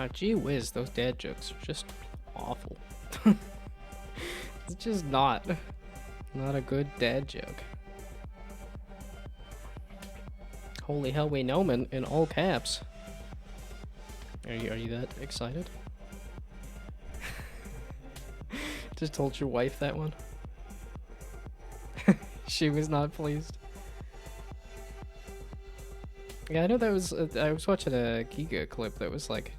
Gee whiz, those dad jokes are just awful. It's just not a good dad joke. Holy hell, we Gnome in all caps. Are you that excited? Just told your wife that one. She was not pleased. Yeah, I know that was. I was watching a Giga clip that was like,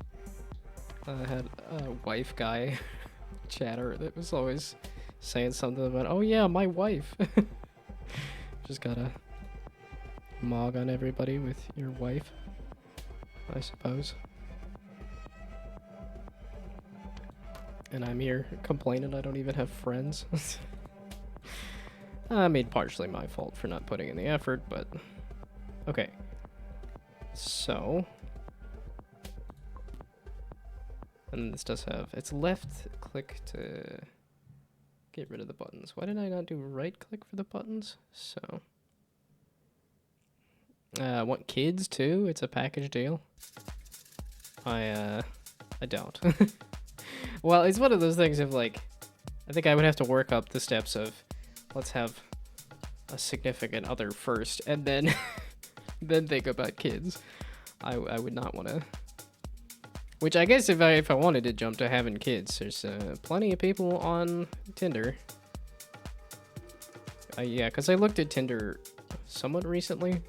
had a wife guy chatter that was always saying something about, oh yeah, my wife. Just gotta mog on everybody with your wife, I suppose. And I'm here complaining I don't even have friends. I mean, partially my fault for not putting in the effort, but okay. So, and this does have, it's left click to get rid of the buttons. Why did I not do right click for the buttons? So, I want kids too. It's a package deal. I don't. Well, it's one of those things of like, I think I would have to work up the steps of, let's have a significant other first, and then then think about kids. I would not want to. Which I guess if I wanted to jump to having kids, there's plenty of people on Tinder. Yeah, because I looked at Tinder somewhat recently,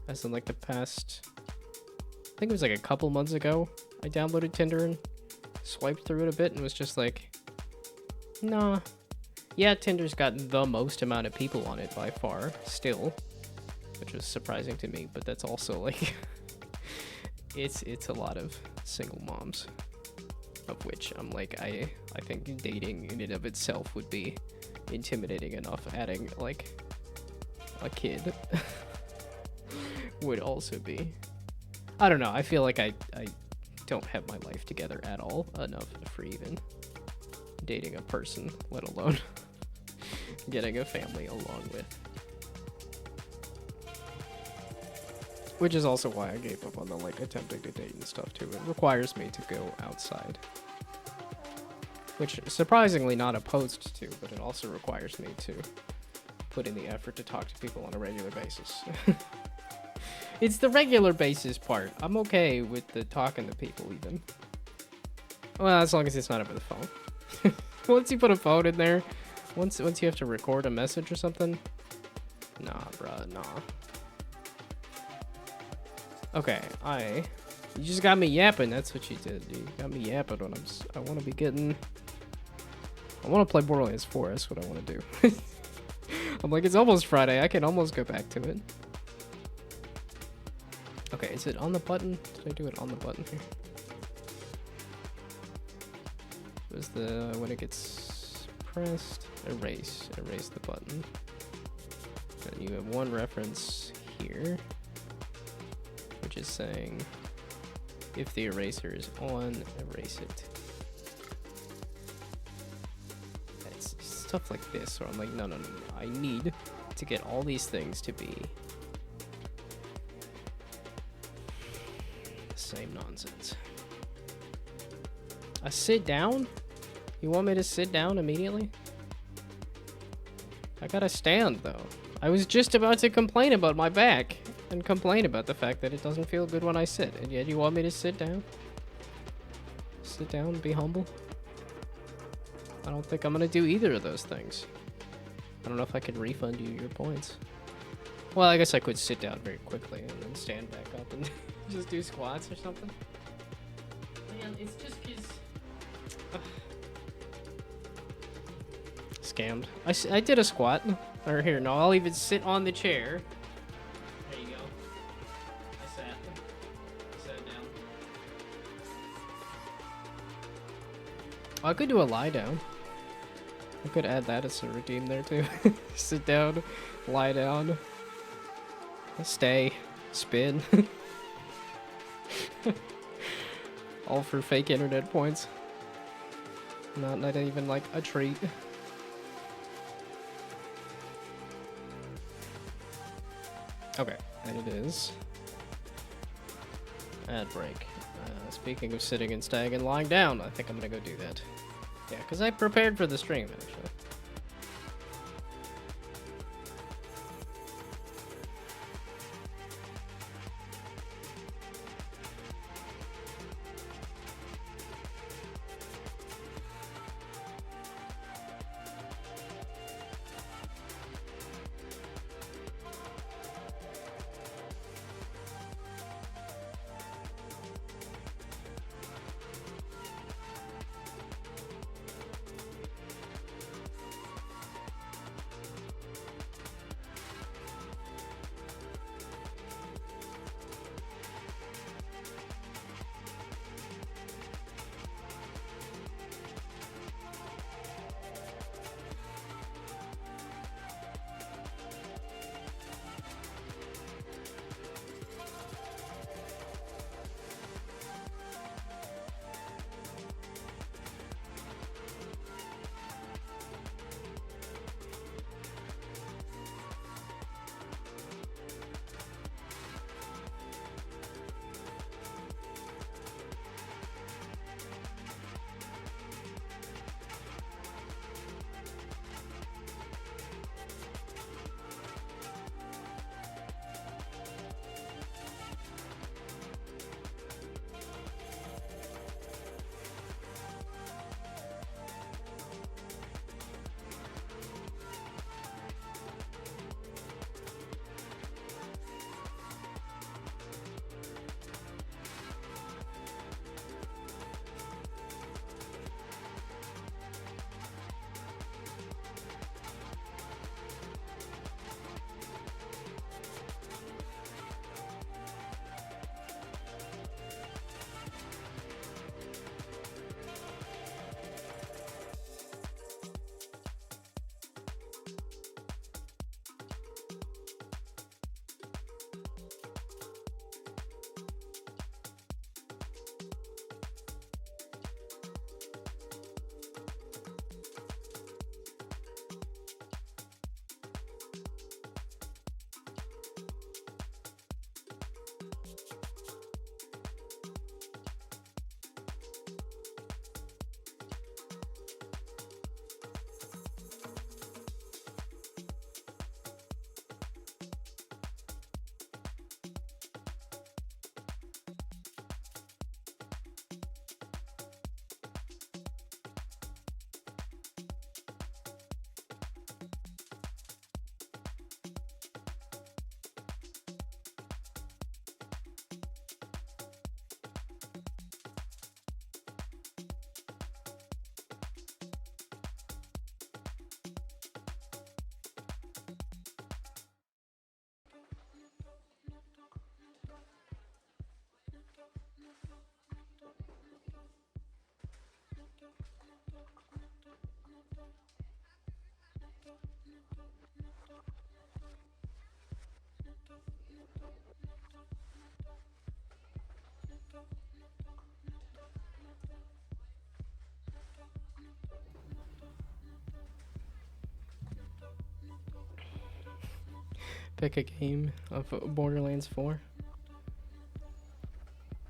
as in like the past, I think it was like a couple months ago. I downloaded Tinder and swiped through it a bit and was just like, nah. Yeah, Tinder's got the most amount of people on it by far, still, which was surprising to me, but that's also like, it's a lot of single moms, of which I'm like, I think dating in and of itself would be intimidating enough. Adding like a kid would also be, I don't know, I feel like I don't have my life together at all enough for even dating a person, let alone getting a family along with. Which is also why I gave up on the like attempting to date and stuff too. It requires me to go outside. Which surprisingly not opposed to, but it also requires me to put in the effort to talk to people on a regular basis. It's the regular basis part. I'm okay with the talking to people even. Well, as long as it's not over the phone. Once you put a phone in there, once you have to record a message or something, nah, bruh, nah. Okay, you just got me yapping. That's what you did. You got me yapping when I want to be getting. I want to play Borderlands 4. That's what I want to do. I'm like, it's almost Friday. I can almost go back to it. Okay, is it on the button? Did I do it on the button here? Was the when it gets pressed, erase the button. And you have one reference here, which is saying if the eraser is on, erase it. It's stuff like this where I'm like, no. I need to get all these things to be the same nonsense. A sit down? You want me to sit down immediately? I gotta stand though. I was just about to complain about my back and complain about the fact that it doesn't feel good when I sit, and yet you want me to sit down? Sit down and be humble? I don't think I'm gonna do either of those things. I don't know if I can refund you your points. Well, I guess I could sit down very quickly and then stand back up and just do squats or something. Man, it's just because... Scammed. I did a squat. Or here, no, I'll even sit on the chair. There you go. I sat down. I could do a lie down. I could add that as a redeem there too. Sit down, lie down, stay, spin. All for fake internet points. Not even like a treat. Okay, and it is ad break. Speaking of sitting and staying and lying down, I think I'm gonna go do that. Yeah, because I prepared for the stream, actually. Pick a game of Borderlands 4.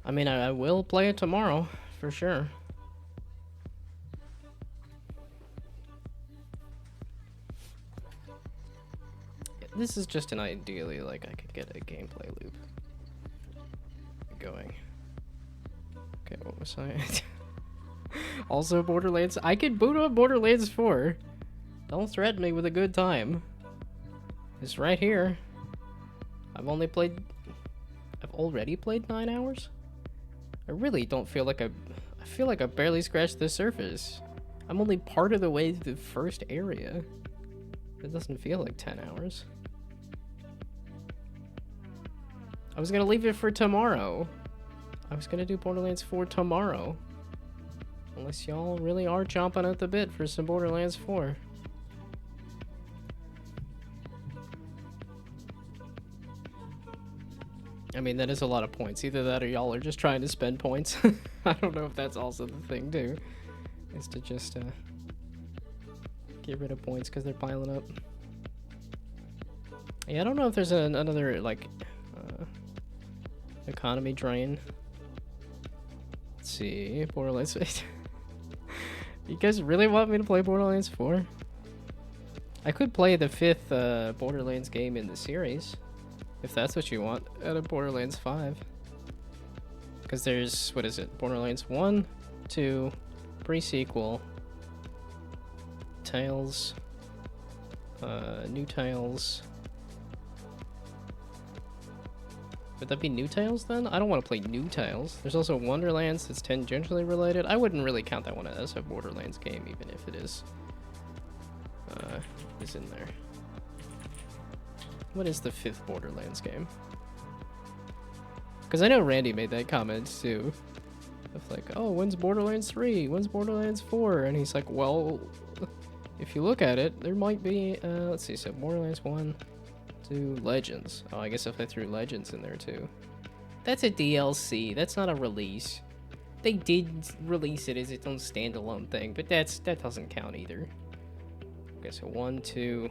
I mean, I will play it tomorrow, for sure. This is just an ideally, like, I could get a gameplay loop going. Okay, what was I? Also Borderlands. I could boot up Borderlands 4. Don't threaten me with a good time. It's right here. I've already played 9 hours? I really don't feel like I feel like I barely scratched the surface. I'm only part of the way to the first area. It doesn't feel like 10 hours. I was gonna leave it for tomorrow. I was gonna do Borderlands 4 tomorrow. Unless y'all really are chomping at the bit for some Borderlands 4. I mean, that is a lot of points. Either that or y'all are just trying to spend points. I don't know if that's also the thing, too. Is to just get rid of points because they're piling up. Yeah, I don't know if there's another, like, economy drain Let's see, Borderlands. You guys really want me to play Borderlands 4? I could play the 5th Borderlands game in the series, if that's what you want, out of Borderlands 5. Because there's, what is it? Borderlands 1, 2, pre-sequel, Tales, new Tales. Would that be new Tales then? I don't want to play new Tales. There's also Wonderlands that's tangentially related. I wouldn't really count that one as a Borderlands game, even if it is in there. What is the 5th Borderlands game? Because I know Randy made that comment too. Of like, oh, when's Borderlands 3? When's Borderlands 4? And he's like, well, if you look at it, there might be, let's see, so Borderlands 1, 2, Legends. Oh, I guess if I threw Legends in there too. That's a DLC, that's not a release. They did release it as its own standalone thing, but that doesn't count either. Okay, so 1, 2,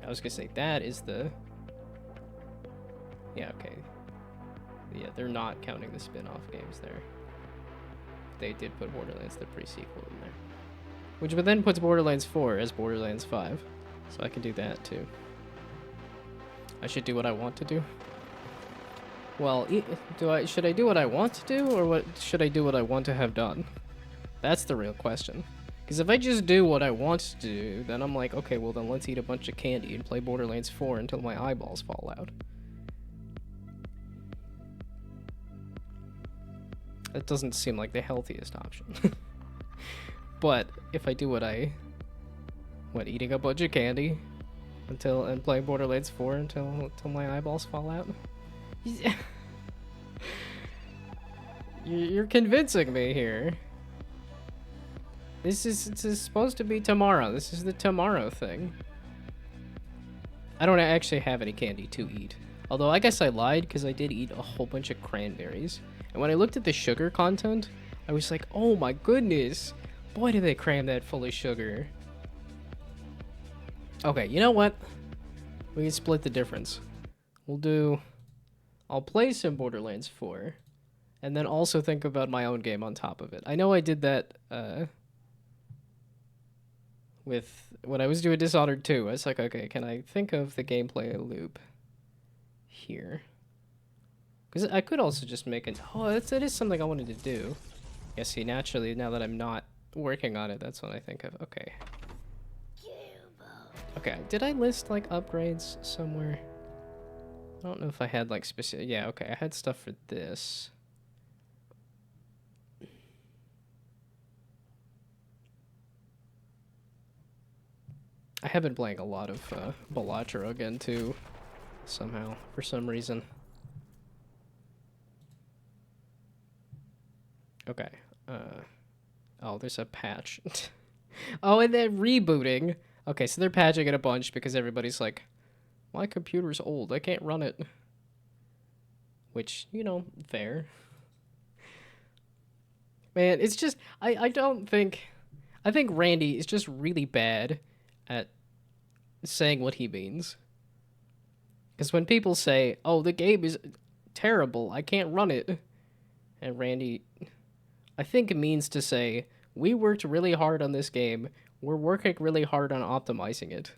I was gonna say that is the, yeah, okay. Yeah, they're not counting the spin-off games there. They did put Borderlands, the pre-sequel, in there. Which but then puts Borderlands 4 as Borderlands 5. So I can do that too. I should do what I want to do. Well, should I do what I want to do, or should I do what I want to have done? That's the real question. Because if I just do what I want to do, then I'm like, okay, well then let's eat a bunch of candy and play Borderlands 4 until my eyeballs fall out. That doesn't seem like the healthiest option. But if I do eating a bunch of candy and play Borderlands 4 until my eyeballs fall out? You're convincing me here. This is supposed to be tomorrow. This is the tomorrow thing. I don't actually have any candy to eat. Although I guess I lied because I did eat a whole bunch of cranberries. And when I looked at the sugar content, I was like, oh my goodness. Boy, did they cram that full of sugar. Okay, you know what? We can split the difference. I'll play some Borderlands 4. And then also think about my own game on top of it. I know I did that, when I was doing Dishonored 2, I was like, okay, can I think of the gameplay loop here? Because I could also just make it. Oh, that is something I wanted to do. Yeah, see, naturally, now that I'm not working on it, that's what I think of. Okay. Okay, did I list, like, upgrades somewhere? I don't know if I had, like, specific. Yeah, okay, I had stuff for this. I have been playing a lot of Balatro again, too, somehow, for some reason. Okay, oh, there's a patch. Oh, and then rebooting. Okay, so they're patching it a bunch because everybody's like, my computer's old, I can't run it. Which, you know, fair. Man, it's just, I think Randy is just really bad at saying what he means. Because when people say, oh, the game is terrible, I can't run it. And Randy, I think it means to say, we worked really hard on this game, we're working really hard on optimizing it.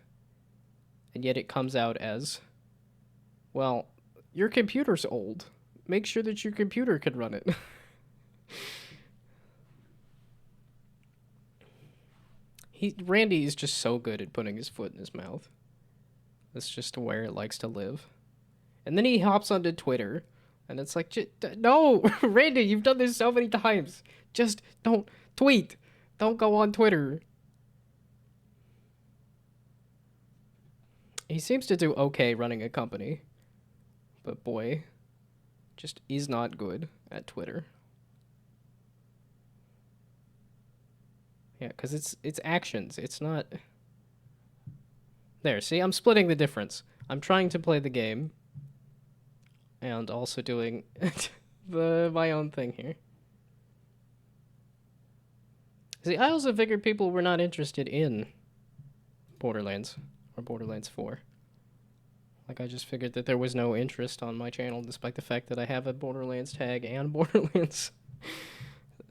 And yet it comes out as, well, your computer's old. Make sure that your computer can run it. Randy is just so good at putting his foot in his mouth. That's just where it likes to live. And then he hops onto Twitter, and it's like, no, Randy, you've done this so many times. Just don't tweet. Don't go on Twitter. He seems to do okay running a company, but boy, just is not good at Twitter. Yeah, because it's actions. It's not. There, see, I'm splitting the difference. I'm trying to play the game, and also doing my own thing here. See, I also figured people were not interested in Borderlands or Borderlands 4. Like, I just figured that there was no interest on my channel, despite the fact that I have a Borderlands tag and Borderlands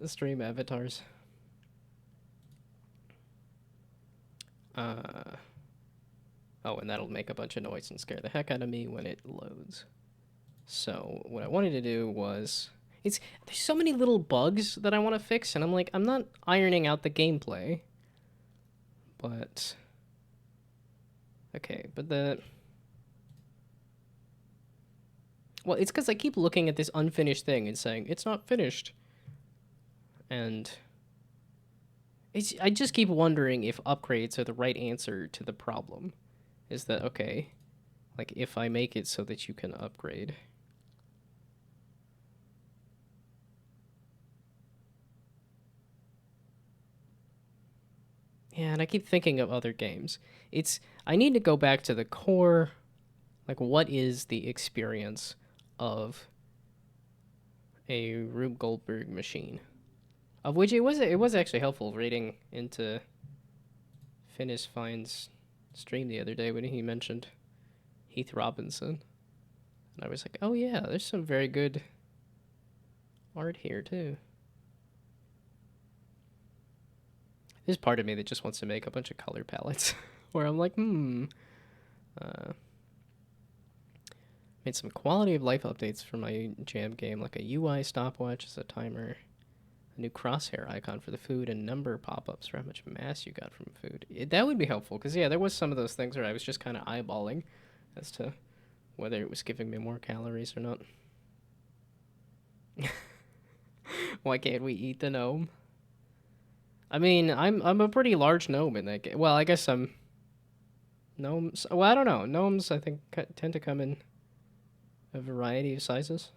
stream avatars. Oh, and that'll make a bunch of noise and scare the heck out of me when it loads. So what I wanted to do was, there's so many little bugs that I want to fix, and I'm like, I'm not ironing out the gameplay, but okay, but well, it's because I keep looking at this unfinished thing and saying it's not finished, and I just keep wondering if upgrades are the right answer to the problem. Is that okay? Like, if I make it so that you can upgrade. Yeah, and I keep thinking of other games. I need to go back to the core, like, what is the experience of a Rube Goldberg machine? Of which it was actually helpful reading into Finis Fine's stream the other day when he mentioned Heath Robinson. And I was like, oh yeah, there's some very good art here too. There's part of me that just wants to make a bunch of color palettes where I'm like, made some quality of life updates for my jam game, like a UI stopwatch as a timer, a new crosshair icon for the food, and number pop-ups for how much mass you got from food. That would be helpful, because yeah, there was some of those things where I was just kind of eyeballing as to whether it was giving me more calories or not. Why can't we eat the gnome? I mean, I'm a pretty large gnome in that game. Well, I guess I'm gnomes. Well, I don't know. Gnomes, I think, tend to come in a variety of sizes.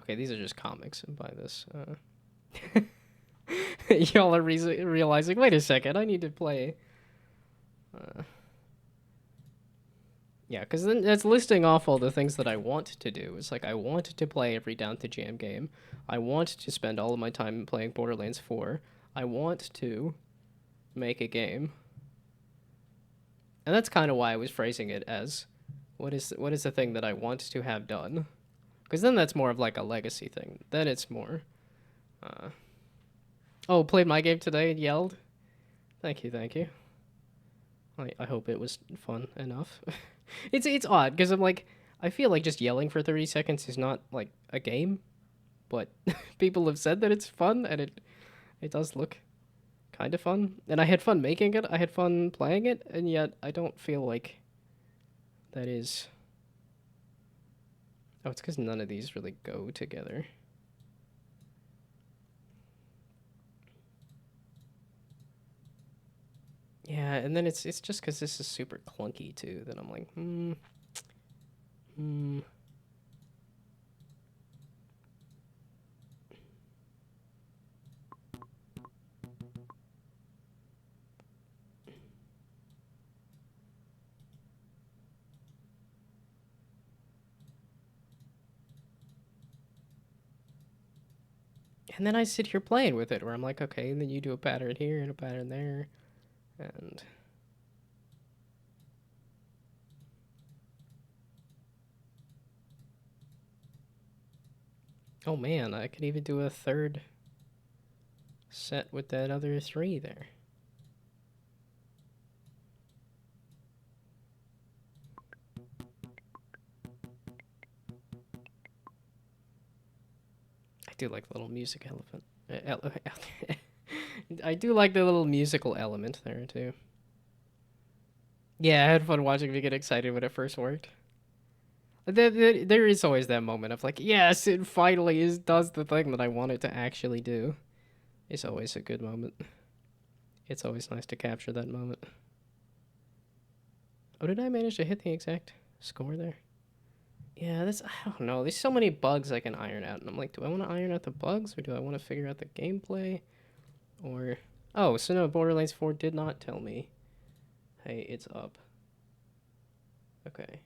Okay, these are just comics, and by this, y'all are realizing, wait a second, I need to play. Yeah, because then that's listing off all the things that I want to do. It's like, I want to play every Down to Jam game. I want to spend all of my time playing Borderlands 4. I want to make a game. And that's kind of why I was phrasing it as, what is the thing that I want to have done? Because then that's more of like a legacy thing. Then it's more, oh, played my game today and yelled? Thank you. I hope it was fun enough. It's odd, because I'm like, I feel like just yelling for 30 seconds is not, like, a game. But people have said that it's fun, and it does look kind of fun. And I had fun making it, I had fun playing it, and yet I don't feel like that is... Oh, it's because none of these really go together. Yeah, and then it's just because this is super clunky, too, that I'm like, And then I sit here playing with it, where I'm like, okay, and then you do a pattern here and a pattern there, and... Oh man, I could even do a third set with that other 3 there. I do like the little music element. I do like the little musical element there too. Yeah, I had fun watching me get excited when it first worked. There is always that moment of like, yes, it finally does the thing that I want it to actually do. It's always a good moment. It's always nice to capture that moment. Oh, did I manage to hit the exact score there? Yeah, I don't know. There's so many bugs I can iron out. And I'm like, do I want to iron out the bugs or do I want to figure out the gameplay? Or, oh, so no, Borderlands 4 did not tell me, hey, it's up. Okay.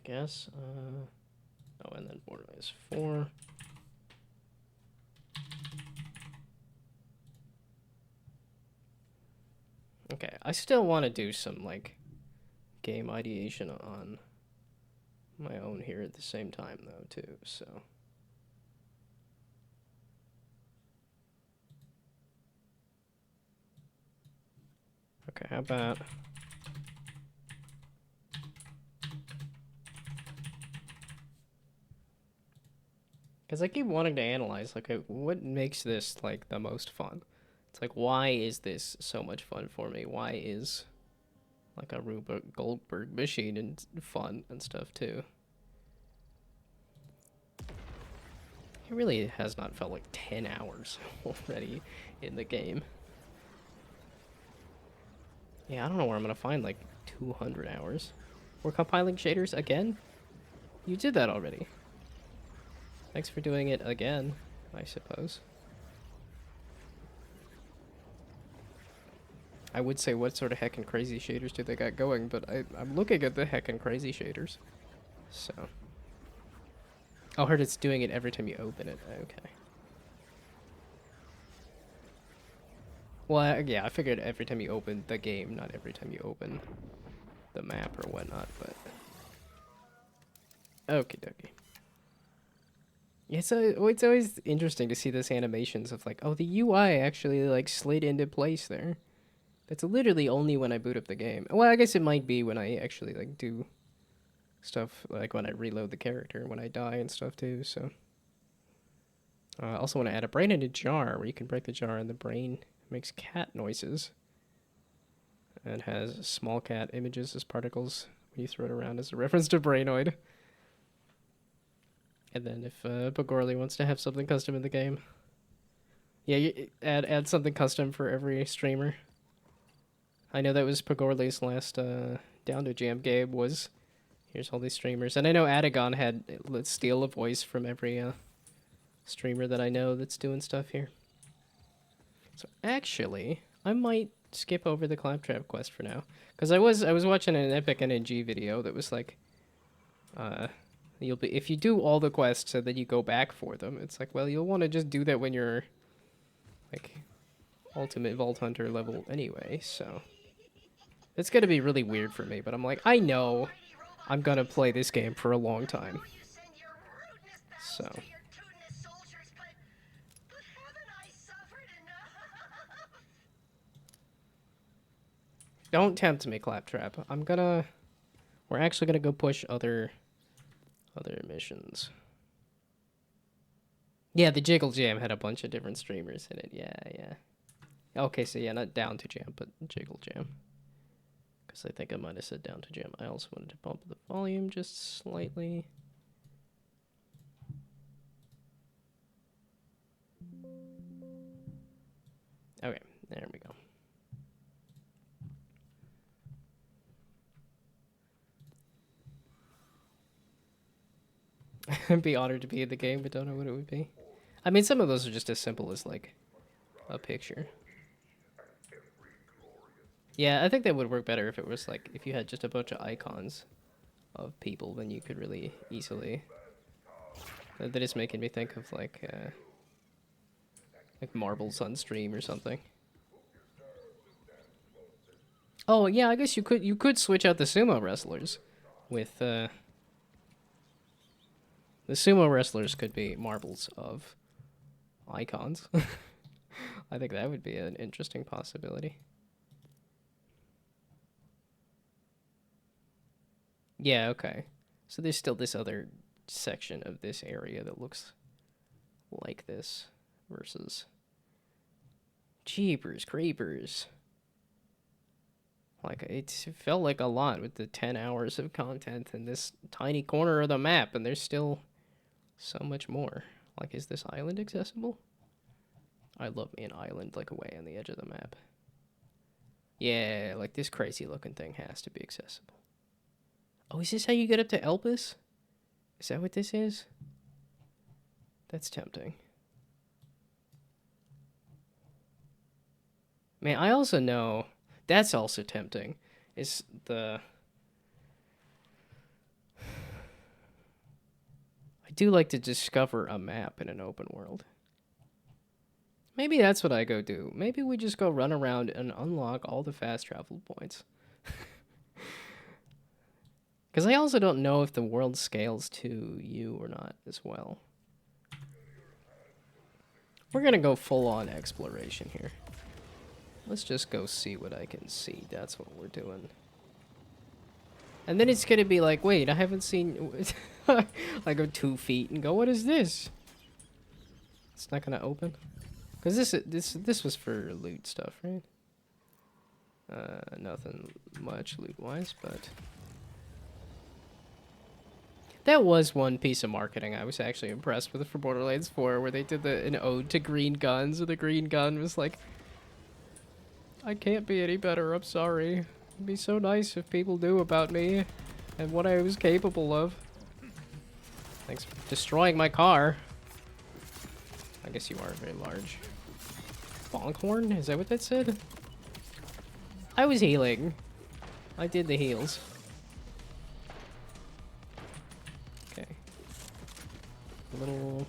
guess. Oh, and then Borderlands 4. Okay, I still want to do some, like, game ideation on my own here at the same time, though, too, so... Okay, how about... Because I keep wanting to analyze, like, what makes this, like, the most fun? It's like, why is this so much fun for me? Why is, like, a Rube Goldberg machine and fun and stuff, too? It really has not felt like 10 hours already in the game. Yeah, I don't know where I'm gonna find, like, 200 hours. We're compiling shaders again? You did that already. Thanks for doing it again, I suppose. I would say what sort of heckin' crazy shaders do they got going, but I'm looking at the heckin' crazy shaders. So. Oh, I heard it's doing it every time you open it. Okay. Well, yeah, I figured every time you open the game, not every time you open the map or whatnot, but... Okie dokie. Yeah, it's always interesting to see those animations of like, oh, the UI actually like slid into place there. That's literally only when I boot up the game. Well, I guess it might be when I actually like do stuff, like when I reload the character, when I die and stuff too, so... I also want to add a brain in a jar, where you can break the jar and the brain makes cat noises. And has small cat images as particles when you throw it around as a reference to Brainoid. And then if Pagorli wants to have something custom in the game, yeah, you add something custom for every streamer. I know that was Pagorli's last Down to Jam game was, here's all these streamers. And I know Adagon had, let's steal a voice from every streamer that I know that's doing stuff here. So actually, I might skip over the Claptrap quest for now. Because I was watching an Epic NNG video that was like, if you do all the quests and then you go back for them, it's like, well, you'll want to just do that when you're like Ultimate Vault Hunter level anyway, so it's gonna be really weird for me, but I'm like, I know I'm gonna play this game for a long time. So don't tempt me, Claptrap. We're actually gonna go push other missions. Yeah, the Jiggle Jam had a bunch of different streamers in it. Yeah. Okay, so yeah, not Down to Jam, but Jiggle Jam. Because I think I might have said Down to Jam. I also wanted to bump the volume just slightly. Okay, there we go. I'd be honored to be in the game, but don't know what it would be. I mean, some of those are just as simple as, like, a picture. Yeah, I think that would work better if it was, like, if you had just a bunch of icons of people, then you could really easily... That is making me think of, like Marbles on stream or something. Oh, yeah, I guess you could switch out the sumo wrestlers with, the sumo wrestlers could be marbles of icons. I think that would be an interesting possibility. Yeah, okay. So there's still this other section of this area that looks like this versus Jeepers Creepers. Like, it felt like a lot with the 10 hours of content in this tiny corner of the map, and there's still so much more. Like, is this island accessible? I love me an island, like, away on the edge of the map. Yeah, like, this crazy looking thing has to be accessible. Oh, is this how you get up to Elpis? Is that what this is? That's tempting. Man, I also know... That's also tempting. Is the do like to discover a map in an open world. Maybe that's what I go do. Maybe we just go run around and unlock all the fast travel points. Because I also don't know if the world scales to you or not as well. We're going to go full-on exploration here. Let's just go see what I can see. That's what we're doing. And then it's going to be like, wait, I haven't seen... I go 2 feet and go, what is this? It's not going to open? Because this was for loot stuff, right? Nothing much loot-wise, but... That was one piece of marketing I was actually impressed with for Borderlands 4, where they did an ode to green guns, and the green gun was like, I can't be any better, I'm sorry. It'd be so nice if people knew about me and what I was capable of. Thanks for destroying my car. I guess you are very large. Bonkhorn? Is that what that said? I was healing. I did the heals. Okay. A little...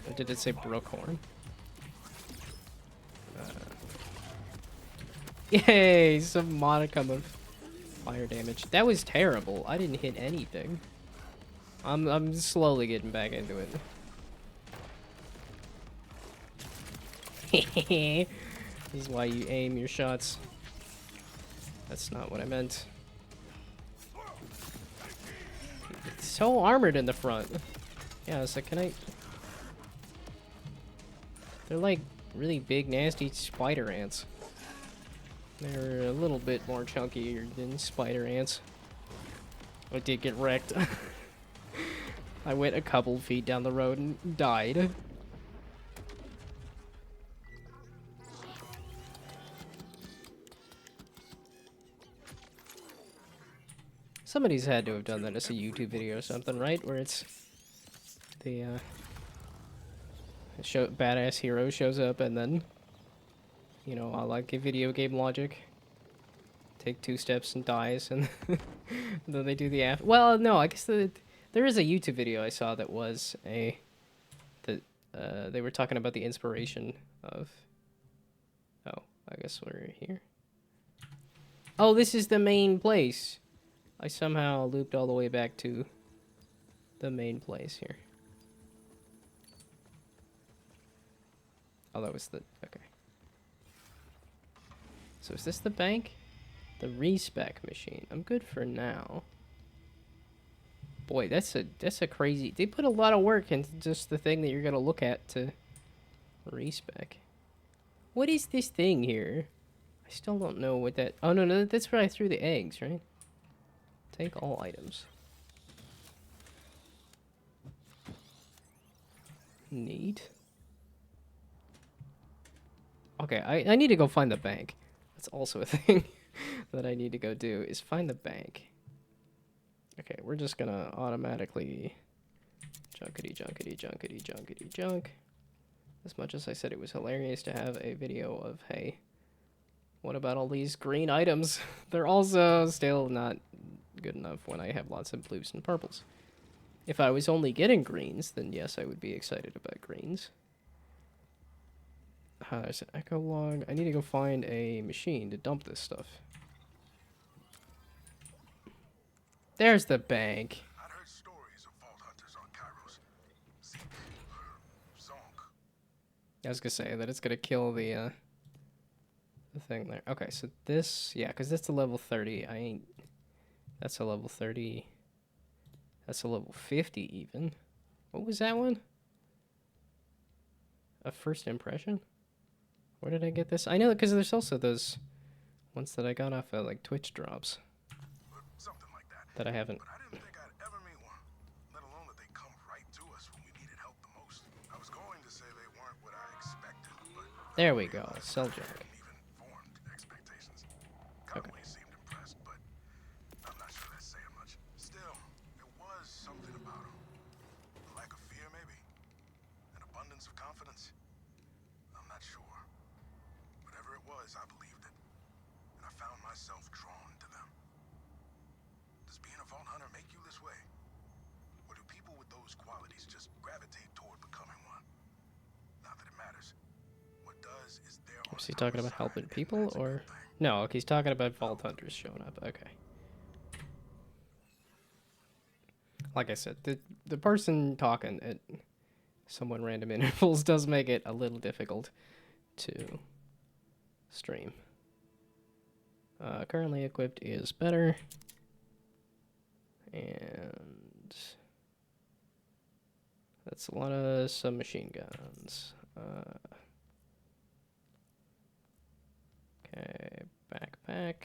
Or did it say Brookhorn? Yay! Some modicum of fire damage. That was terrible. I didn't hit anything. I'm slowly getting back into it. This is why you aim your shots. That's not what I meant. It's so armored in the front. Yeah, so can I... They're like really big, nasty spider ants. They're a little bit more chunkier than spider ants. I did get wrecked. I went a couple feet down the road and died. Somebody's had to have done that as a YouTube video or something, right? Where it's the badass hero shows up and then, you know, I like a video game logic. Take 2 steps and dies, and then they do the after. Well, no, I guess there is a YouTube video I saw that was they were talking about the inspiration of. Oh, I guess we're here. Oh, this is the main place. I somehow looped all the way back to the main place here. Oh, that was the... Okay. So is this the bank? The respec machine. I'm good for now. Boy, that's a crazy... They put a lot of work into just the thing that you're going to look at to respec. What is this thing here? I still don't know what that... Oh, no, that's where I threw the eggs, right? Take all items. Neat. Okay, I need to go find the bank. That's also a thing that I need to go do, is find the bank. Okay, we're just gonna automatically junkety junkety junkety junkety junk. As much as I said it was hilarious to have a video of, hey, what about all these green items? They're also still not good enough when I have lots of blues and purples. If I was only getting greens, then yes, I would be excited about greens. There's an echo log. I need to go find a machine to dump this stuff. There's the bank. I'd heard stories of vault hunters on Kairos. I was gonna say that it's gonna kill the thing there. Okay, so this, yeah, because that's a level 30. That's a level 30. That's a level 50 even. What was that one? A first impression? Where did I get this? I know, because there's also those ones that I got off of, like, Twitch drops. Something like that. That I haven't. But I didn't think I'd ever meet one, let alone that they come right to us when we needed help the most. I was going to say they weren't what I expected, but... There we go. Cell junk. Even formed expectations. Okay. Conway seemed impressed, but I'm not sure that's saying much. Still, there was something about him. A lack of fear, maybe? An abundance of confidence? I'm not sure. Whatever it was, I believed it. And I found myself drawn to them. Does Does being a vault hunter make you this way? Or do people with those qualities just gravitate toward becoming one? Not that it matters. What does is there on Is he talking our about helping side, and people, that's a or good thing. no? Okay, he's talking about vault hunters showing up. Okay. Like I said, the person talking at somewhat random intervals does make it a little difficult to stream. Currently equipped is better, and that's a lot of submachine guns. Okay, backpack.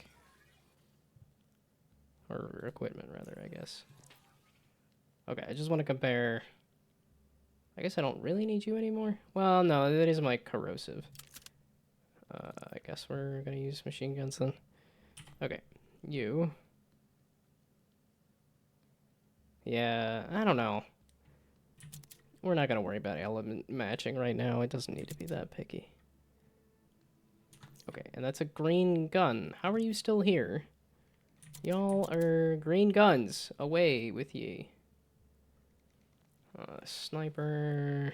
Or equipment, rather, I guess. Okay, I just want to compare. I guess I don't really need you anymore. Well, no, that is my corrosive. I guess we're going to use machine guns then. Okay, you. Yeah, I don't know. We're not going to worry about element matching right now. It doesn't need to be that picky. Okay, and that's a green gun. How are you still here? Y'all are green guns. Away with ye. Sniper.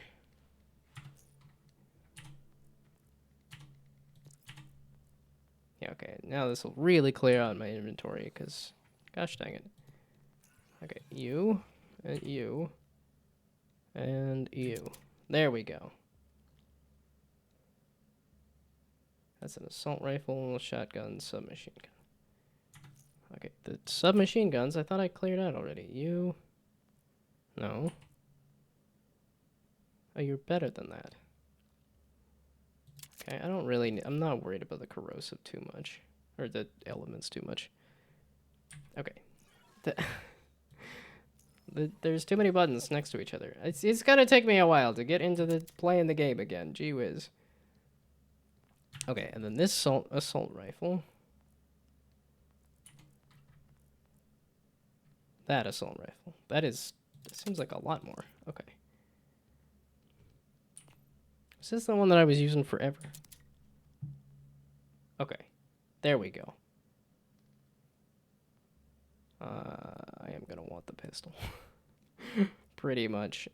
Yeah, okay. Now this will really clear out my inventory, because... Gosh dang it. Okay, you. And you. And you. There we go. That's an assault rifle, shotgun, submachine gun. Okay, the submachine guns, I thought I cleared out already. You... No. Oh, you're better than that. Okay, I don't really... I'm not worried about the corrosive too much. Or the elements too much. Okay. There's too many buttons next to each other. It's gonna take me a while to get into the playing the game again. Gee whiz. Okay, and then this assault rifle. That assault rifle. That seems like a lot more. Okay. Is this the one that I was using forever? Okay. There we go. I am gonna want the pistol. Pretty much.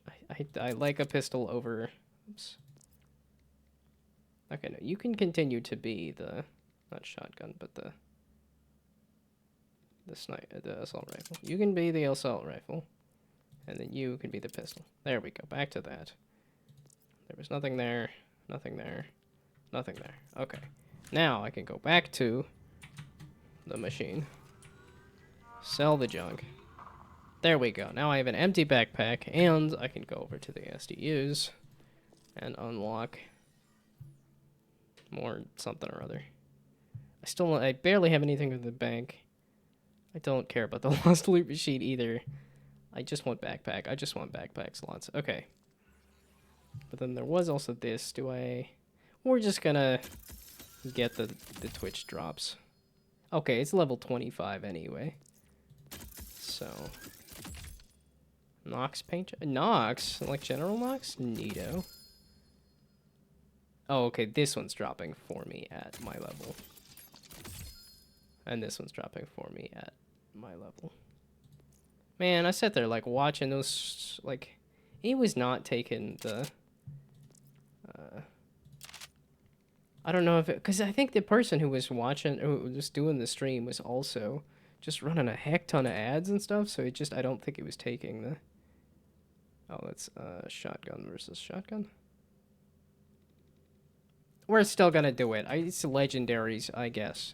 I like a pistol over... Oops. Okay, no, you can continue to be the... Not shotgun, but the assault rifle. You can be the assault rifle. And then you can be the pistol. There we go. Back to that. There was nothing there. Nothing there. Nothing there. Okay. Now I can go back to the machine. Sell the junk. There we go. Now I have an empty backpack, and I can go over to the SDUs and unlock more something or other. I barely have anything in the bank. I don't care about the lost loot machine either. I just want backpack. I just want backpack slots. Okay. But then there was also this. We're just gonna get the Twitch drops. Okay, it's level 25 anyway. So... Nox paint? Nox? Like General Nox? Neato. Oh, okay, this one's dropping for me at my level. And this one's dropping for me at my level. Man, I sat there, like, watching those, like... It was not taking the... I don't know if it... Because I think the person who was watching, who was doing the stream was also just running a heck ton of ads and stuff, so I don't think it was taking the... Oh, that's shotgun versus shotgun. We're still gonna do it. It's legendaries, I guess.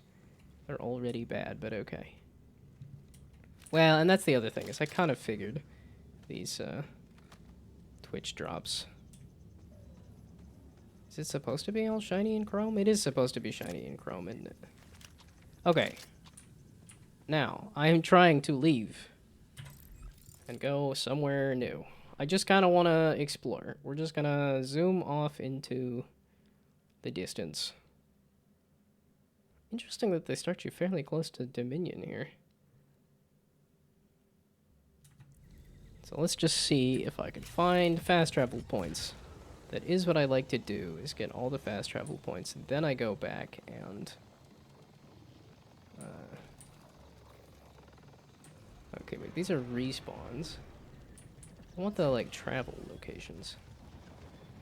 They're already bad, but okay. Well, and that's the other thing, is I kind of figured these Twitch drops. Is it supposed to be all shiny and chrome? It is supposed to be shiny and chrome, isn't it? Okay. Now, I am trying to leave and go somewhere new. I just kind of want to explore. We're just going to zoom off into the distance. Interesting that they start you fairly close to Dominion here. So let's just see if I can find fast travel points. That is what I like to do, is get all the fast travel points. And then I go back and... Like, these are respawns. I want the, like, travel locations.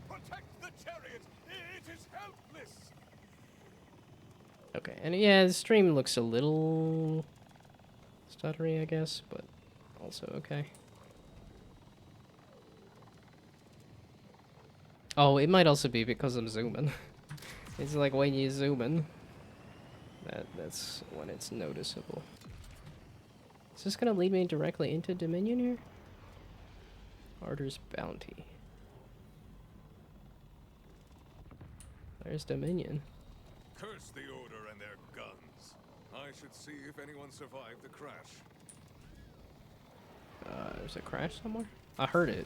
Protect the chariot! It is helpless! Okay, and yeah, the stream looks a little stuttery, I guess, but also okay. Oh, it might also be because I'm zooming. It's like when you zoom in, that's when it's noticeable. Is this gonna lead me directly into Dominion here? Arter's Bounty. There's Dominion. Curse the Order and their guns. I should see if anyone survived the crash. There's a crash somewhere? I heard it.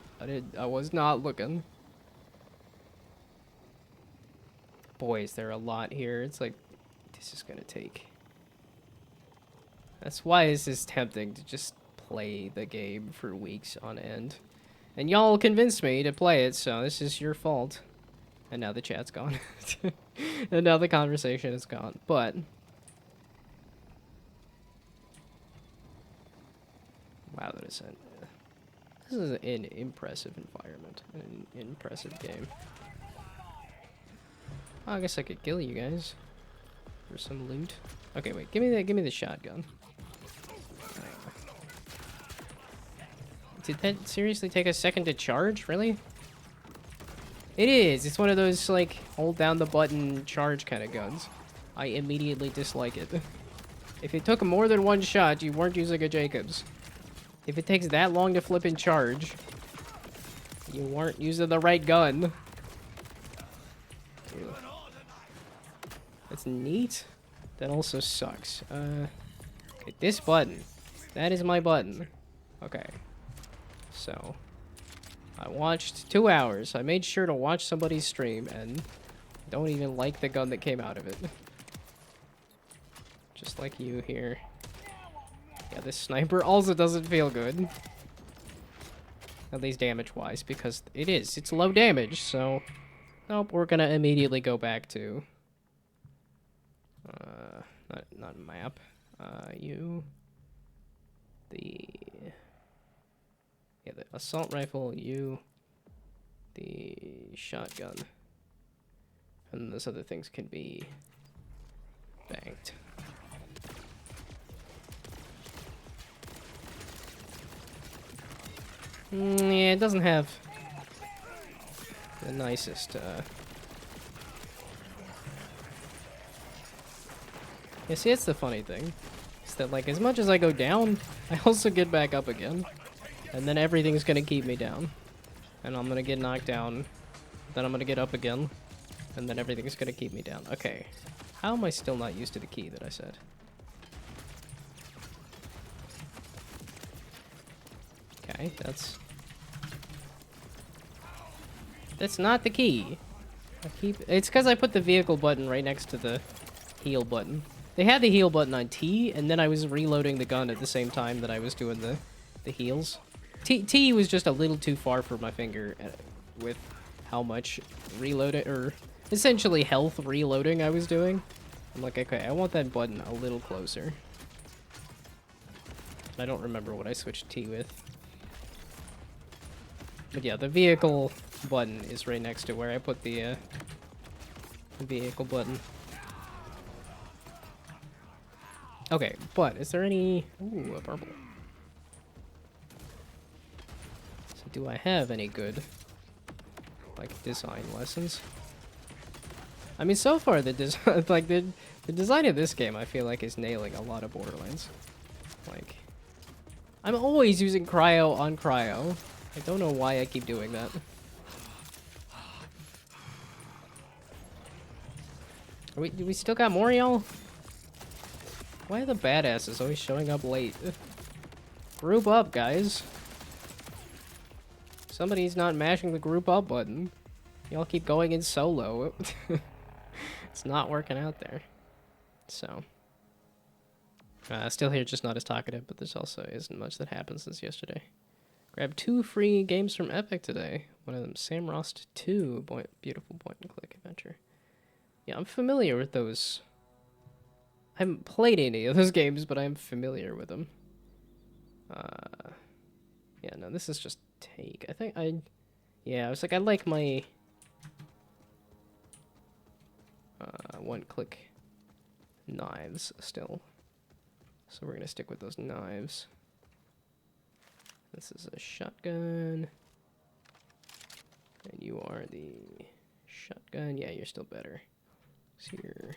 I was not looking. Boy, is there a lot here. It's like, this is gonna take. That's why this is tempting to just play the game for weeks on end. And y'all convinced me to play it, so this is your fault. And now the chat's gone. And now the conversation is gone. But wow, this is an impressive environment, an impressive game. Oh, I guess I could kill you guys for some loot. Okay, wait, give me the shotgun. Did that seriously take a second to charge? Really? It is. It's one of those, like, hold down the button charge kind of guns. I immediately dislike it. If it took more than one shot, you weren't using a Jacobs. If it takes that long to flip and charge, you weren't using the right gun. Ew. That's neat. That also sucks. Okay, this button. That is my button. Okay. So, I watched 2 hours. I made sure to watch somebody's stream and don't even like the gun that came out of it. Just like you here. Yeah, this sniper also doesn't feel good. At least damage-wise, because it's low damage, so... Nope, we're gonna immediately go back to... not map. The assault rifle, the shotgun. And those other things can be banked. Yeah, it doesn't have the nicest, Yeah, see, that's the funny thing. Is that, like, as much as I go down, I also get back up again. And then everything's gonna keep me down. And I'm gonna get knocked down. Then I'm gonna get up again. And then everything's gonna keep me down. Okay. How am I still not used to the key that I said? Okay, that's not the key. It's because I put the vehicle button right next to the heal button. They had the heal button on T, and then I was reloading the gun at the same time that I was doing the heals. T was just a little too far for my finger with how much reloading, or essentially health reloading I was doing. I'm like, okay, I want that button a little closer. I don't remember what I switched T with. But yeah, the vehicle button is right next to where I put the vehicle button. Okay, but is there any... Ooh, a purple. So do I have any good, like, design lessons? I mean, so far the design of this game, I feel like, is nailing a lot of Borderlands. Like, I'm always using cryo on cryo. I don't know why I keep doing that. Do we still got more, y'all? Why are the badasses always showing up late? Group up, guys. Somebody's not mashing the group up button. Y'all keep going in solo. It's not working out there. So. Still here, just not as talkative, but there's also isn't much that happened since yesterday. Grabbed 2 free games from Epic today. One of them, Samrost 2, beautiful point-and-click adventure. Yeah, I'm familiar with those. I haven't played any of those games, but I'm familiar with them. Yeah, no, this is just take. I think I... Yeah, I was like, I like my... one-click knives still. So we're gonna stick with those knives. This is a shotgun. And you are the shotgun. Yeah, you're still better. So you're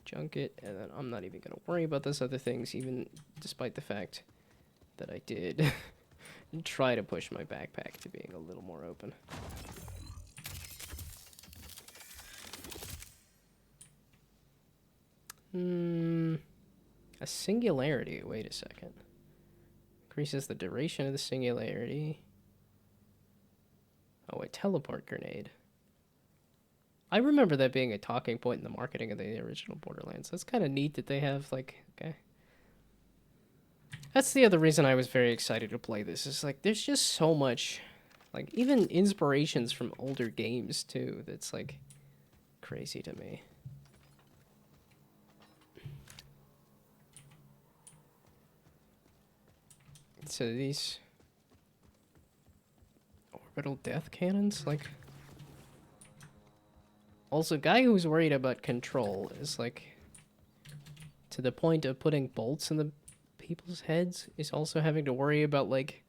junket, and then I'm not even gonna worry about those other things, even despite the fact that I did try to push my backpack to being a little more open. A singularity. Wait a second. Increases the duration of the singularity. Oh, a teleport grenade. I remember that being a talking point in the marketing of the original Borderlands. That's kind of neat that they have, like, okay. That's the other reason I was very excited to play this. Is like, there's just so much, like, even inspirations from older games, too, that's, like, crazy to me. So these orbital death cannons, like... Also, guy who's worried about control is, like, to the point of putting bolts in the people's heads, is also having to worry about, like,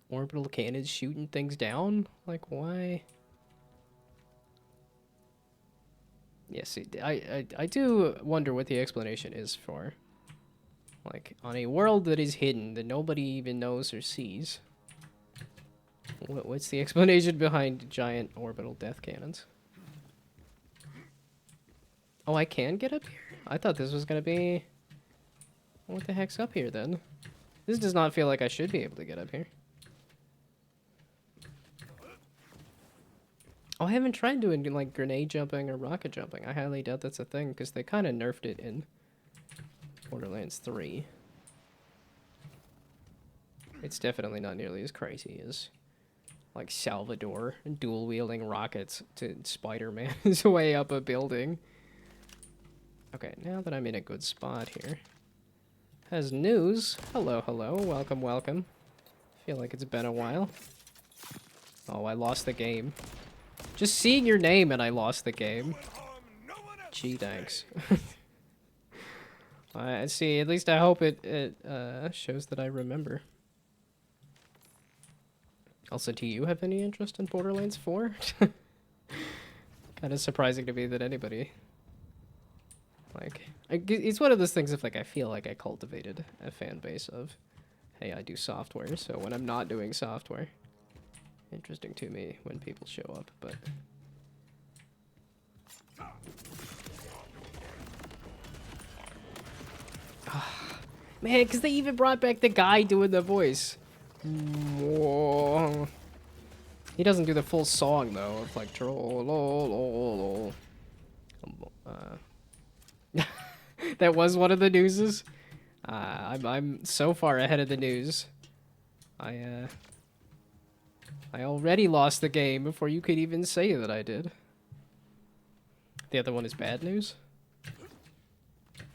orbital cannons shooting things down? Like, why? Yeah, see, I do wonder what the explanation is for, like, on a world that is hidden, that nobody even knows or sees. What's the explanation behind giant orbital death cannons? Oh, I can get up here? I thought this was gonna be... What the heck's up here, then? This does not feel like I should be able to get up here. Oh, I haven't tried doing, like, grenade jumping or rocket jumping. I highly doubt that's a thing, because they kind of nerfed it in Borderlands 3. It's definitely not nearly as crazy as, like, Salvador dual-wielding rockets to Spider-Man his way up a building. Okay, now that I'm in a good spot here. Has news. Hello, hello. Welcome, welcome. Feel like it's been a while. Oh, I lost the game. Just seeing your name and I lost the game. Gee, thanks. I see. At least I hope it shows that I remember. Also, do you have any interest in Borderlands 4? Kind of surprising to me that anybody... Like, it's one of those things of, like, I feel like I cultivated a fan base of, hey, I do software, so when I'm not doing software, interesting to me when people show up, but... Man, because they even brought back the guy doing the voice. Whoa. He doesn't do the full song, though, of, like, that was one of the newses. I'm so far ahead of the news. I already lost the game before you could even say that I did. The other one is bad news.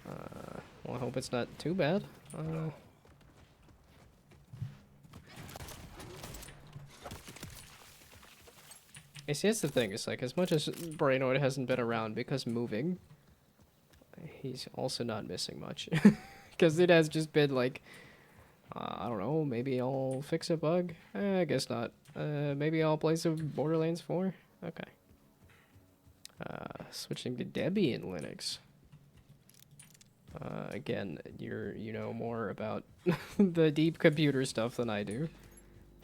Well, I hope it's not too bad. I see, that's the thing. It's like, as much as Brainoid hasn't been around because moving, he's also not missing much. Because it has just been like, I don't know, maybe I'll fix a bug? I guess not. Maybe I'll play some Borderlands 4? Okay. Switching to Debian Linux. Again, you know more about the deep computer stuff than I do.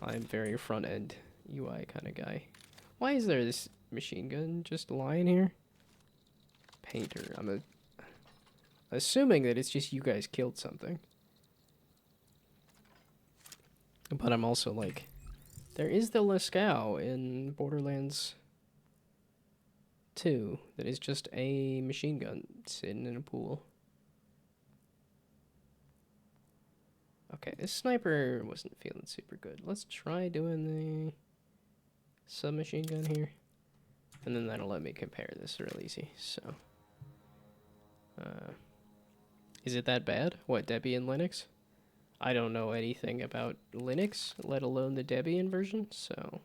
I'm very front-end UI kind of guy. Why is there this machine gun just lying here? Painter. I'm assuming that it's just you guys killed something. But I'm also like, there is the Lascaux in Borderlands 2 that is just a machine gun sitting in a pool. Okay, this sniper wasn't feeling super good. Let's try doing the submachine gun here. And then that'll let me compare this real easy, so. Is it that bad? What, Debian Linux? I don't know anything about Linux, let alone the Debian version, so...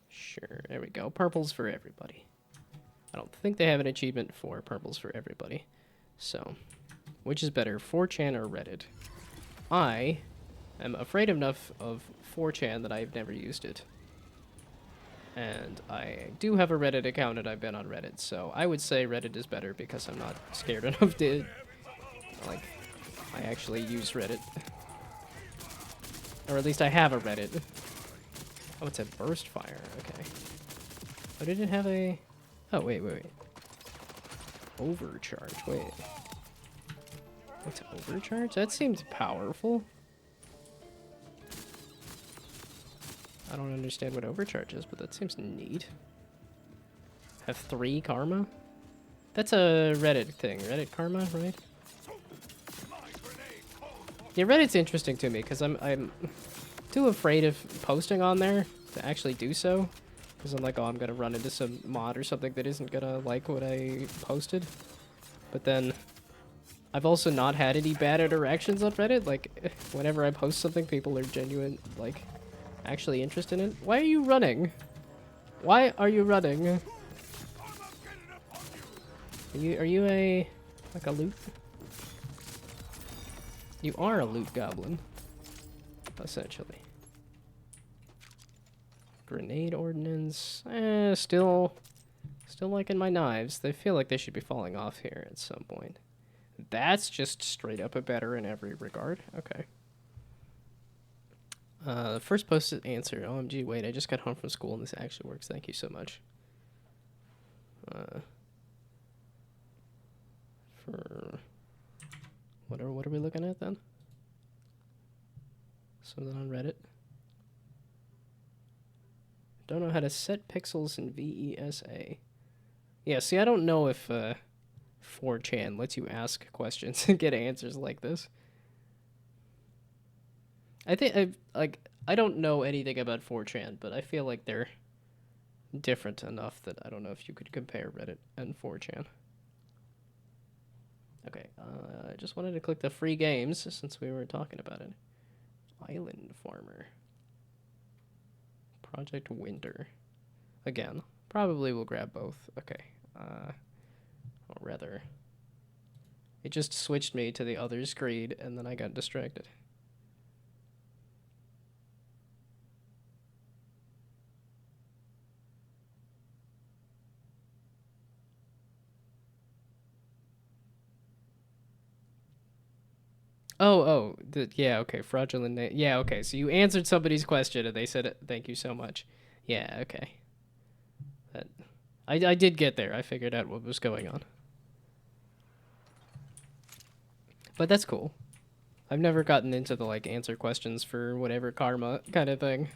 Sure, there we go. Purples for everybody. I don't think they have an achievement for purples for everybody. So, which is better, 4chan or Reddit? I am afraid enough of 4chan that I've never used it. And I do have a Reddit account and I've been on Reddit, so I would say Reddit is better because I'm not scared enough to, like, I actually use Reddit. Or at least I have a Reddit. Oh, it's a burst fire, okay. Oh, did it have a... Oh, wait. Overcharge, wait. What's overcharge? That seems powerful. I don't understand what overcharge is, but that seems neat. Have 3 karma? That's a Reddit thing. Reddit karma, right? Yeah, Reddit's interesting to me because I'm too afraid of posting on there to actually do so. Because I'm like, oh, I'm going to run into some mod or something that isn't going to like what I posted. But then I've also not had any bad interactions on Reddit. Like, whenever I post something, people are genuine, like, actually interested in it. Why are you running? Why are you running? Are you a, like a loot? You are a loot goblin, essentially. Grenade ordnance, still liking my knives. They feel like they should be falling off here at some point. That's just straight up a better in every regard. Okay. First posted answer. OMG, wait, I just got home from school and this actually works. Thank you so much. For what are we looking at then? Something on Reddit. Don't know how to set pixels in VESA. Yeah, see, I don't know if 4chan lets you ask questions and get answers like this. I think I don't know anything about 4chan, but I feel like they're different enough that I don't know if you could compare Reddit and 4chan. Okay, I just wanted to click the free games since we were talking about it. Island Farmer. Project Winter. Again, probably will grab both. Okay, or rather, it just switched me to the other screen and then I got distracted. Yeah, okay, fraudulent name. Yeah, okay, so you answered somebody's question and they said, thank you so much. Yeah, okay. I did get there. I figured out what was going on. But that's cool. I've never gotten into the, like, answer questions for whatever karma kind of thing.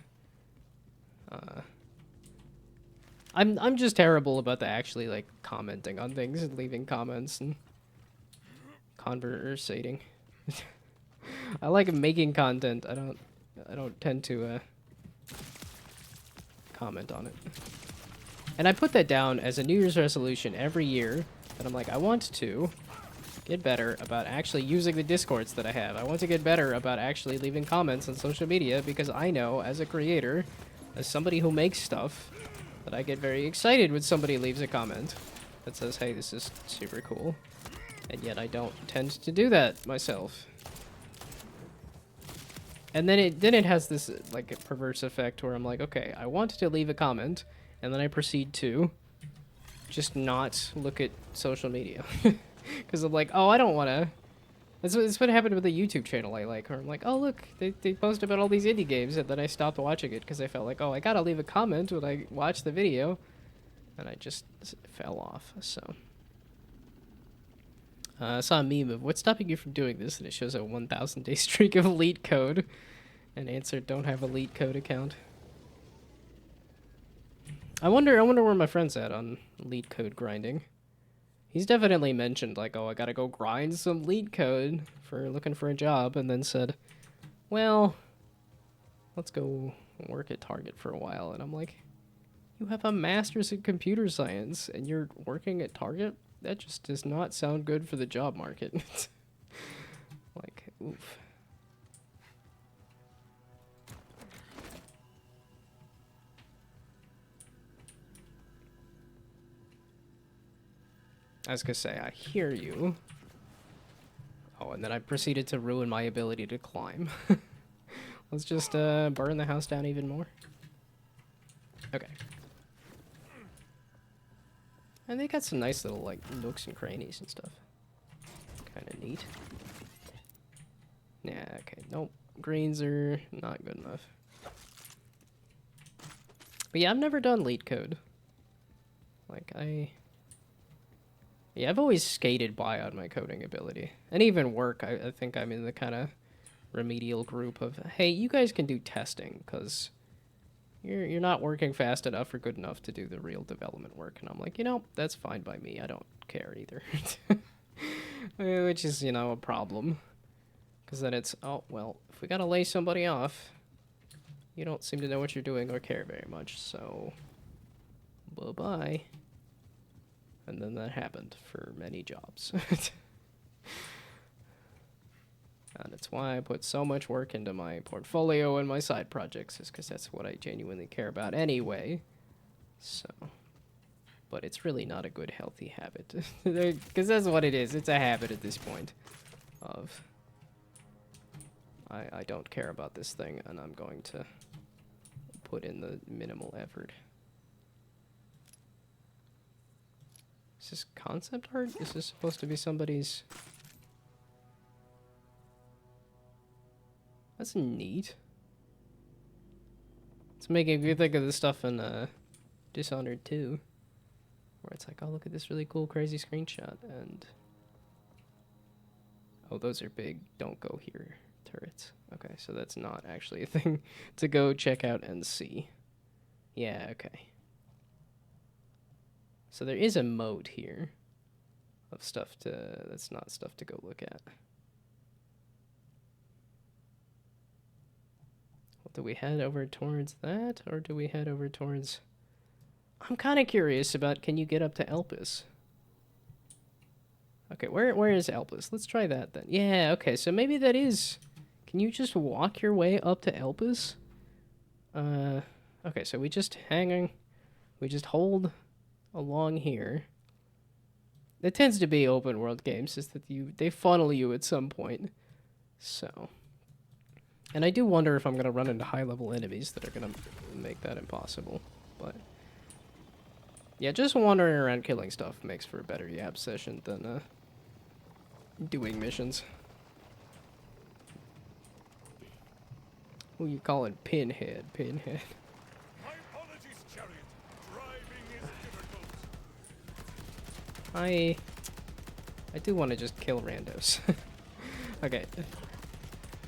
I'm just terrible about the actually, like, commenting on things and leaving comments and conversating. I like making content. I don't tend to comment on it. And I put that down as a New Year's resolution every year that I'm like, I want to get better about actually using the Discords that I have. I want to get better about actually leaving comments on social media because I know as a creator, as somebody who makes stuff, that I get very excited when somebody leaves a comment that says, hey, this is super cool. And yet I don't tend to do that myself. And then it has this, like, perverse effect where I'm like, okay, I wanted to leave a comment, and then I proceed to just not look at social media. Because I'm like, oh, I don't want to. That's what happened with the YouTube channel I like, where I'm like, oh, look, they post about all these indie games, and then I stopped watching it because I felt like, oh, I gotta leave a comment when I watch the video. And I just fell off, so. I saw a meme of, what's stopping you from doing this? And it shows a 1,000-day streak of elite code. And answered, don't have elite code account. I wonder where my friend's at on elite code grinding. He's definitely mentioned, like, oh, I gotta go grind some elite code for looking for a job. And then said, well, let's go work at Target for a while. And I'm like, you have a master's in computer science and you're working at Target? That just does not sound good for the job market. Like, oof. I was gonna say, I hear you. Oh, and then I proceeded to ruin my ability to climb. Let's just burn the house down even more. Okay. And they got some nice little, like, nooks and crannies and stuff. Kind of neat. Yeah, okay. Nope. Greens are not good enough. But yeah, I've never done lead code. Like, yeah, I've always skated by on my coding ability. And even work, I think I'm in the kind of remedial group of, hey, you guys can do testing, because you're not working fast enough or good enough to do the real development work. And I'm like, you know, that's fine by me. I don't care either. Which is, you know, a problem. Because then it's, oh, well, if we gotta lay somebody off, you don't seem to know what you're doing or care very much, so bye-bye. And then that happened for many jobs. And it's why I put so much work into my portfolio and my side projects, is because that's what I genuinely care about anyway. So, but it's really not a good, healthy habit. Because that's what it is. It's a habit at this point of, I don't care about this thing, and I'm going to put in the minimal effort. Is this concept art? Is this supposed to be somebody's... That's neat. It's making me think of the stuff in Dishonored 2. Where it's like, oh, look at this really cool, crazy screenshot, and... Oh, those are big, don't go here turrets. Okay, so that's not actually a thing to go check out and see. Yeah, okay. So there is a mode here of stuff to... That's not stuff to go look at. Well, do we head over towards that, or do we head over towards... I'm kind of curious about, can you get up to Elpis? Okay, where is Elpis? Let's try that then. Yeah, okay, so maybe that is... Can you just walk your way up to Elpis? Okay, so we just hold along here. It tends to be open world games, is that they funnel you at some point. So... And I do wonder if I'm going to run into high-level enemies that are going to make that impossible. But... Yeah, just wandering around killing stuff makes for a better YAP session than doing missions. Who you calling Pinhead? Pinhead. My apologies, Chariot. Driving is difficult. I do want to just kill randos. Okay.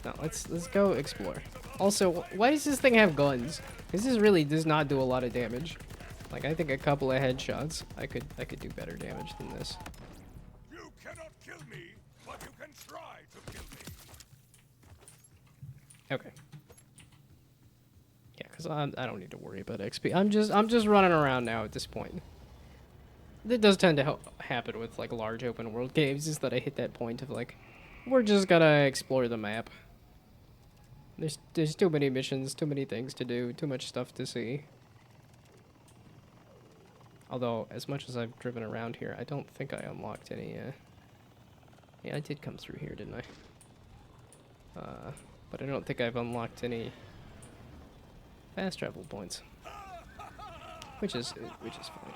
Now let's go explore. Also, why does this thing have guns? Because this really does not do a lot of damage. Like, I think a couple of headshots, I could do better damage than this. You cannot kill me, but you can try to kill me. Okay. Yeah, because I don't need to worry about XP. I'm just running around now at this point. It does tend to happen with like large open world games, is that I hit that point of like, we're just gonna explore the map. There's too many missions, too many things to do, too much stuff to see. Although, as much as I've driven around here, I don't think I unlocked any, Yeah, I did come through here, didn't I? But I don't think I've unlocked any fast travel points. Which is fine.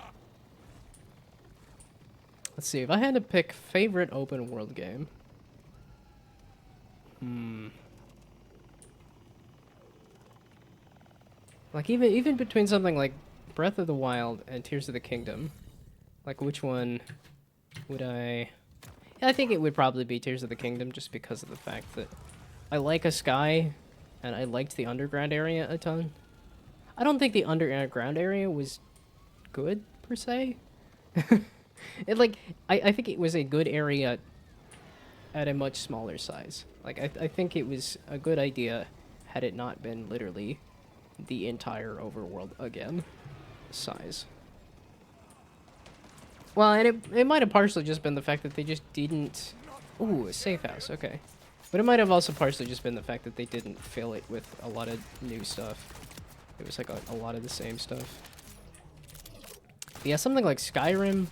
Let's see, if I had to pick favorite open world game... Like, even between something like Breath of the Wild and Tears of the Kingdom, like, which one would I... Yeah, I think it would probably be Tears of the Kingdom, just because of the fact that I like a sky, and I liked the underground area a ton. I don't think the underground area was good, per se. I think it was a good area at a much smaller size. Like, I think it was a good idea had it not been literally the entire overworld again size. Well, and it might have partially just been the fact that they just didn't... Ooh, a safe house, okay. But it might have also partially just been the fact that they didn't fill it with a lot of new stuff. It was like a lot of the same stuff. But yeah, something like Skyrim,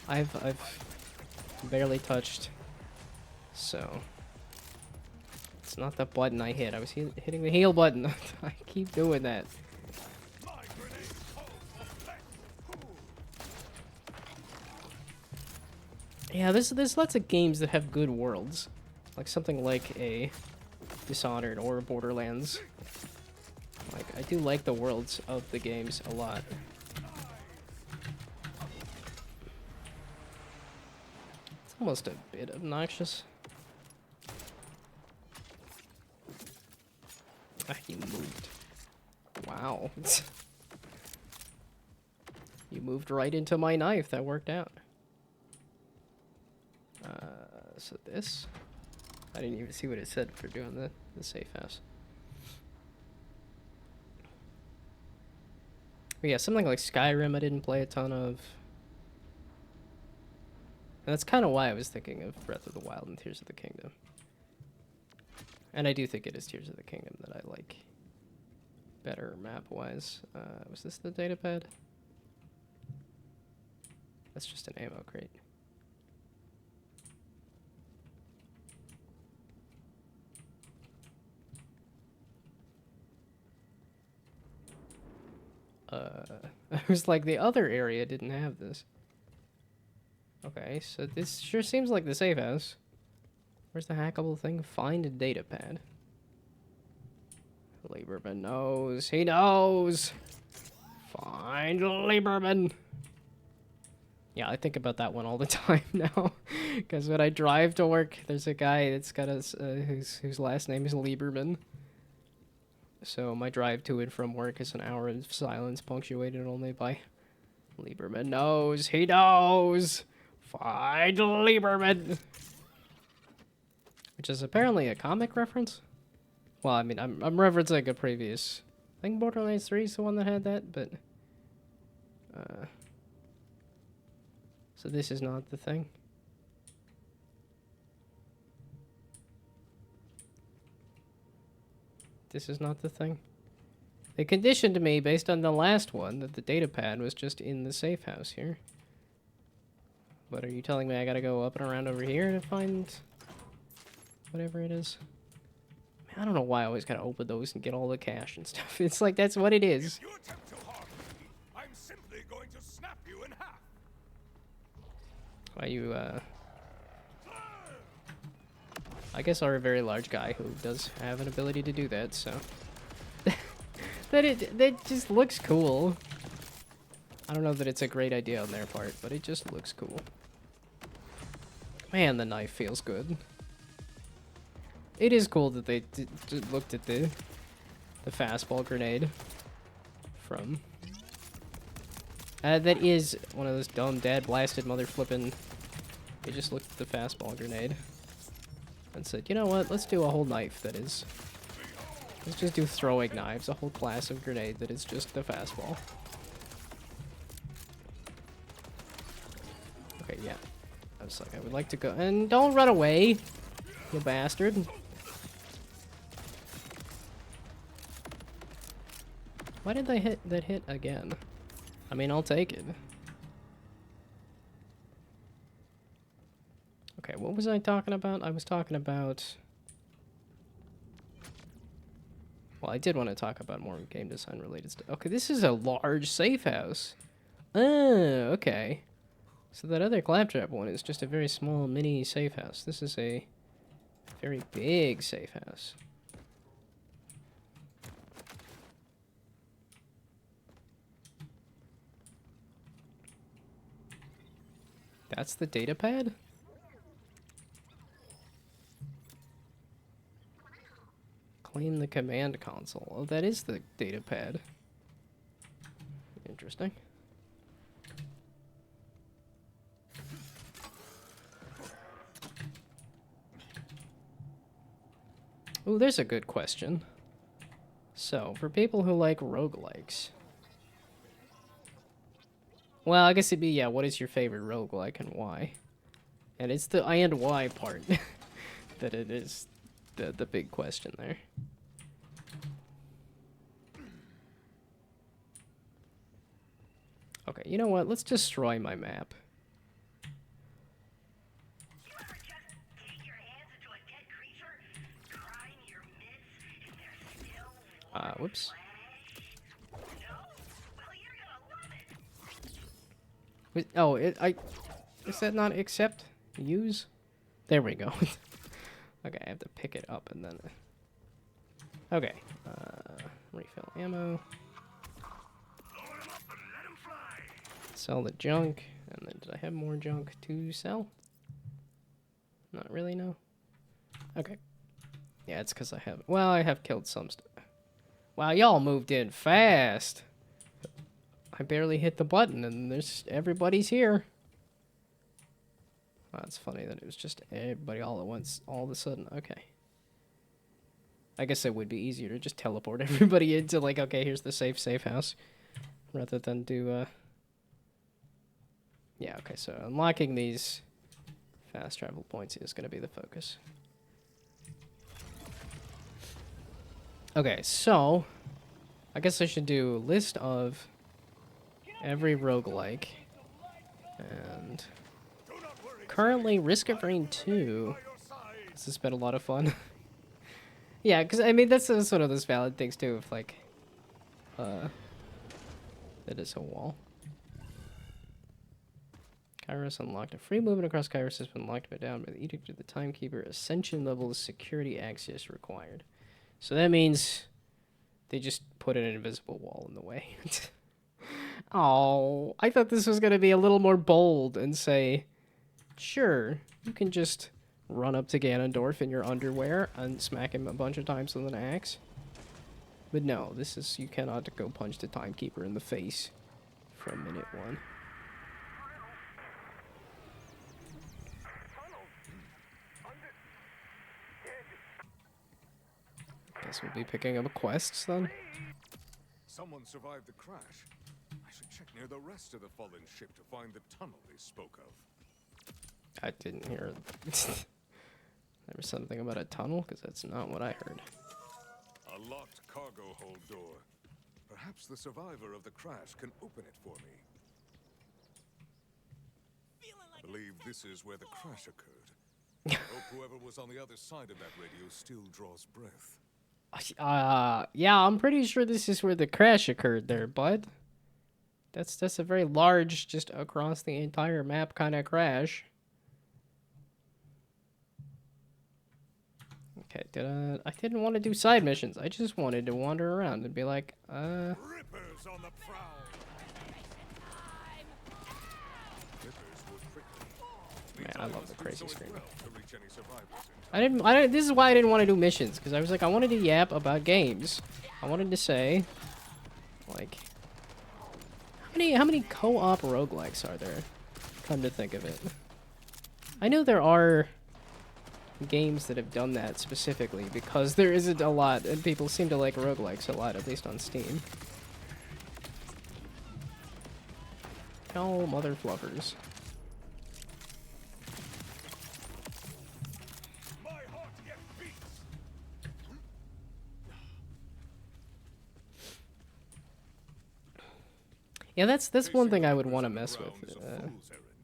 I've Barely touched. So it's not the button I hit. I was hitting the heal button. I keep doing that. Yeah, there's lots of games that have good worlds. Like something like a Dishonored or Borderlands. Like, I do like the worlds of the games a lot. It's almost a bit obnoxious. Ah, you moved. Wow. You moved right into my knife. That worked out. So this... I didn't even see what it said for doing the safe house. But yeah, something like Skyrim I didn't play a ton of. And that's kind of why I was thinking of Breath of the Wild and Tears of the Kingdom. And I do think it is Tears of the Kingdom that I like better map-wise. Was this the datapad? That's just an ammo crate. I was like, the other area didn't have this. Okay, so this sure seems like the safe house. Where's the hackable thing? Find a datapad. Lieberman knows. He knows! Find Lieberman! Yeah, I think about that one all the time now. Because when I drive to work, there's a guy that's got a, whose last name is Lieberman. So my drive to and from work is an hour of silence, punctuated only by Lieberman knows. He knows! Find Lieberman! Which is apparently a comic reference. Well, I mean, I'm referencing a previous... I think Borderlands 3 is the one that had that, but... So this is not the thing. This is not the thing. They conditioned me, based on the last one, that the datapad was just in the safe house here. But are you telling me I gotta go up and around over here to find... whatever it is? Man, I don't know why I always gotta open those and get all the cash and stuff. It's like, that's what it is. If you attempt to harm me, I'm simply going to snap you in half. Why you, I guess are a very large guy who does have an ability to do that, so... that just looks cool. I don't know that it's a great idea on their part, but it just looks cool. Man, the knife feels good. It is cool that they looked at the fastball grenade from... that is one of those dumb dad blasted mother flippin'... They just looked at the fastball grenade and said, you know what, let's do a whole knife that is... Let's just do throwing knives, a whole class of grenade that is just the fastball. Okay, yeah. I was like, I would like to go... And don't run away, you bastard. Why did they hit that hit again? I mean, I'll take it. Okay, what was I talking about? I was talking about... Well, I did want to talk about more game design related stuff. Okay, this is a large safe house. Oh, okay. So that other claptrap one is just a very small mini safe house. This is a very big safe house. That's the datapad? Claim the command console. Oh, that is the datapad. Interesting. Ooh, there's a good question. So, for people who like roguelikes... Well, I guess it'd be, yeah, what is your favorite roguelike and why? And it's the and why part that it is the big question there. Okay, you know what? Let's destroy my map. Whoops. Oh, is that not accept? Use? There we go. Okay, I have to pick it up and then... Okay, refill ammo. Sell the junk, and then did I have more junk to sell? Not really, no. Okay. Yeah, it's because I have... Well, I have killed some stuff. Wow, y'all moved in fast. I barely hit the button, and there's... Everybody's here. Wow, it's funny that it was just everybody all at once, all of a sudden. Okay. I guess it would be easier to just teleport everybody into, like, okay, here's the safe house. Rather than do, Yeah, okay, so unlocking these fast travel points is going to be the focus. Okay, so... I guess I should do a list of every roguelike. And... Currently, Risk of Rain 2. This has been a lot of fun. Yeah, because, I mean, that's sort of those valid things, too, of, like... That is a wall. Kairos unlocked. A free movement across Kairos has been locked down by the Edict of the Timekeeper. Ascension level security access required. So that means they just put an invisible wall in the way. Oh, I thought this was going to be a little more bold and say, sure, you can just run up to Ganondorf in your underwear and smack him a bunch of times with an axe. But no, this is, you cannot go punch the Timekeeper in the face from minute 1. Guess we'll be picking up quests then. Someone survived the crash. I should check near the rest of the fallen ship to find the tunnel they spoke of. I didn't hear there was something about a tunnel, because that's not what I heard. A locked cargo hold door. Perhaps the survivor of the crash can open it for me. I believe this is where the crash occurred. I hope whoever was on the other side of that radio still draws breath. Yeah, I'm pretty sure this is where the crash occurred there, bud. That's a very large, just across the entire map kind of crash. Okay, I didn't want to do side missions. I just wanted to wander around and be like, Rippers on the prowl. Man, I love the crazy scream. This is why I didn't want to do missions, because I was like, I wanted to yap about games. I wanted to say, like, how many co-op roguelikes are there? Come to think of it. I know there are games that have done that specifically, because there isn't a lot, and people seem to like roguelikes a lot, at least on Steam. Oh, mother fluffers. Yeah, that's one thing I would want to mess with.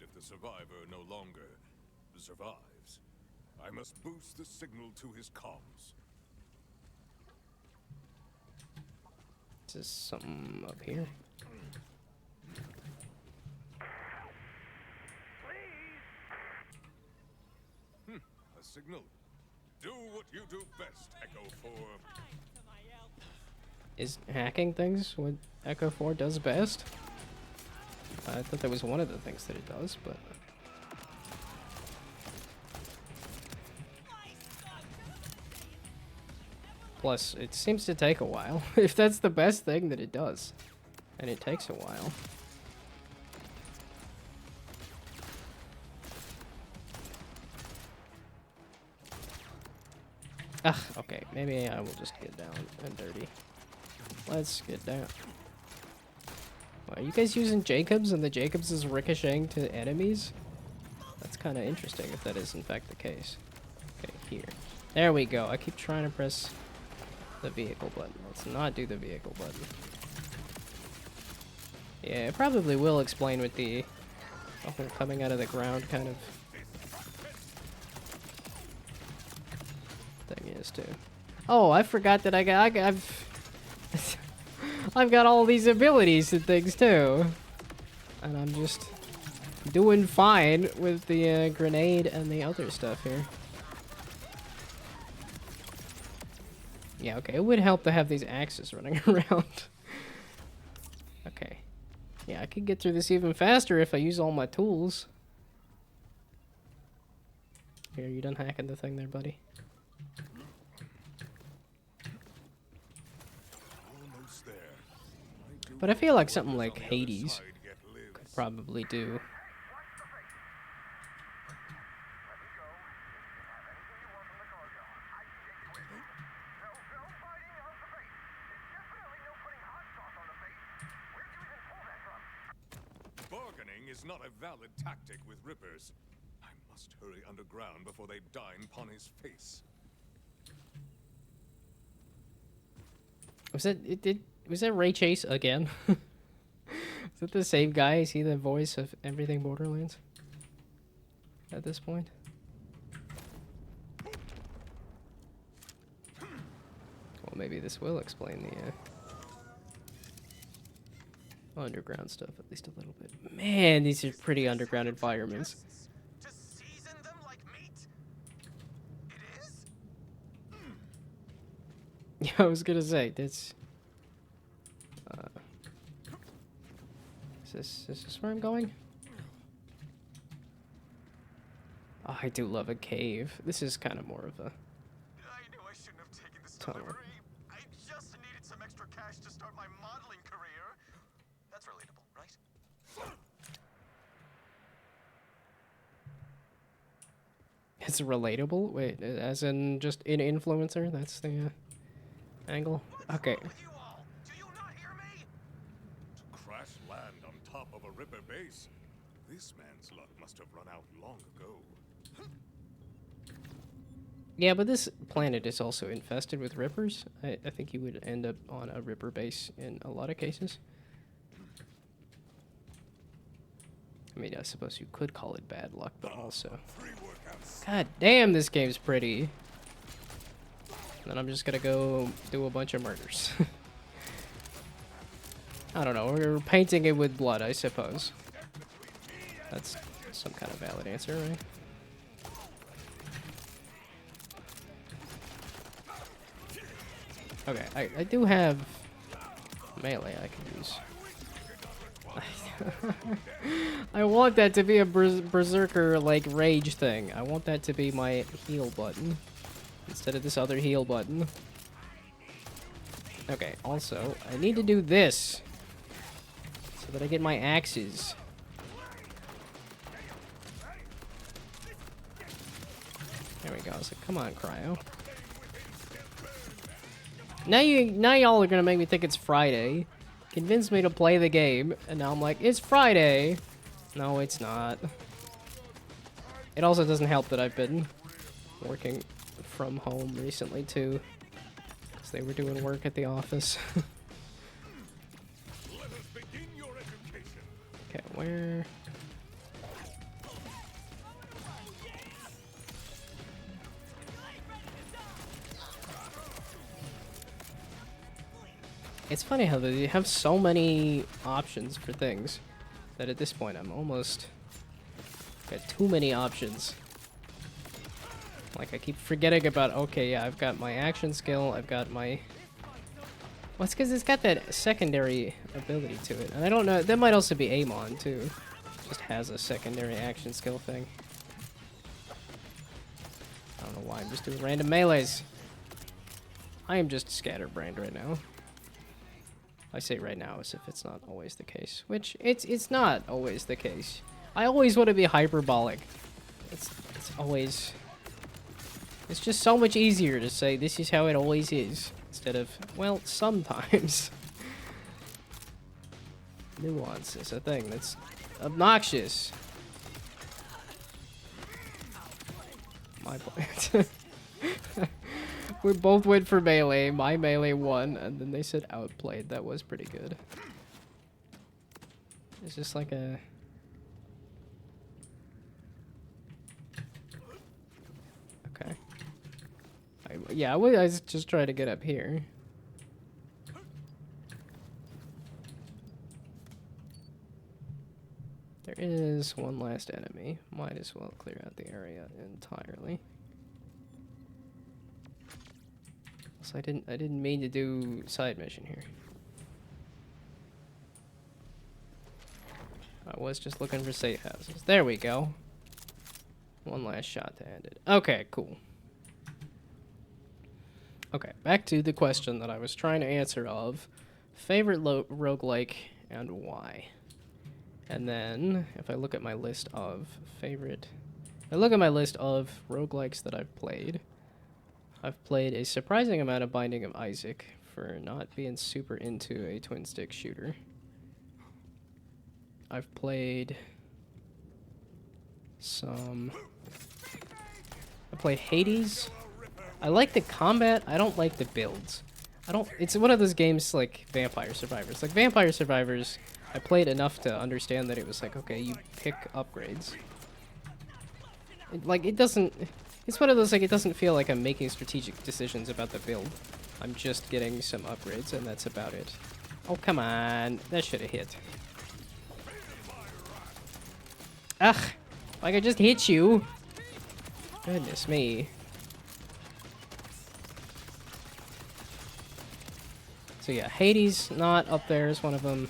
If the survivor no longer survives, I must boost the signal to his comms. Is this something up here? A signal. Do what you do best, Echo 4. Is hacking things what Echo 4 does best? I thought that was one of the things that it does, but... Plus, it seems to take a while, if that's the best thing that it does. And it takes a while. Ugh, okay, maybe I will just get down and dirty. Let's get down. Wow, are you guys using Jacobs and the Jacobs is ricocheting to enemies? That's kind of interesting if that is in fact the case. Okay, here. There we go. I keep trying to press the vehicle button. Let's not do the vehicle button. Yeah, it probably will explain with the whole coming out of the ground kind of thing is too. Oh, I forgot that I've I've got all these abilities and things too. And I'm just doing fine with the grenade and the other stuff here. Yeah, okay, it would help to have these axes running around. Okay. Yeah, I could get through this even faster if I use all my tools. Here, you done hacking the thing there, buddy? Almost there. But I feel like something like Hades could probably do. Bargaining is not a valid tactic with Rippers. I must hurry underground before they dine upon his face. Was that Ray Chase again? Is it the same guy? Is he the voice of everything Borderlands? At this point? Well, maybe this will explain the underground stuff at least a little bit. Man, these are pretty underground environments. To season them like meat? It is? Yeah, I was gonna say that's. Is this where I'm going? Oh, I do love a cave. This is kind of more of a I knew I shouldn't have taken this tunnel. delivery. I just needed some extra cash to start my modeling career. That's relatable, right? It's relatable. Wait, as in just an influencer? That's the angle. Okay. With you all? Do you not hear me? To crash land on top of a Ripper base. This man's luck must have run out long ago. Yeah, but this planet is also infested with rippers. I think you would end up on a ripper base in a lot of cases. I mean, I suppose you could call it bad luck, but also... God damn, this game's pretty. And then I'm just gonna go do a bunch of murders. I don't know, we're painting it with blood, I suppose. That's some kind of valid answer, right? Okay, I do have melee I can use. I want that to be a berserker like rage thing. I want that to be my heal button instead of this other heal button. Okay, also I need to do this so that I get my axes. There we go. I was like, come on, Cryo. Now y'all are gonna make me think it's Friday. Convince me to play the game, and now I'm like, it's Friday. No, it's not. It also doesn't help that I've been working from home recently too, because they were doing work at the office. Okay, where? It's funny how they have so many options for things that at this point I'm almost got too many options. Like I keep forgetting about, okay, yeah, I've got my action skill, I've got my... Well, it's because it's got that secondary ability to it. And I don't know, that might also be Amon too. Just has a secondary action skill thing. I don't know why I'm just doing random melees. I am just scatterbrained right now. I say right now as if it's not always the case, which it's not always the case. I always want to be hyperbolic. It's always... It's just so much easier to say this is how it always is, instead of, well, sometimes. Nuance is a thing that's obnoxious. My point. We both went for melee. My melee won, and then they said outplayed. That was pretty good. It's just like a... Okay. I was just trying to get up here. is one last enemy. Might as well clear out the area entirely. So I didn't mean to do side mission here. I was just looking for safe houses. There we go. One last shot to end it. Okay, cool. Okay, back to the question that I was trying to answer of favorite roguelike and why. And then, if I look at my list of roguelikes that I've played a surprising amount of Binding of Isaac for not being super into a twin stick shooter. I've played some... I played Hades. I like the combat, I don't like the builds. It's one of those games like Vampire Survivors. Like Vampire Survivors, I played enough to understand that it was like, okay, you pick upgrades. It's one of those, like, it doesn't feel like I'm making strategic decisions about the build. I'm just getting some upgrades, and that's about it. Oh, come on. That should have hit. Ugh! Like I just hit you! Goodness me. So yeah, Hades, not up there is one of them.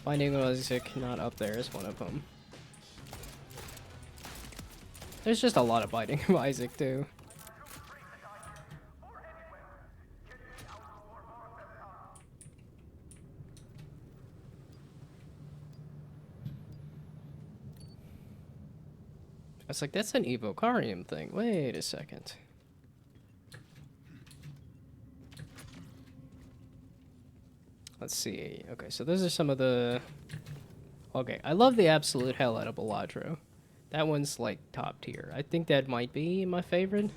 Binding of Isaac, not up there is one of them. There's just a lot of Binding of Isaac, too. I was like, that's an Evocarium thing. Wait a second. Let's see. Okay, so those are some of the... Okay, I love the absolute hell out of Baladro. That one's, like, top tier. I think that might be my favorite.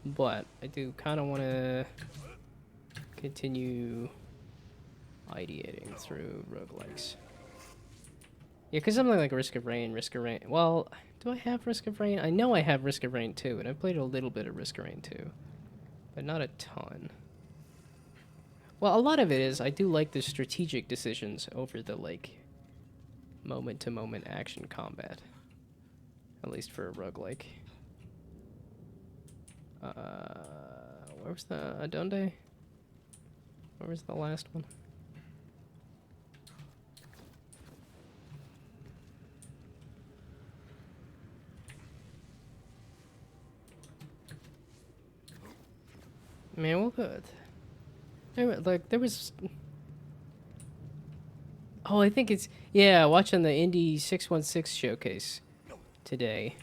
But I do kind of want to continue ideating through roguelikes. Yeah, because something like Risk of Rain... Well, do I have Risk of Rain? I know I have Risk of Rain 2, and I've played a little bit of Risk of Rain 2. But not a ton. Well, a lot of it is, I do like the strategic decisions over the, like, moment-to-moment action combat. At least for a roguelike. Where was the Adonde? Where was the last one? Man, well, good. There was... Oh, I think it's... Yeah, watching the Indie 616 showcase today.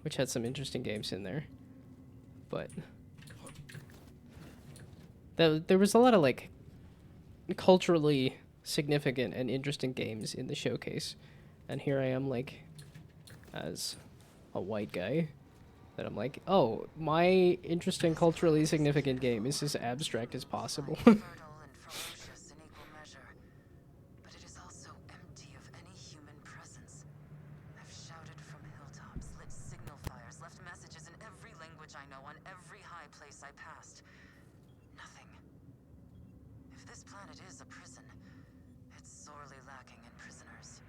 Which had some interesting games in there. But... There was a lot of, like, culturally significant and interesting games in the showcase. And here I am, like, as a white guy, that I'm like, oh, my interesting culturally significant game is as abstract as possible. Fertile and ferocious in equal measure, but it is also empty of any human presence. I've shouted from hilltops, lit signal fires, left messages in every language I know on every high place I passed. Nothing. If this planet is a prison, it's sorely lacking in prisoners.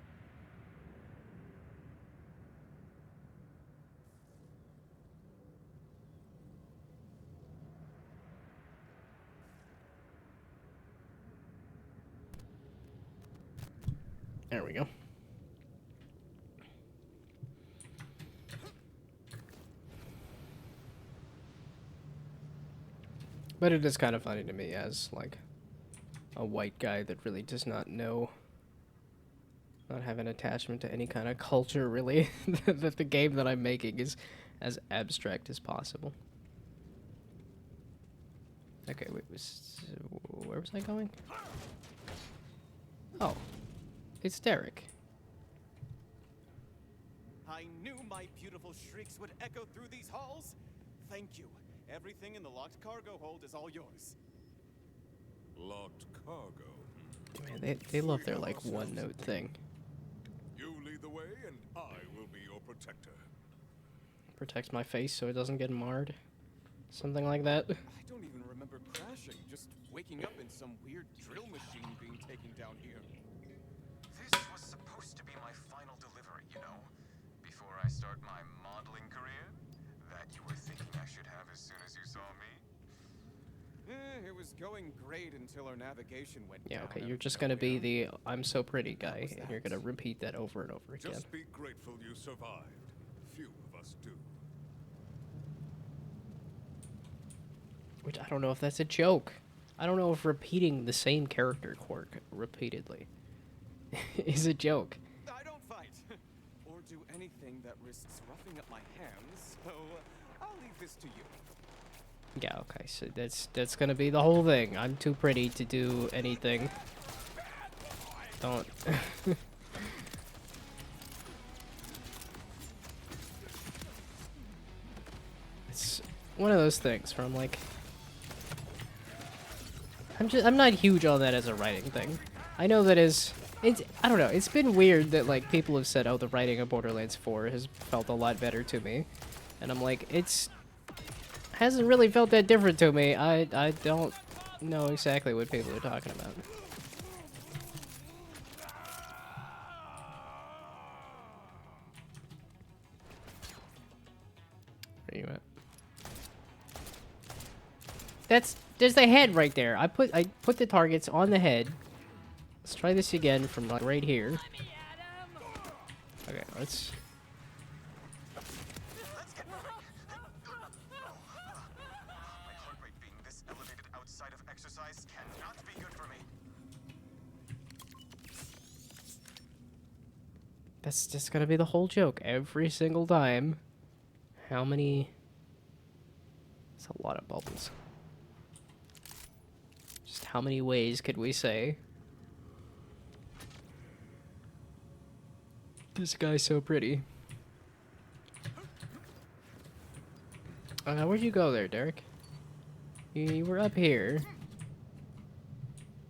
There we go. But it is kind of funny to me as, like, a white guy that really does not have an attachment to any kind of culture, really, that the game that I'm making is as abstract as possible. Okay, wait, where was I going? Oh, it's Derek. I knew my beautiful shrieks would echo through these halls. Thank you. Everything in the locked cargo hold is all yours. Locked cargo. Man, they love their, like, one-note thing. You lead the way, and I will be your protector. Protects my face so it doesn't get marred. Something like that. I don't even remember crashing, just waking up in some weird drill machine being taken down here. This was supposed to be my final delivery, you know, before I start my modeling career that you were thinking I should have as soon as you saw me. It was going great until our navigation went Yeah, down okay, out you're of just gonna be nowhere. the I'm so pretty guy, was and you're that? gonna repeat that over and over again. Just be grateful you survived. Few of us do. Which I don't know if that's a joke. I don't know if repeating the same character quirk repeatedly is a joke. I don't fight or do anything that risks roughing up my hands, so I'll leave this to you. Yeah, okay, so that's gonna be the whole thing. I'm too pretty to do anything. Don't. It's one of those things where I'm like, I'm not huge on that as a writing thing. I know that I don't know, it's been weird that like people have said, oh, the writing of Borderlands 4 has felt a lot better to me. And I'm like, hasn't really felt that different to me. I don't know exactly what people are talking about. Where you at? There's the head right there. I put the targets on the head. Let's try this again from like right here. Okay, let's. My heart rate being this elevated outside of exercise cannot be good for me. That's just gonna be the whole joke every single time. How many? It's a lot of bubbles. Just how many ways could we say? This guy's so pretty. Where'd you go there, Derek? You were up here.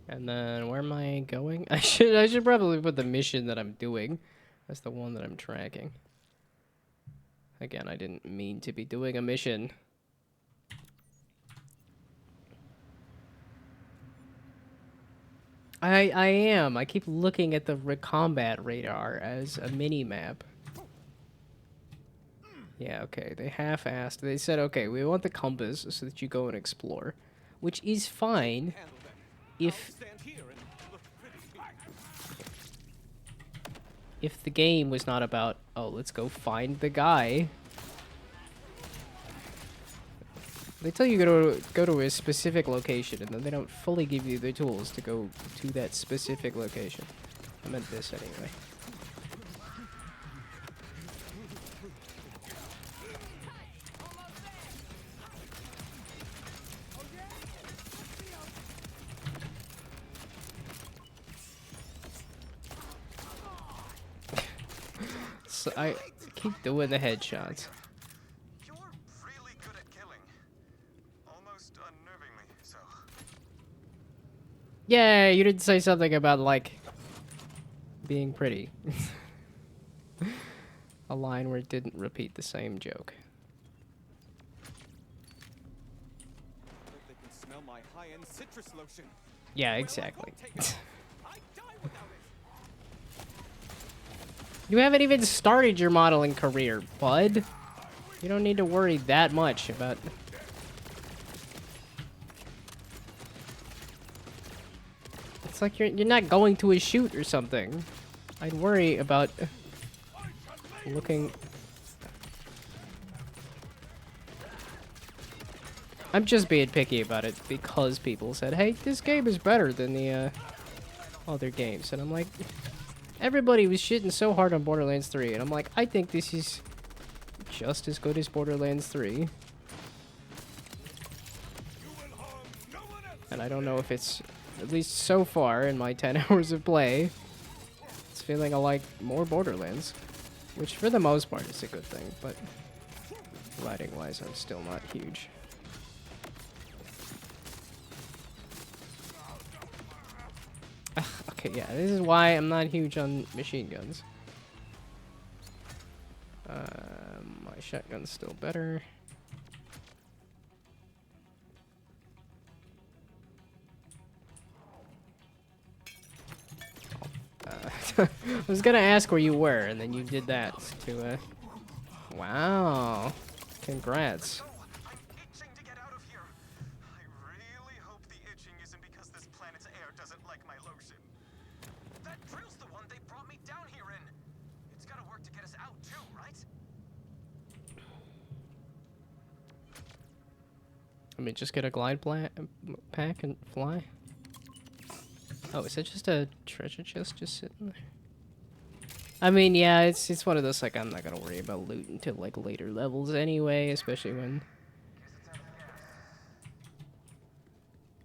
And then where am I going? I should probably put the mission that I'm doing. That's the one that I'm tracking. Again, I didn't mean to be doing a mission. I am. I keep looking at the combat radar as a mini-map. Yeah, okay. They half-assed. They said, okay, we want the compass so that you go and explore. Which is fine Handle them. if Stand here and look pretty. if the game was not about, oh, let's go find the guy. They tell you go to a specific location, and then they don't fully give you the tools to go to that specific location. I meant this anyway. So I keep doing the headshots. You're really good at killing. Almost unnervingly so. Yeah, you didn't say something about, like, being pretty. A line where it didn't repeat the same joke. They can smell my high-end citrus lotion. Yeah, Well, I exactly. won't take it. I'd die without it. You haven't even started your modeling career, bud. You don't need to worry that much about... It's like you're not going to a shoot or something. I'd worry about looking... I'm just being picky about it because people said, hey, this game is better than the other games. And I'm like, everybody was shitting so hard on Borderlands 3. And I'm like, I think this is just as good as Borderlands 3. And I don't know if it's, at least so far in my 10 hours of play, it's feeling like more Borderlands. Which for the most part is a good thing, but writing-wise I'm still not huge. Okay, yeah, this is why I'm not huge on machine guns. My shotgun's still better. was gonna ask where you were, and then you did that to, Wow. Congrats. No, I'm itching to get out of here. I really hope the itching isn't because this planet's air doesn't like my lotion. That drill's the one they brought me down here in. It's gotta work to get us out too, right? I mean, just get a glide pack and fly. Oh, is that just a treasure chest just sitting there? I mean, yeah, it's one of those, like, I'm not gonna worry about loot until, like, later levels anyway, especially when...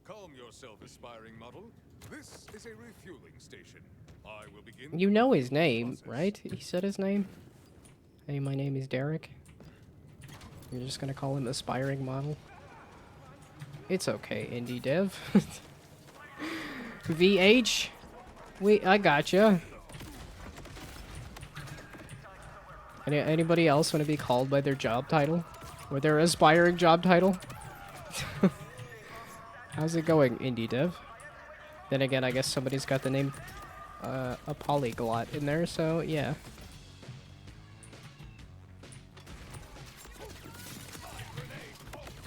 Calm yourself, aspiring model. This is a refueling station. I will begin. You know his the name, process. right? He said his name? Hey, my name is Derek. You're just gonna call him aspiring model? It's okay, indie dev. VH? I gotcha. Anybody else want to be called by their job title? Or their aspiring job title? How's it going, indie dev? Then again, I guess somebody's got the name a polyglot in there, so yeah.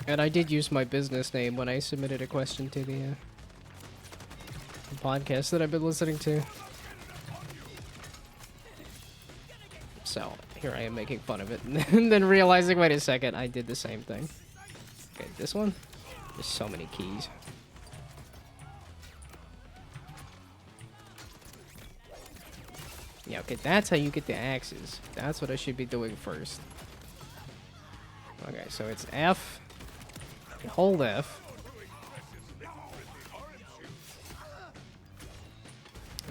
And I did use my business name when I submitted a question to the podcast that I've been listening to. So, here I am making fun of it, and then realizing, wait a second, I did the same thing. Okay, this one? There's so many keys. Yeah, okay, that's how you get the axes. That's what I should be doing first. Okay, so it's F. Hold F.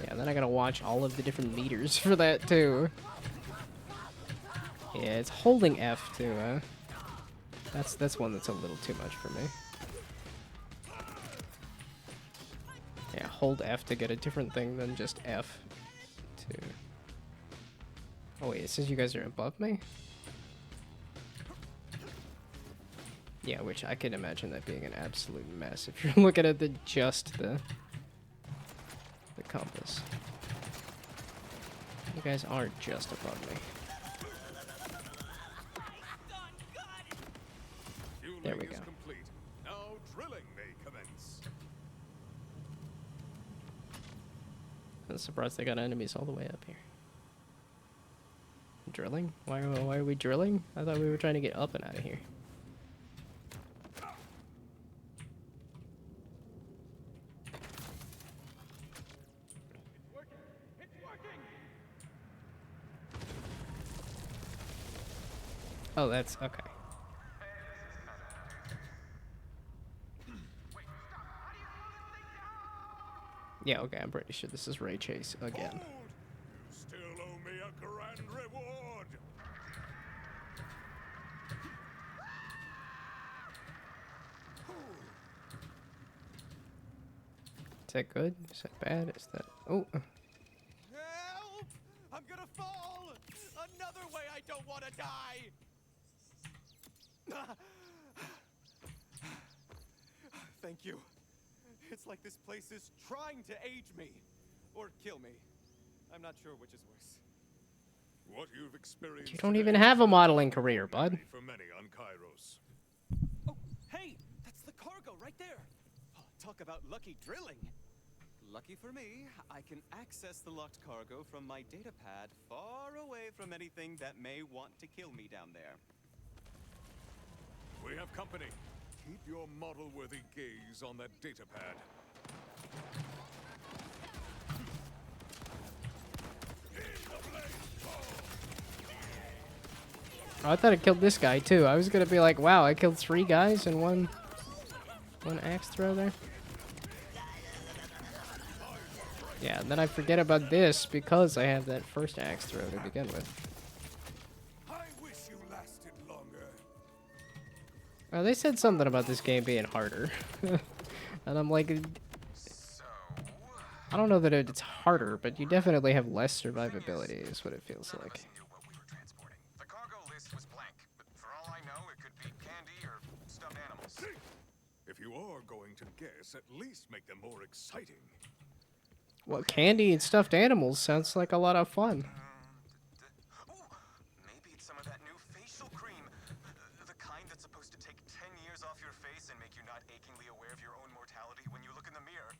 Yeah, then I gotta watch all of the different meters for that too. Yeah, it's holding F too. That's one that's a little too much for me. Yeah, hold F to get a different thing than just F to... Oh wait, it says you guys are above me? Yeah, which I can imagine that being an absolute mess if you're looking at just the compass. You guys aren't just above me. There we go. Complete. Now drilling may commence. I'm surprised they got enemies all the way up here. Drilling? Why are we drilling? I thought we were trying to get up and out of here. Oh, that's okay. Yeah, okay, I'm pretty sure this is Ray Chase again. Hold! You still owe me a grand reward. Is that good? Is that bad? Is that... Oh. Help! I'm gonna fall! Another way I don't want to die! Thank you. It's like this place is trying to age me. Or kill me. I'm not sure which is worse. What you've experienced You don't today even have a is modeling career, bud. for many on Kairos. Oh, hey! That's the cargo right there! Oh, talk about lucky drilling! Lucky for me, I can access the locked cargo from my data pad far away from anything that may want to kill me down there. We have company. Keep your model-worthy gaze on that data pad. Oh, I thought I killed this guy too. I was gonna be like, wow, I killed 3 guys in one axe throw there. Yeah, and then I forget about this because I have that first axe throw to begin with. I wish you lasted longer. They said something about this game being harder. And I'm like, So, I don't know that it's harder, but you definitely have less survivability is what it feels none of like. us knew what we were transporting. The cargo list was blank, but for all I know, it could be candy or stuffed animals. If you are going to guess, at least make them more exciting. Well, candy and stuffed animals sounds like a lot of fun. Ooh, maybe it's some of that new facial cream. The kind that's supposed to take 10 years off your face and make you not achingly aware of your own mortality when you look in the mirror.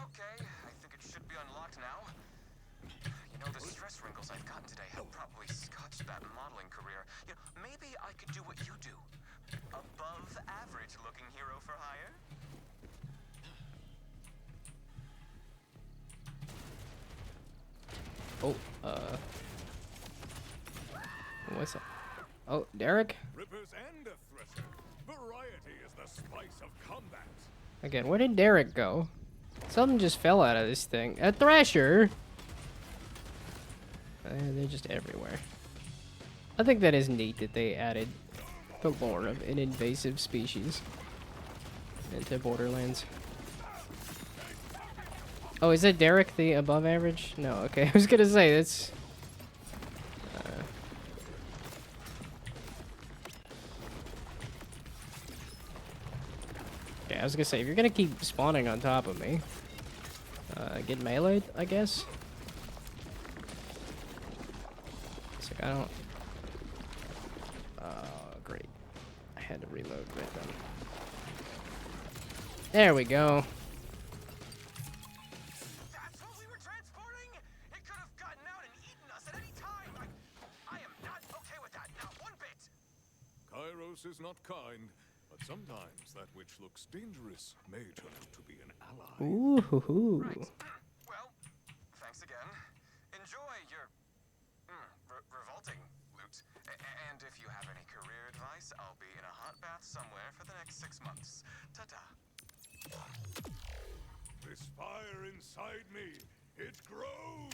Okay, I think it should be unlocked now. You know, the stress wrinkles I've gotten today have probably scotched that modeling career. You know, maybe I could do what you do. Above average looking hero for hire? Oh, what's that? Oh, Derek? Rippers and a thresher. Variety is the spice of combat. Again, where did Derek go? Something just fell out of this thing. A Thrasher! They're just everywhere. I think that is neat that they added the lore of an invasive species into Borderlands. Oh, is that Derek the above average? No, okay. I was gonna say, that's... Okay, I was gonna say, if you're gonna keep spawning on top of me, get meleeed, I guess? It's like, I don't... great. I had to reload right then. There we go. That's what we were transporting? It could have gotten out and eaten us at any time. I am not okay with that, not one bit. Kairos is not kind, but sometimes that which looks dangerous may turn out to be an ally. Ooh, hoo, hoo. Right. Well, thanks again. Enjoy your revolting loot. And if you have any career advice, I'll be in a hot bath somewhere for the next 6 months. Ta-ta. This fire inside me, it grows.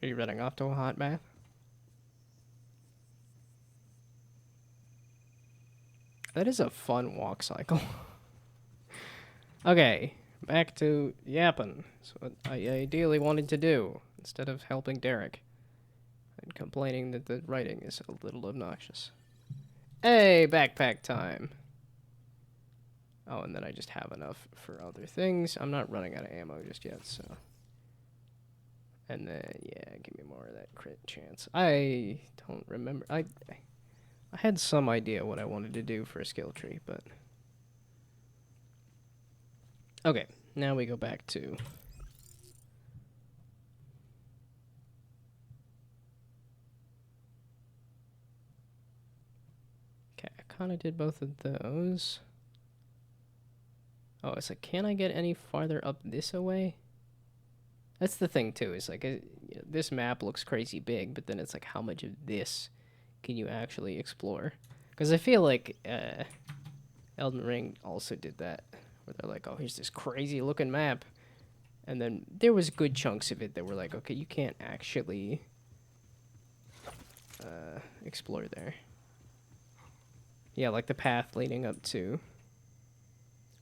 Are you running off to a hot bath? That is a fun walk cycle. Okay, back to yapping. That's what I ideally wanted to do, instead of helping Derek. And complaining that the writing is a little obnoxious. Hey, backpack time! Oh, and then I just have enough for other things. I'm not running out of ammo just yet, so... And then, yeah, give me more of that crit chance. I don't remember... I had some idea what I wanted to do for a skill tree, but... Okay, now we go back to... Okay, I kind of did both of those. Oh, it's like, can I get any farther up this away? That's the thing, too, is like, this map looks crazy big, but then it's like, how much of this can you actually explore? Because I feel like Elden Ring also did that, where they're like, oh, here's this crazy looking map. And then there was good chunks of it that were like, okay, you can't actually explore there. Yeah, like the path leading up to...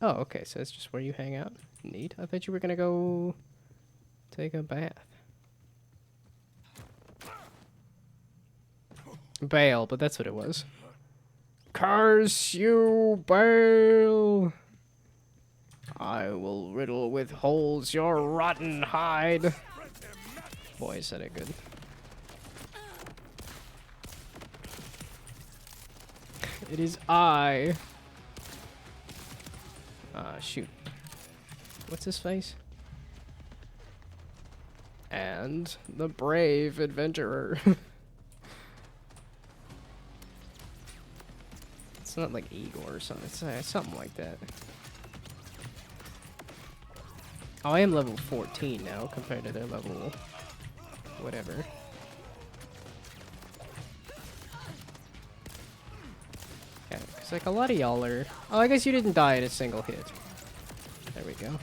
Oh, okay, so it's just where you hang out. Neat. I thought you were gonna go take a bath. Bail, but that's what it was. Curse you, Bail! I will riddle with holes your rotten hide. Boy, said it good. It is I. Shoot. What's his face? And the brave adventurer. It's not like Igor or something. It's something like that. Oh, I am level 14 now compared to their level whatever. Okay, because like a lot of y'all are... Oh, I guess you didn't die in a single hit. There we go.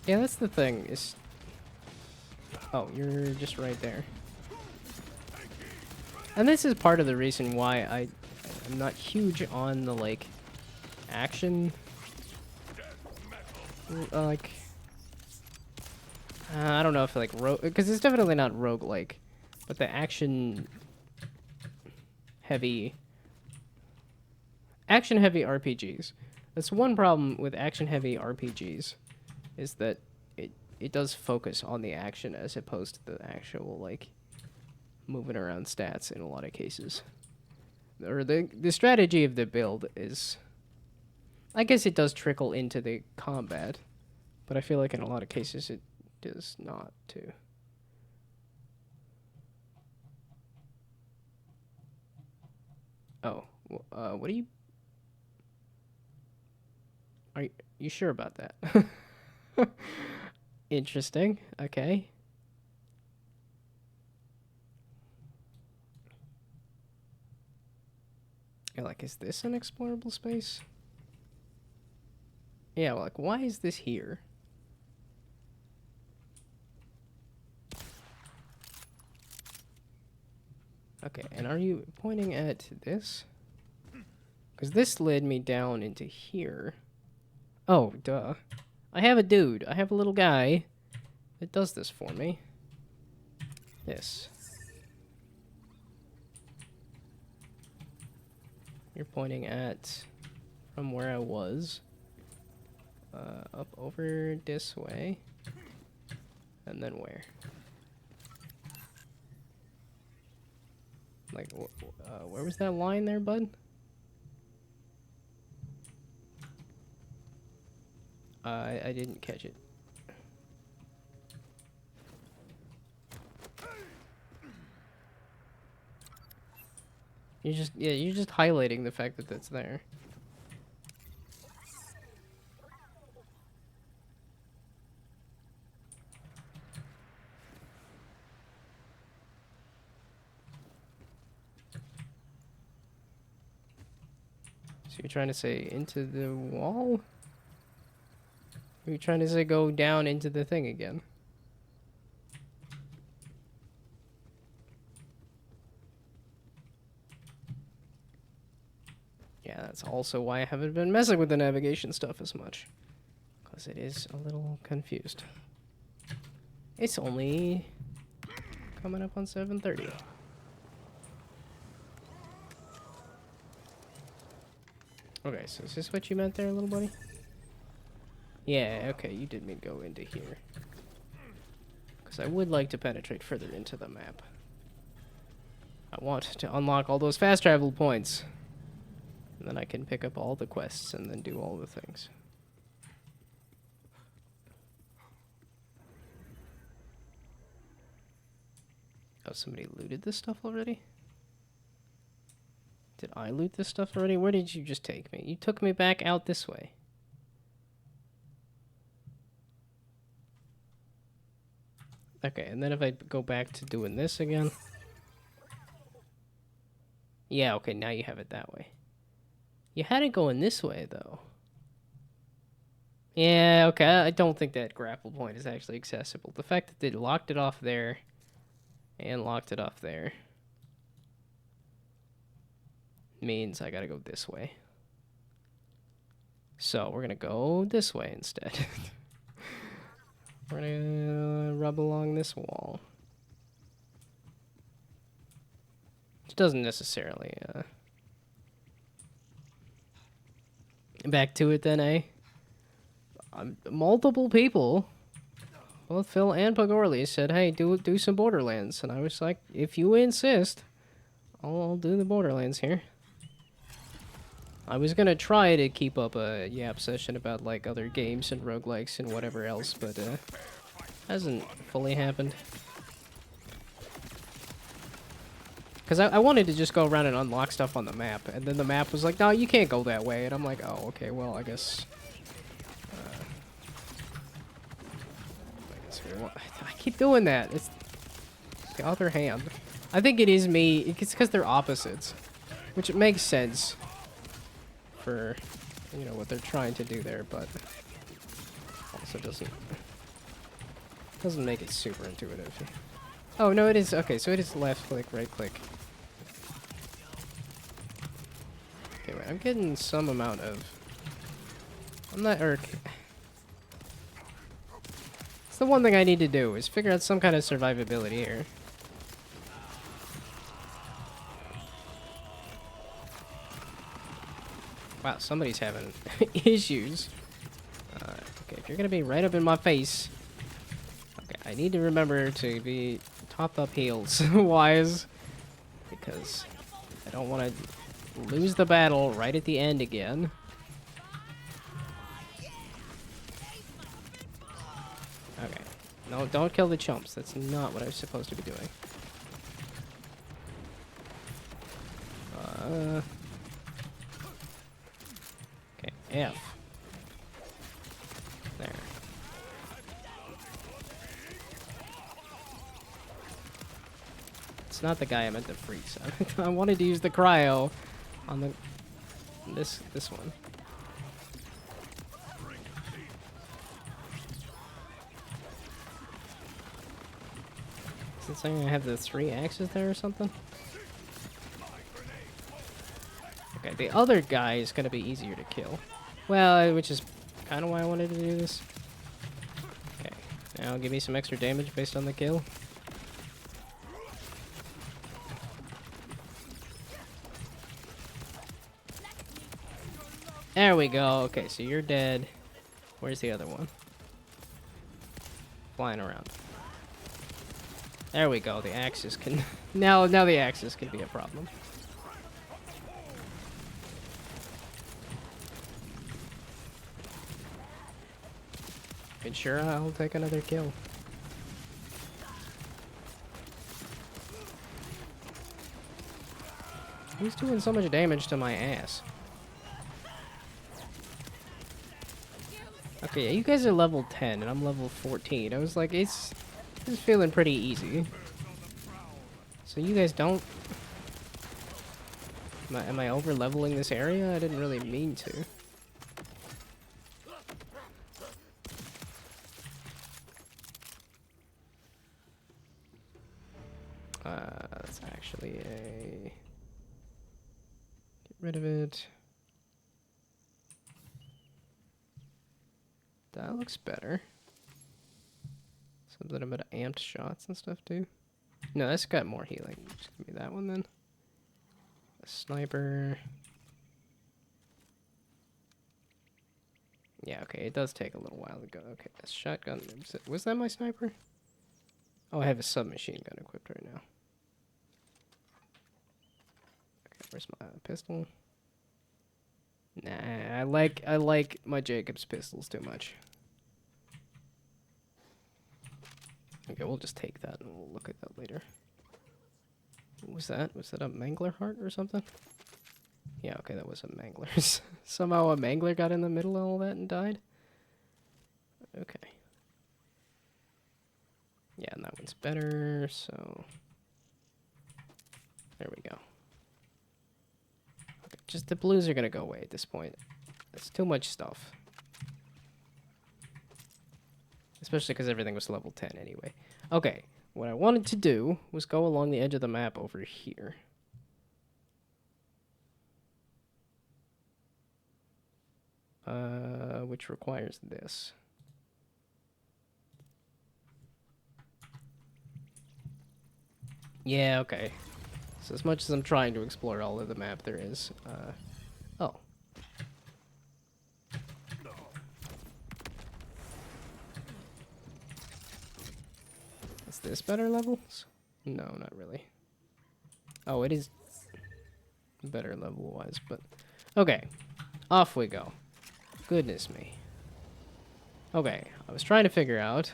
Yeah, that's the thing, is... Oh, you're just right there. And this is part of the reason why I'm not huge on the, like, action... like... I don't know if, like, because it's definitely not roguelike, but the action heavy RPGs. That's one problem with action heavy RPGs, is that it does focus on the action as opposed to the actual like moving around stats in a lot of cases. Or the strategy of the build is, I guess it does trickle into the combat, but I feel like in a lot of cases it does not too. Oh, what are you sure about that? Interesting. Okay. Yeah, like, is this an explorable space? Yeah, like, why is this here? Okay, and are you pointing at this? Because this led me down into here. Oh, duh. I have a dude. I have a little guy that does this for me. This. You're pointing at from where I was. Up over this way. And then where? Like, where was that line there, bud? I didn't catch it. You're just highlighting the fact that that's there. So you're trying to say into the wall? Or are you trying to say go down into the thing again? Yeah, that's also why I haven't been messing with the navigation stuff as much. Because it is a little confused. It's only coming up on 7:30. Okay, so is this what you meant there, little buddy? Yeah, okay, you did mean go into here. Because I would like to penetrate further into the map. I want to unlock all those fast travel points. And then I can pick up all the quests and then do all the things. Oh, somebody looted this stuff already? Did I loot this stuff already? Where did you just take me? You took me back out this way. Okay, and then if I go back to doing this again. Yeah, okay, now you have it that way. You had it going this way, though. Yeah, okay, I don't think that grapple point is actually accessible. The fact that they locked it off there and locked it off there means I gotta go this way. So, we're gonna go this way instead. We're gonna rub along this wall. Which doesn't necessarily, Back to it then, eh? Multiple people, both Phil and Pagorli, said, hey, do some Borderlands. And I was like, if you insist, I'll do the Borderlands here. I was gonna try to keep up a yap session about, like, other games and roguelikes and whatever else, but, hasn't fully happened. Because I wanted to just go around and unlock stuff on the map, and then the map was like, no, you can't go that way, and I'm like, oh, okay, well, I guess I keep doing that. It's the other hand. I think it is me. It's because they're opposites, which it makes sense for, you know, what they're trying to do there, but also doesn't make it super intuitive. Oh, no, it is. Okay, so it is left click, right click. Okay, wait, I'm getting some amount of... I'm not... It's the one thing I need to do, is figure out some kind of survivability here. Wow, somebody's having issues. Okay, if you're gonna be right up in my face... Okay, I need to remember to be topped up heals wise. Because I don't want to lose the battle right at the end again. Okay. No, don't kill the chumps. That's not what I was supposed to be doing. Okay, F. There. It's not the guy I meant to freeze. I wanted to use the cryo on the this one. Is it saying I have the 3 axes there or something? Okay, the other guy is gonna be easier to kill. Well, which is kind of why I wanted to do this. Okay, now give me some extra damage based on the kill. There we go. Okay, so you're dead. Where's the other one? Flying around. There we go. The axes can... now the axes can be a problem. And sure, I'll take another kill. Who's doing so much damage to my ass? Okay, you guys are level 10 and I'm level 14. I was like, it's feeling pretty easy. So you guys don't... Am I over leveling this area? I didn't really mean to. That's actually a... Get rid of it. That looks better. Something about amped shots and stuff too. No, that's got more healing. Just give me that one then. A sniper. Yeah, okay, it does take a little while to go. Okay, a shotgun. Was that my sniper? Oh, I have a submachine gun equipped right now. Okay, where's my pistol? Nah, I like my Jacob's pistols too much. Okay, we'll just take that and we'll look at that later. What was that? Was that a mangler heart or something? Yeah, okay, that was a mangler. Somehow a mangler got in the middle of all that and died? Okay. Yeah, and that one's better, so... There we go. Okay, just the blues are gonna go away at this point. That's too much stuff. Especially because everything was level 10 anyway. Okay, what I wanted to do was go along the edge of the map over here. Which requires this. Yeah, okay. So as much as I'm trying to explore all of the map there is, oh. Is this better levels? No, not really. Oh, it is better level-wise, but... Okay, off we go. Goodness me. Okay, I was trying to figure out...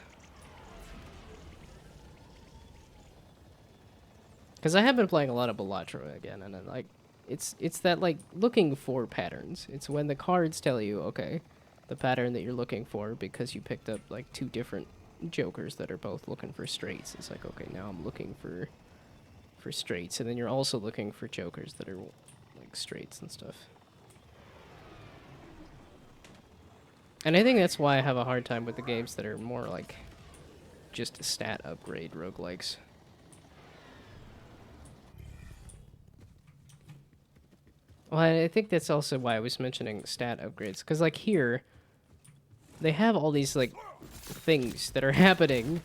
Because I have been playing a lot of Balatro again, and like, it's that, like, looking for patterns. It's when the cards tell you, okay, the pattern that you're looking for, because you picked up, like, 2 different jokers that are both looking for straights. It's like, okay, now I'm looking for straights, and then you're also looking for jokers that are, like, straights and stuff. And I think that's why I have a hard time with the games that are more, like, just stat upgrade roguelikes. Well, I think that's also why I was mentioning stat upgrades, because, like, here, they have all these, like, things that are happening,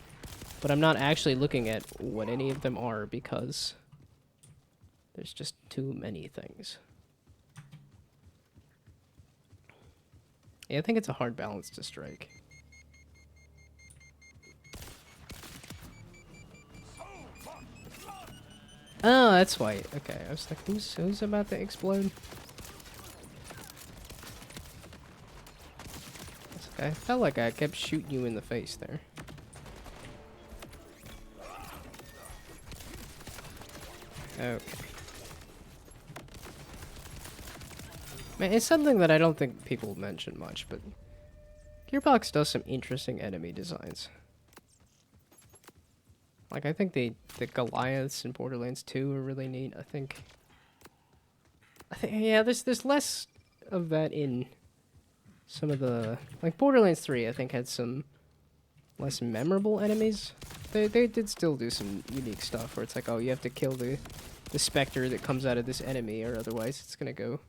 but I'm not actually looking at what any of them are, because there's just too many things. Yeah, I think it's a hard balance to strike. Oh, that's why. Okay, I was like, who's about to explode? Okay, I felt like I kept shooting you in the face there. Okay. Man, it's something that I don't think people mention much, but Gearbox does some interesting enemy designs. Like, I think the Goliaths in Borderlands 2 are really neat. I think yeah, there's less of that in some of the, like Borderlands 3, I think had some less memorable enemies. They did still do some unique stuff where it's like, oh, you have to kill the specter that comes out of this enemy, or otherwise it's gonna go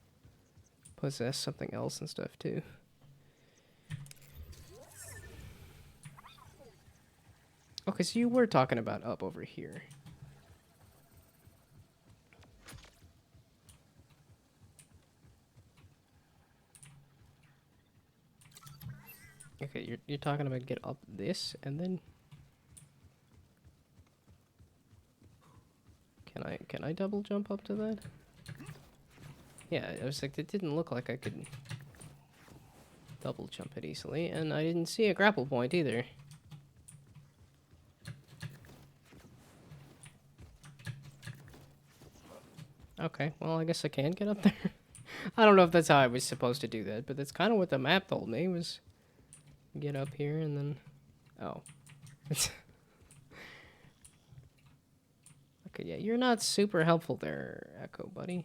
possess something else and stuff too. Okay, so you were talking about up over here. Okay, you're talking about get up this and then can I double jump up to that? Yeah, I was like, it didn't look like I could double jump it easily, and I didn't see a grapple point either. Okay, well, I guess I can get up there. I don't know if that's how I was supposed to do that, but that's kind of what the map told me, was get up here and then... Oh. Okay, yeah, you're not super helpful there, Echo, buddy.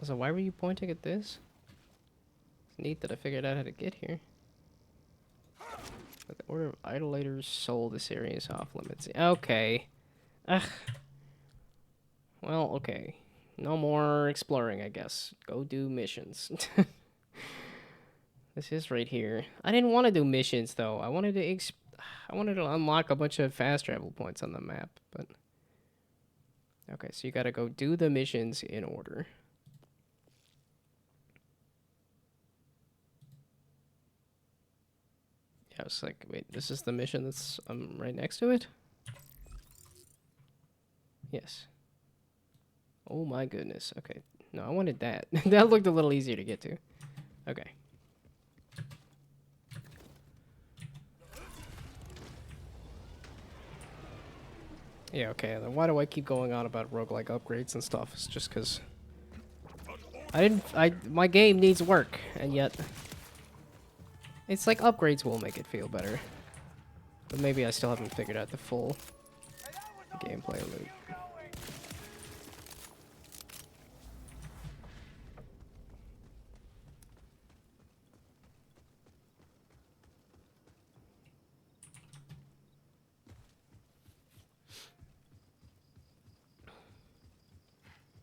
So why were you pointing at this? It's neat that I figured out how to get here. But the Order of Idolaters sold this area is off limits. Okay. Ugh. Well, okay. No more exploring, I guess. Go do missions. This is right here. I didn't want to do missions, though. I wanted to unlock a bunch of fast travel points on the map, but... Okay, so you gotta go do the missions in order. I was like, wait, this is the mission that's right next to it? Yes. Oh my goodness. Okay. No, I wanted that. That looked a little easier to get to. Okay. Yeah, okay. Then why do I keep going on about roguelike upgrades and stuff? It's just because my game needs work, and yet it's like upgrades will make it feel better. But maybe I still haven't figured out the full gameplay loop.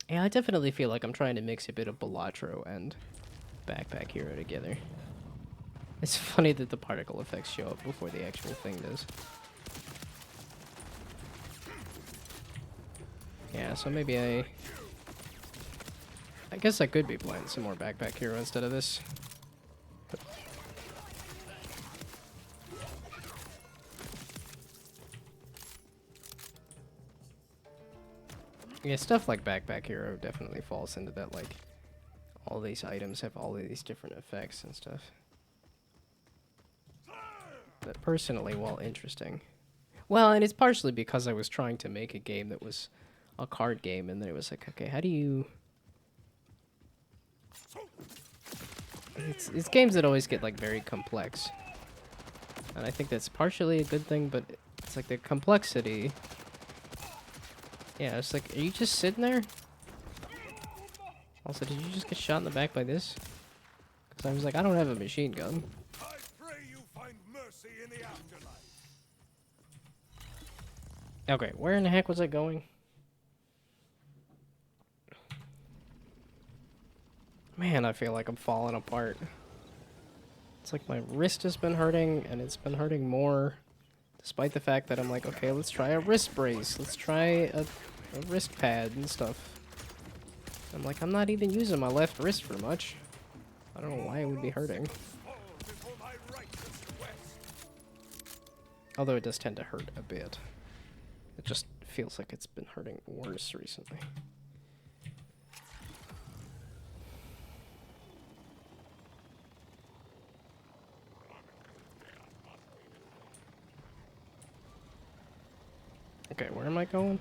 Yeah, I definitely feel like I'm trying to mix a bit of Balatro and Backpack Hero together. It's funny that the particle effects show up before the actual thing does. Yeah, so maybe I guess I could be playing some more Backpack Hero instead of this. Yeah, stuff like Backpack Hero definitely falls into that, like, all these items have all of these different effects and stuff. But personally, while interesting. Well, and it's partially because I was trying to make a game that was a card game, and then it was like, okay, how do you... It's games that always get, like, very complex. And I think that's partially a good thing, but it's like the complexity... Yeah, it's like, are you just sitting there? Also, did you just get shot in the back by this? Because I was like, I don't have a machine gun. I pray you find mercy in the afterlife. Okay, where in the heck was I going? Man, I feel like I'm falling apart. It's like my wrist has been hurting, and it's been hurting more Despite the fact that I'm like, okay, let's try a wrist brace. Let's try a wrist pad and stuff. I'm like, I'm not even using my left wrist for much. I don't know why it would be hurting. Although it does tend to hurt a bit. It just feels like it's been hurting worse recently. Okay, where am I going?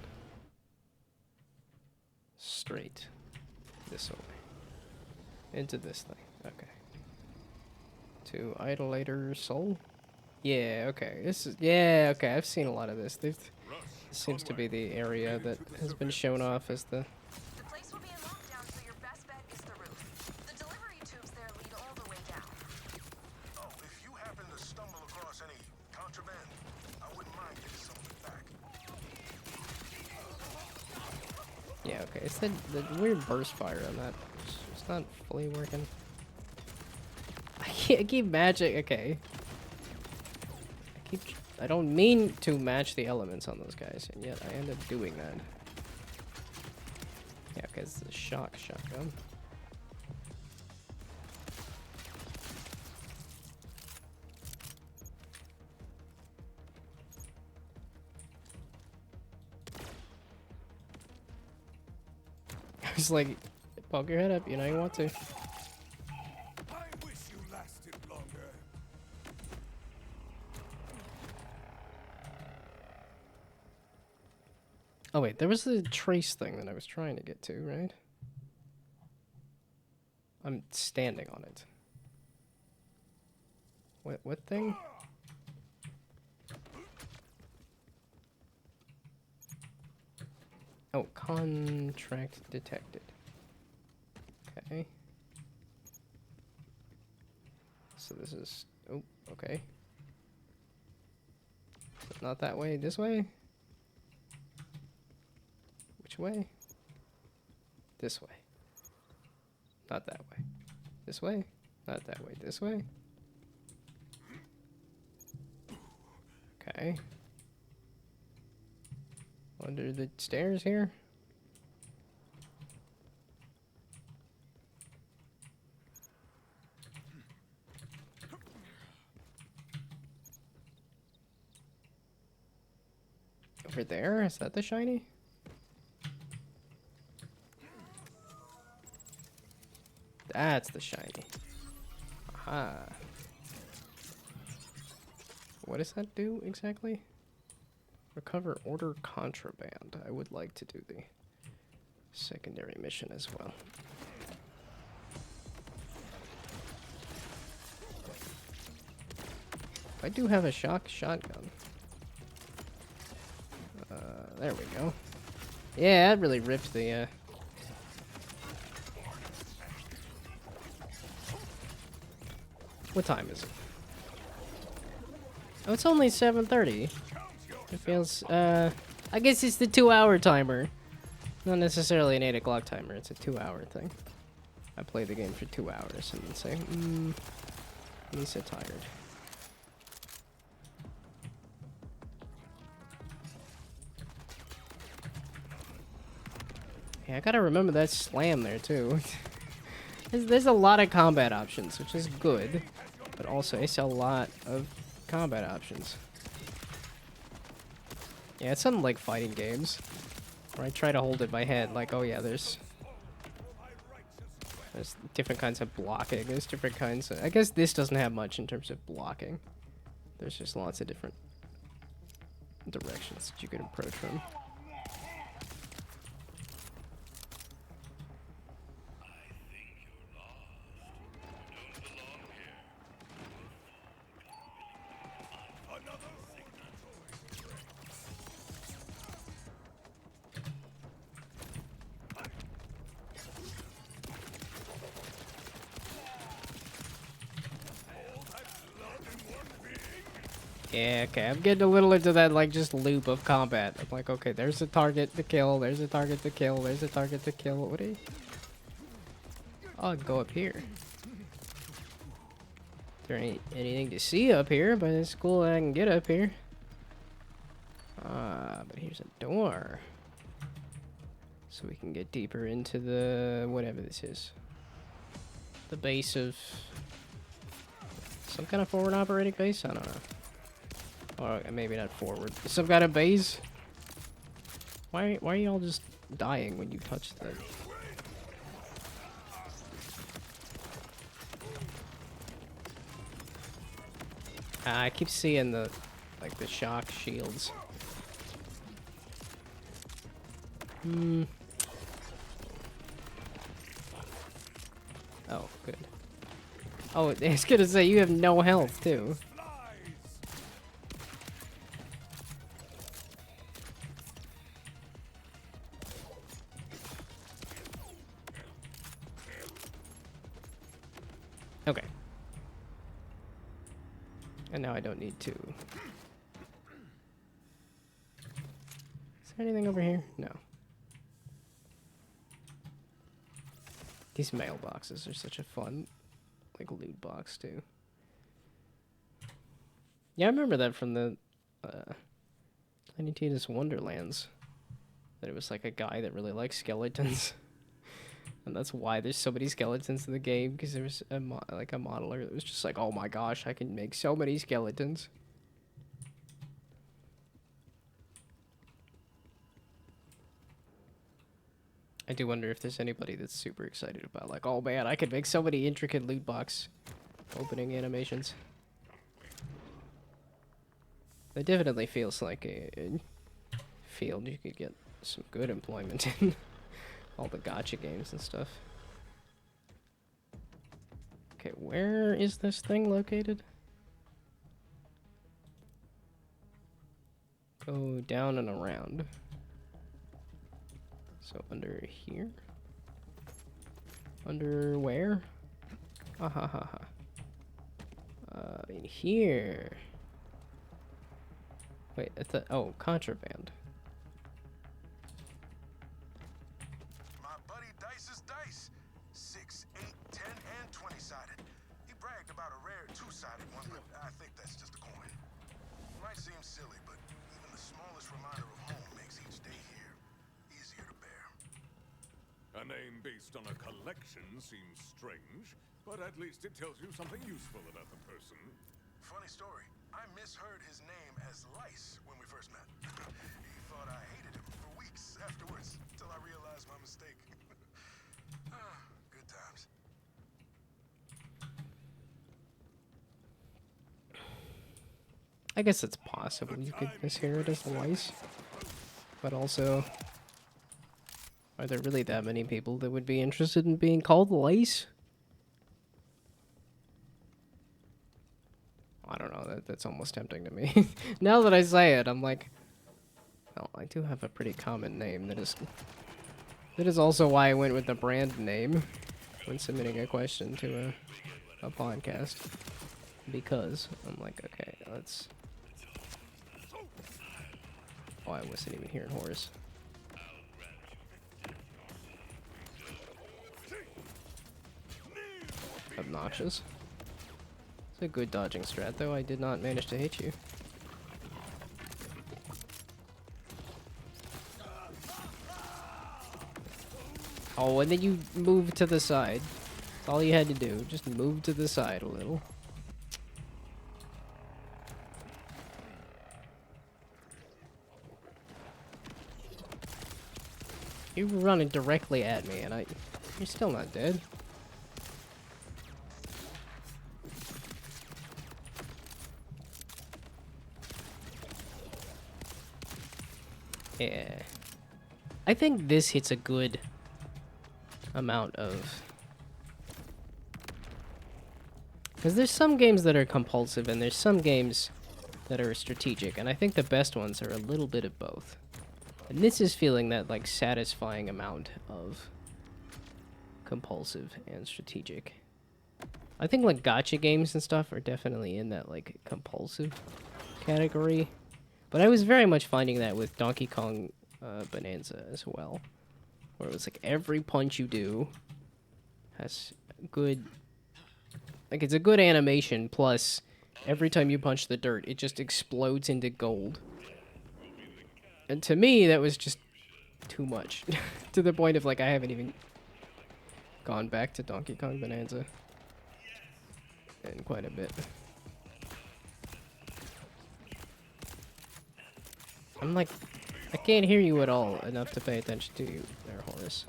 Straight. This way. Into this thing. Okay. To Idolator Soul? Yeah, okay. This is... Yeah, okay. I've seen a lot of this. This seems to be the area that has been shown off as the... The place will be in lockdown, so your best bet is the roof. The delivery tubes there lead all the way down. Oh, if you happen to stumble across any contraband, I wouldn't mind getting some of it back. Yeah, okay. It's the weird burst fire on that. It's not fully working. I keep matching... Okay. I don't mean to match the elements on those guys, and yet I end up doing that. Yeah, okay, it's the shotgun. I was like, poke your head up, you know you want to. I wish you lasted longer. Oh wait, there was the trace thing that I was trying to get to, right? I'm standing on it. What thing? Oh, contract detected. Okay. So this is... Oh, okay. Not that way, this way? Which way? This way. Not that way. This way? Not that way. This way? Okay. Under the stairs here? Over there? Is that the shiny? That's the shiny. Aha. What does that do exactly? Recover order contraband. I would like to do the secondary mission as well. I do have a shotgun. There we go. Yeah, that really ripped the What time is it? Oh, it's only 7:30. It feels, I guess it's the 2-hour timer. Not necessarily an 8 o'clock timer, it's a 2-hour thing. I play the game for 2 hours and then say, I'm so tired. Yeah, I gotta remember that slam there too. There's a lot of combat options, which is good, but also it's a lot of combat options. Yeah, it's something like fighting games, where I try to hold it in my head, like, oh yeah, there's different kinds of blocking, there's different kinds of... I guess this doesn't have much in terms of blocking. There's just lots of different directions that you can approach from. Yeah, okay, I'm getting a little into that, like, just loop of combat. I'm like, okay, there's a target to kill, there's a target to kill, there's a target to kill. What are you? Oh, I can go up here. There ain't anything to see up here, but it's cool that I can get up here. Ah, but here's a door. So we can get deeper into the... whatever this is. The base of... some kind of forward operating base? I don't know. Or maybe not forward. Some kind of base? Why are you all just dying when you touch the... I keep seeing the, like, the shock shields. Oh, good. Oh, I was gonna say, you have no health, too. Okay. And now I don't need to. Is there anything over here? No. These mailboxes are such a fun, like, loot box, too. Yeah, I remember that from the, Tiny Tina's Wonderlands. That it was, like, a guy that really liked skeletons. And that's why there's so many skeletons in the game, because there was a modeler that was just like, oh my gosh, I can make so many skeletons. I do wonder if there's anybody that's super excited about, like, oh man, I could make so many intricate loot box opening animations. It definitely feels like a field you could get some good employment in. All the gacha games and stuff. Okay, where is this thing located? Go down and around. So under here? Under where? Ah ha ha ha. In here. Wait, it's the oh, contraband. My buddy Dice's dice. 6, 8, 10, and 20-sided. He bragged about a rare 2-sided one, but I think that's just a coin. Might seem silly, but even the smallest reminder of home makes each day here easier to bear. A name based on a collection seems strange, but at least it tells you something useful about the person. Funny story. I misheard his name as Lice when we first met. He thought I hated him for weeks afterwards, till I realized my mistake. Good times. I guess it's possible you could mishear it as Lice. But also, are there really that many people that would be interested in being called Lice? I don't know, that's almost tempting to me. Now that I say it, I'm like, well, I do have a pretty common name that is also why I went with the brand name when submitting a question to a podcast. Because I'm like, okay, let's... Oh, I wasn't even hearing Horus. Obnoxious. It's a good dodging strat, though. I did not manage to hit you. Oh, and then you move to the side. That's all you had to do. Just move to the side a little. You were running directly at me, and you're still not dead. Yeah. I think this hits a good amount of... Because there's some games that are compulsive, and there's some games that are strategic, and I think the best ones are a little bit of both. And this is feeling that, like, satisfying amount of compulsive and strategic. I think, like, gacha games and stuff are definitely in that, like, compulsive category. But I was very much finding that with Donkey Kong Bonanza as well. Where it was like every punch you do has good... Like, it's a good animation, plus every time you punch the dirt, it just explodes into gold. And to me, that was just too much. To the point of, like, I haven't even gone back to Donkey Kong Bonanza in quite a bit. I'm like, I can't hear you at all enough to pay attention to you there, Horace.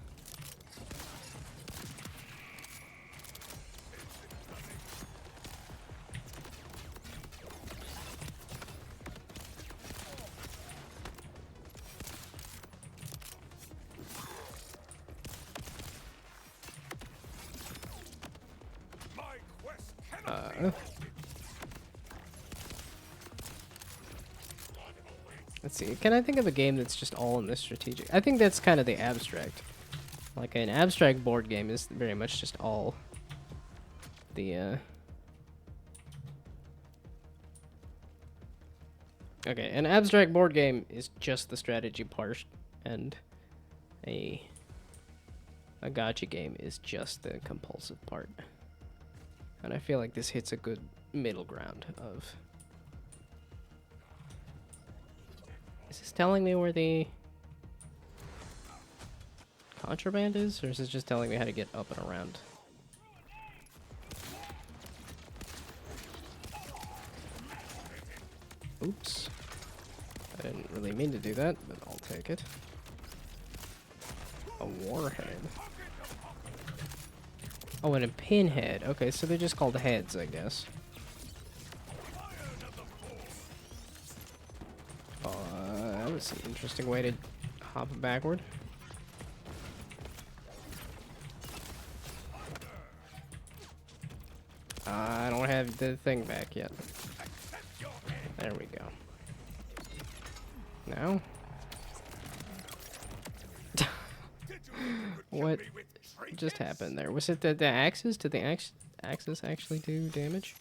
My quest cannot be Let's see, can I think of a game that's just all in this strategic? I think that's kind of the abstract. Like, an abstract board game is very much just all the, Okay, an abstract board game is just the strategy part, and a gacha game is just the compulsive part. And I feel like this hits a good middle ground of... Is this telling me where the contraband is, or is this just telling me how to get up and around? Oops. I didn't really mean to do that, but I'll take it. A warhead. Oh, and a pinhead. Okay, so they're just called heads, I guess. That was an interesting way to hop backward. I don't have the thing back yet. There we go. Now? What just happened there? Was it the axes? Did the axes actually do damage?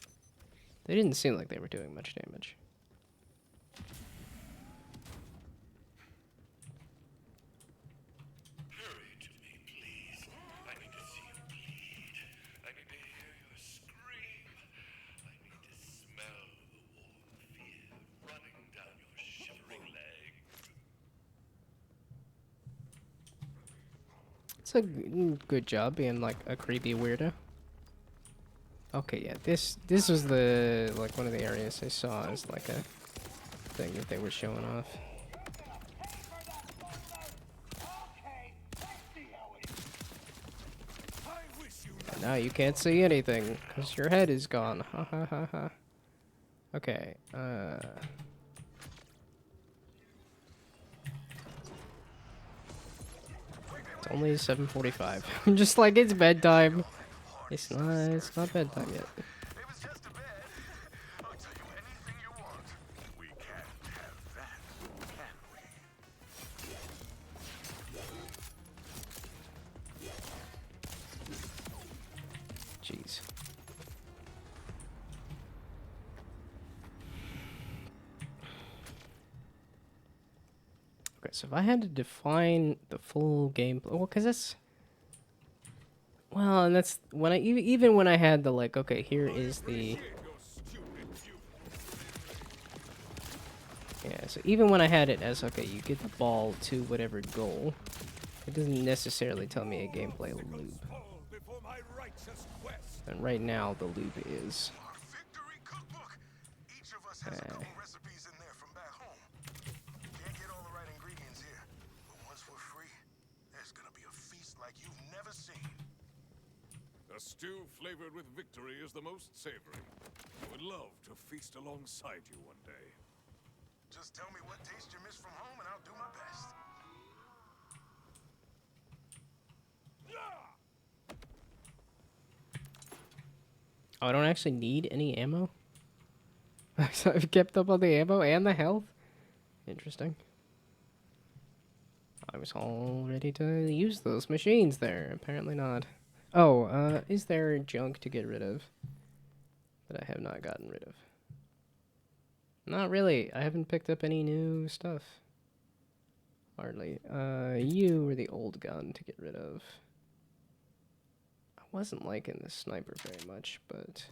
They didn't seem like they were doing much damage. Hurry to me, please. I need to see you bleed. I need to hear your scream. I need to smell the warm fear running down your shivering legs. It's a good job being like a creepy weirdo. Okay, yeah, this was the like one of the areas I saw as like a thing that they were showing off. And now you can't see anything because your head is gone. Ha ha ha ha. Okay. It's only 7:45. I'm just like, it's bedtime. It's not bedtime yet. It was just a bed. I'll tell you anything you want. We can't have that, can we? Jeez. Okay, so if I had to define the full gameplay, well, because that's, well, and that's when I even when I had the like, okay, here is the, yeah, so even when I had it as, okay, you get the ball to whatever goal, it doesn't necessarily tell me a gameplay loop. And right now the loop is, Our victory cookbook. Each of us has a couple recipes in there from back home. Can't get all the right ingredients here, but once we're free, there's gonna be a feast like you've never seen. A stew flavored with victory is the most savory. I would love to feast alongside you one day. Just tell me what taste you miss from home, and I'll do my best. oh, I don't actually need any ammo? So I've kept up on the ammo and the health? Interesting. I was all ready to use those machines there. Apparently not. Oh, is there junk to get rid of that I have not gotten rid of? Not really. I haven't picked up any new stuff. Hardly. You were the old gun to get rid of. I wasn't liking the sniper very much, but...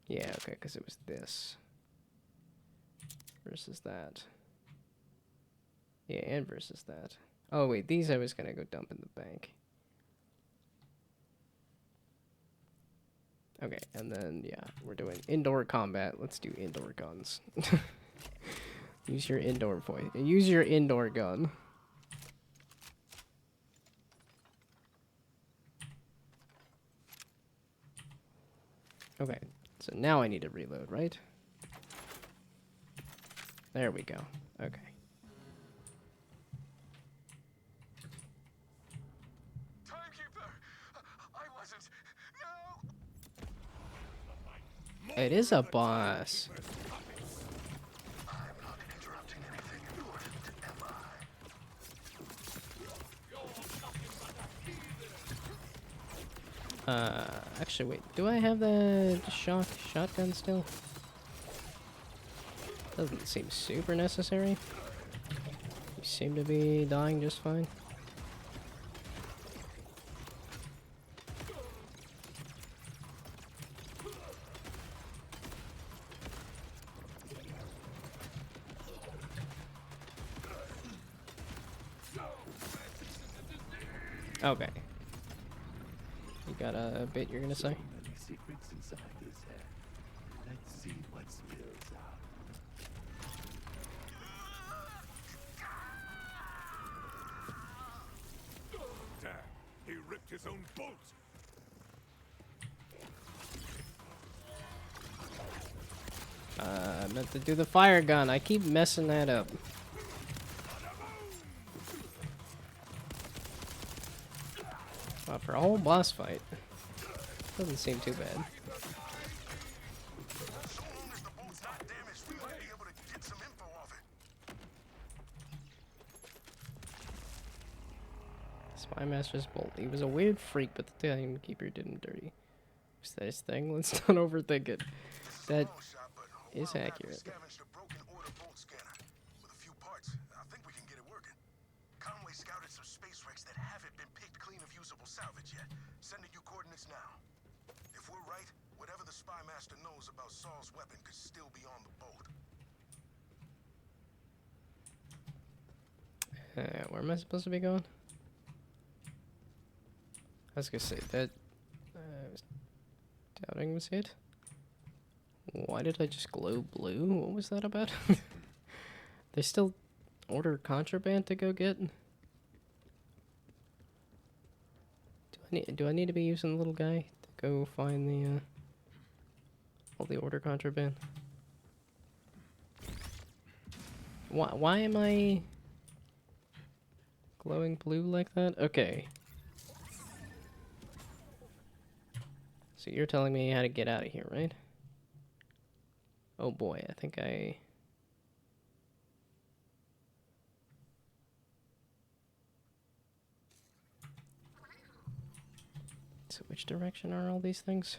yeah, okay, because it was this. versus that. Yeah, and versus that. Oh wait, these I was gonna go dump in the bank. Okay, and then yeah, we're doing indoor combat. Let's do indoor guns. Use your indoor voice. Use your indoor gun. Okay, so now I need to reload, right? There we go. Okay. Timekeeper! I wasn't. No! It is a boss. I'm not interrupting anything important, am I? Actually, wait. Do I have the shotgun still? Doesn't seem super necessary. You seem to be dying just fine. Okay. You got a bit you're gonna say? Many secrets inside this head. Let's see what spills out. Damn, he ripped his own bolt. I meant to do the fire gun. I keep messing that up. Wow, for a whole boss fight. Doesn't seem too bad. So long as the bolt's not damaged, we might be able to get some info off it. Spy Master's Bolt. He was a weird freak, but the timekeeper did him dirty. What's this thing? Let's not overthink it. That Long shot, but a is while back we accurate. scavenged a broken order bolt scanner with a few parts. I think we can get it working. Conway scouted some space wrecks that haven't been picked clean of usable salvage yet. Sending you coordinates now. If we're right, whatever the spy master knows about Saul's weapon could still be on the boat. Where am I supposed to be going? I was gonna say that. I was doubting was it. Why did I just glow blue? What was that about? They still order contraband to go get? Do I need to be using the little guy to go find the all the order contraband? Why am I glowing blue like that? Okay. So you're telling me how to get out of here, right? Oh boy, I think I... So which direction are all these things?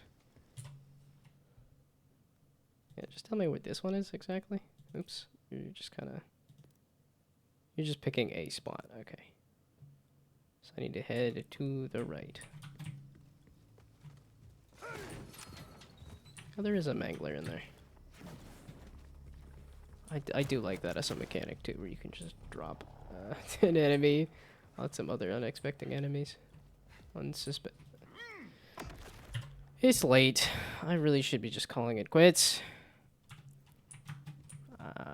Yeah, just tell me what this one is exactly. Oops, you're just kind of... You're just picking a spot, okay. So I need to head to the right. Oh, there is a mangler in there. I do like that as a mechanic too, where you can just drop an enemy on some other unexpected enemies. It's late. I really should be just calling it quits.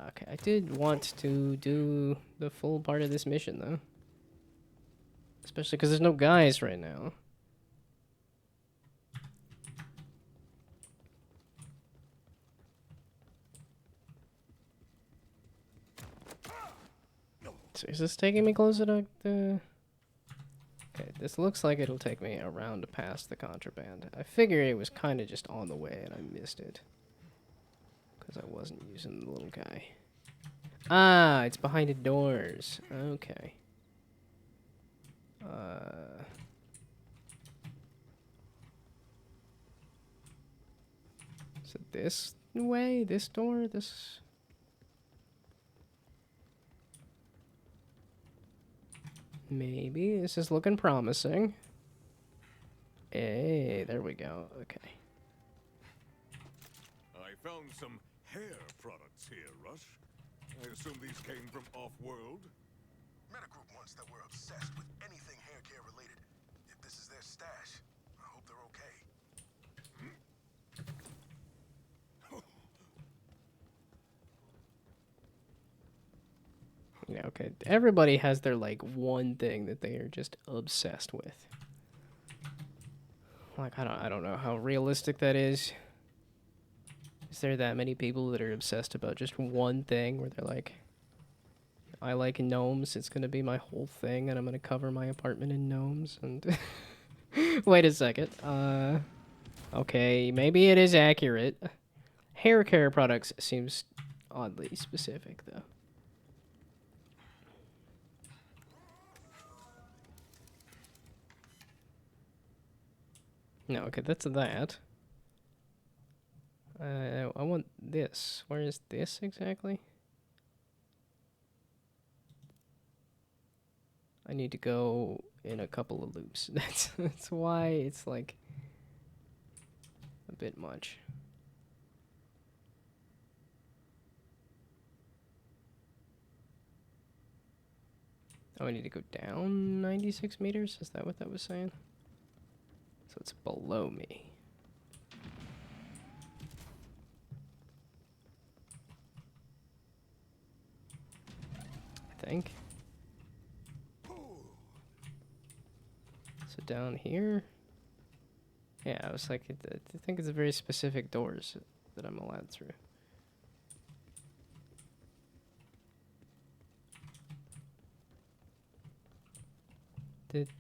Okay, I did want to do the full part of this mission though. Especially because there's no guys right now. So is this taking me closer to the... Okay, this looks like it'll take me around past the contraband. I figured it was kind of just on the way and I missed it. Because I wasn't using the little guy. Ah, it's behind the doors. Okay. Is it this way? This door? This... Maybe. This is looking promising. Hey, there we go. Okay. I found some hair products here, Rush. I assume these came from off-world? Met a group once that were obsessed with anything hair care related. If this is their stash, I hope they're okay. Yeah, okay. Everybody has their like one thing that they are just obsessed with. Like I don't know how realistic that is. Is there that many people that are obsessed about just one thing where they're like, I like gnomes, it's gonna be my whole thing and I'm gonna cover my apartment in gnomes and wait a second. Okay, maybe it is accurate. Hair care products seems oddly specific though. No, okay, that's that. I want this. Where is this exactly? I need to go in a couple of loops. That's why it's like a bit much. Oh, I need to go down 96 meters? Is that what that was saying? So it's below me. I think. So down here. Yeah, I was like, I think it's very specific doors that I'm allowed through.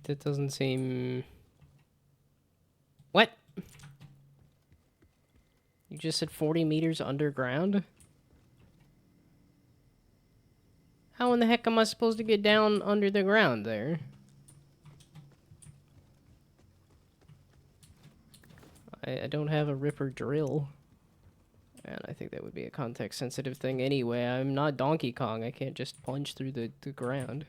That doesn't seem... What? You just said 40 meters underground? How in the heck am I supposed to get down under the ground there? I don't have a ripper drill. And I think that would be a context-sensitive thing anyway. I'm not Donkey Kong. I can't just punch through the ground.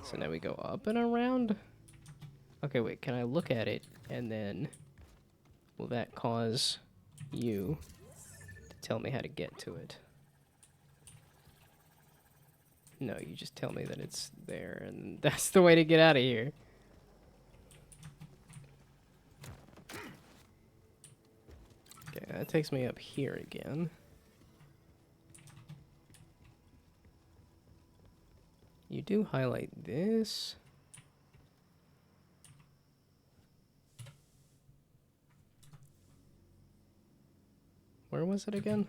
So now we go up and around? Okay, wait. Can I look at it and then... Will that cause you to tell me how to get to it? No, you just tell me that it's there and that's the way to get out of here. Okay, that takes me up here again. You do highlight this. Where was it again?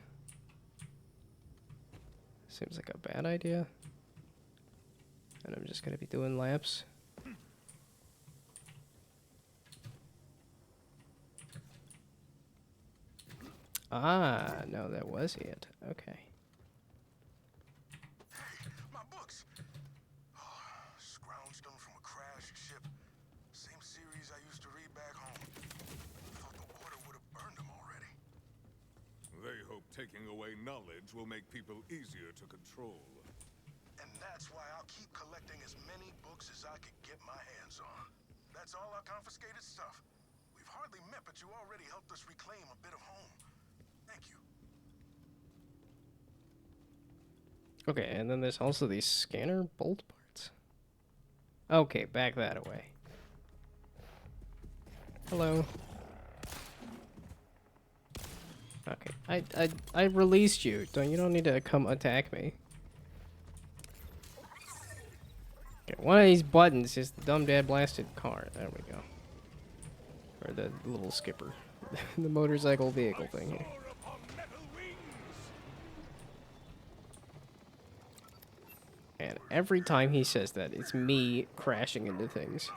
Seems like a bad idea. And I'm just gonna be doing laps. Ah, no, that was it. Okay. Hey, my books! Scrounged them from a crashed ship. Same series I used to read back home. Thought the water would have burned them already. They hope taking away knowledge will make people easier to control. And that's why I'll keep collecting as many books as I could get my hands on. That's all our confiscated stuff. We've hardly met, but you already helped us reclaim a bit of home. Thank you. Okay, and then there's also these scanner bolt parts. Okay, back that away. Hello. Okay, I released you. You don't need to come attack me. Okay, one of these buttons is the dumb dad blasted car. There we go. Or the little skipper. The motorcycle vehicle thing here. And every time he says that, it's me crashing into things.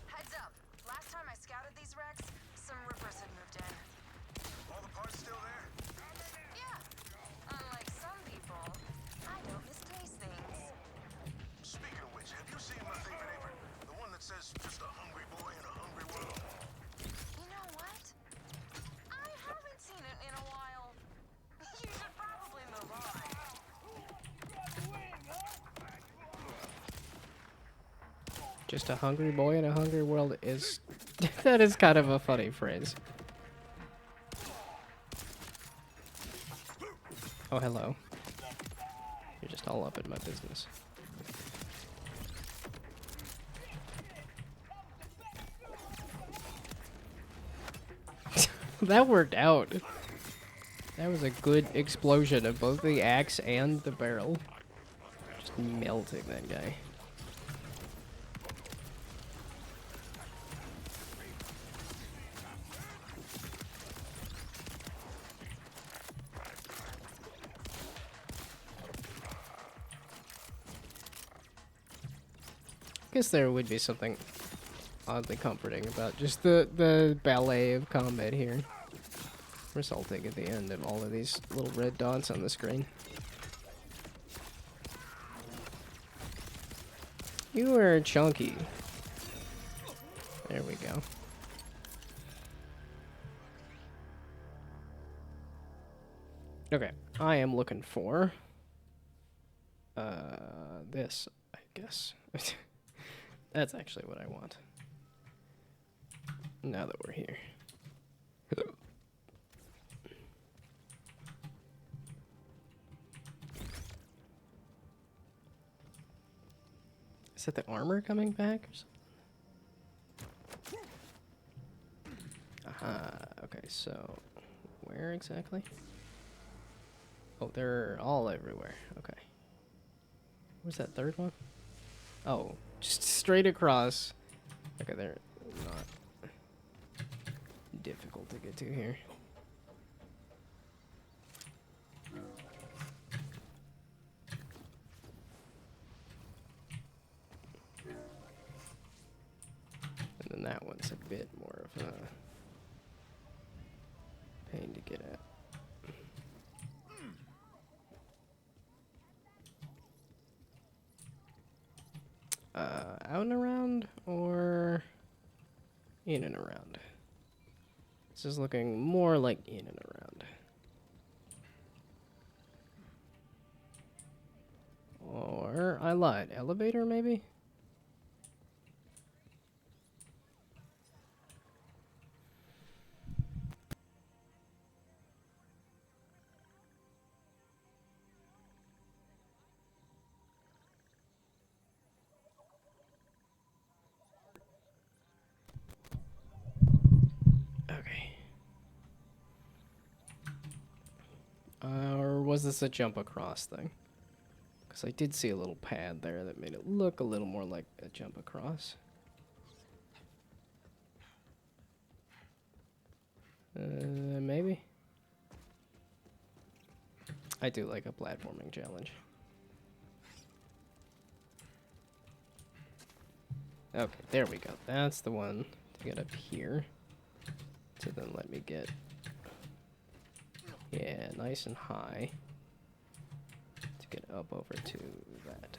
Heads up. Last time I scouted these wrecks, some rippers had moved in. All the parts still there? Yeah. Unlike some people, I don't misplace things. Speaking of which, have you seen my favorite apron? Just a hungry boy in a hungry world is... that is kind of a funny phrase. Oh, hello. You're just all up in my business. That worked out. That was a good explosion of both the axe and the barrel. Just melting that guy. I guess there would be something oddly comforting about just the ballet of combat here, resulting at the end of all of these little red dots on the screen. You are chunky. There we go. Okay, I am looking for this, I guess. That's actually what I want. Now that we're here. Is that the armor coming back or something? Aha, okay, so where exactly? Oh, they're all everywhere. Okay. Where's that third one? Oh, just straight across. Okay, they're not difficult to get to here. And then that one's a bit more of a pain to get at. Out and around or in and around? This is looking more like in and around. Or, I lied, elevator maybe? Okay. Or was this a jump across thing? Because I did see a little pad there that made it look a little more like a jump across. Maybe? I do like a platforming challenge. Okay, there we go. That's the one to get up here. To then let me get... yeah, nice and high. To get up over to that.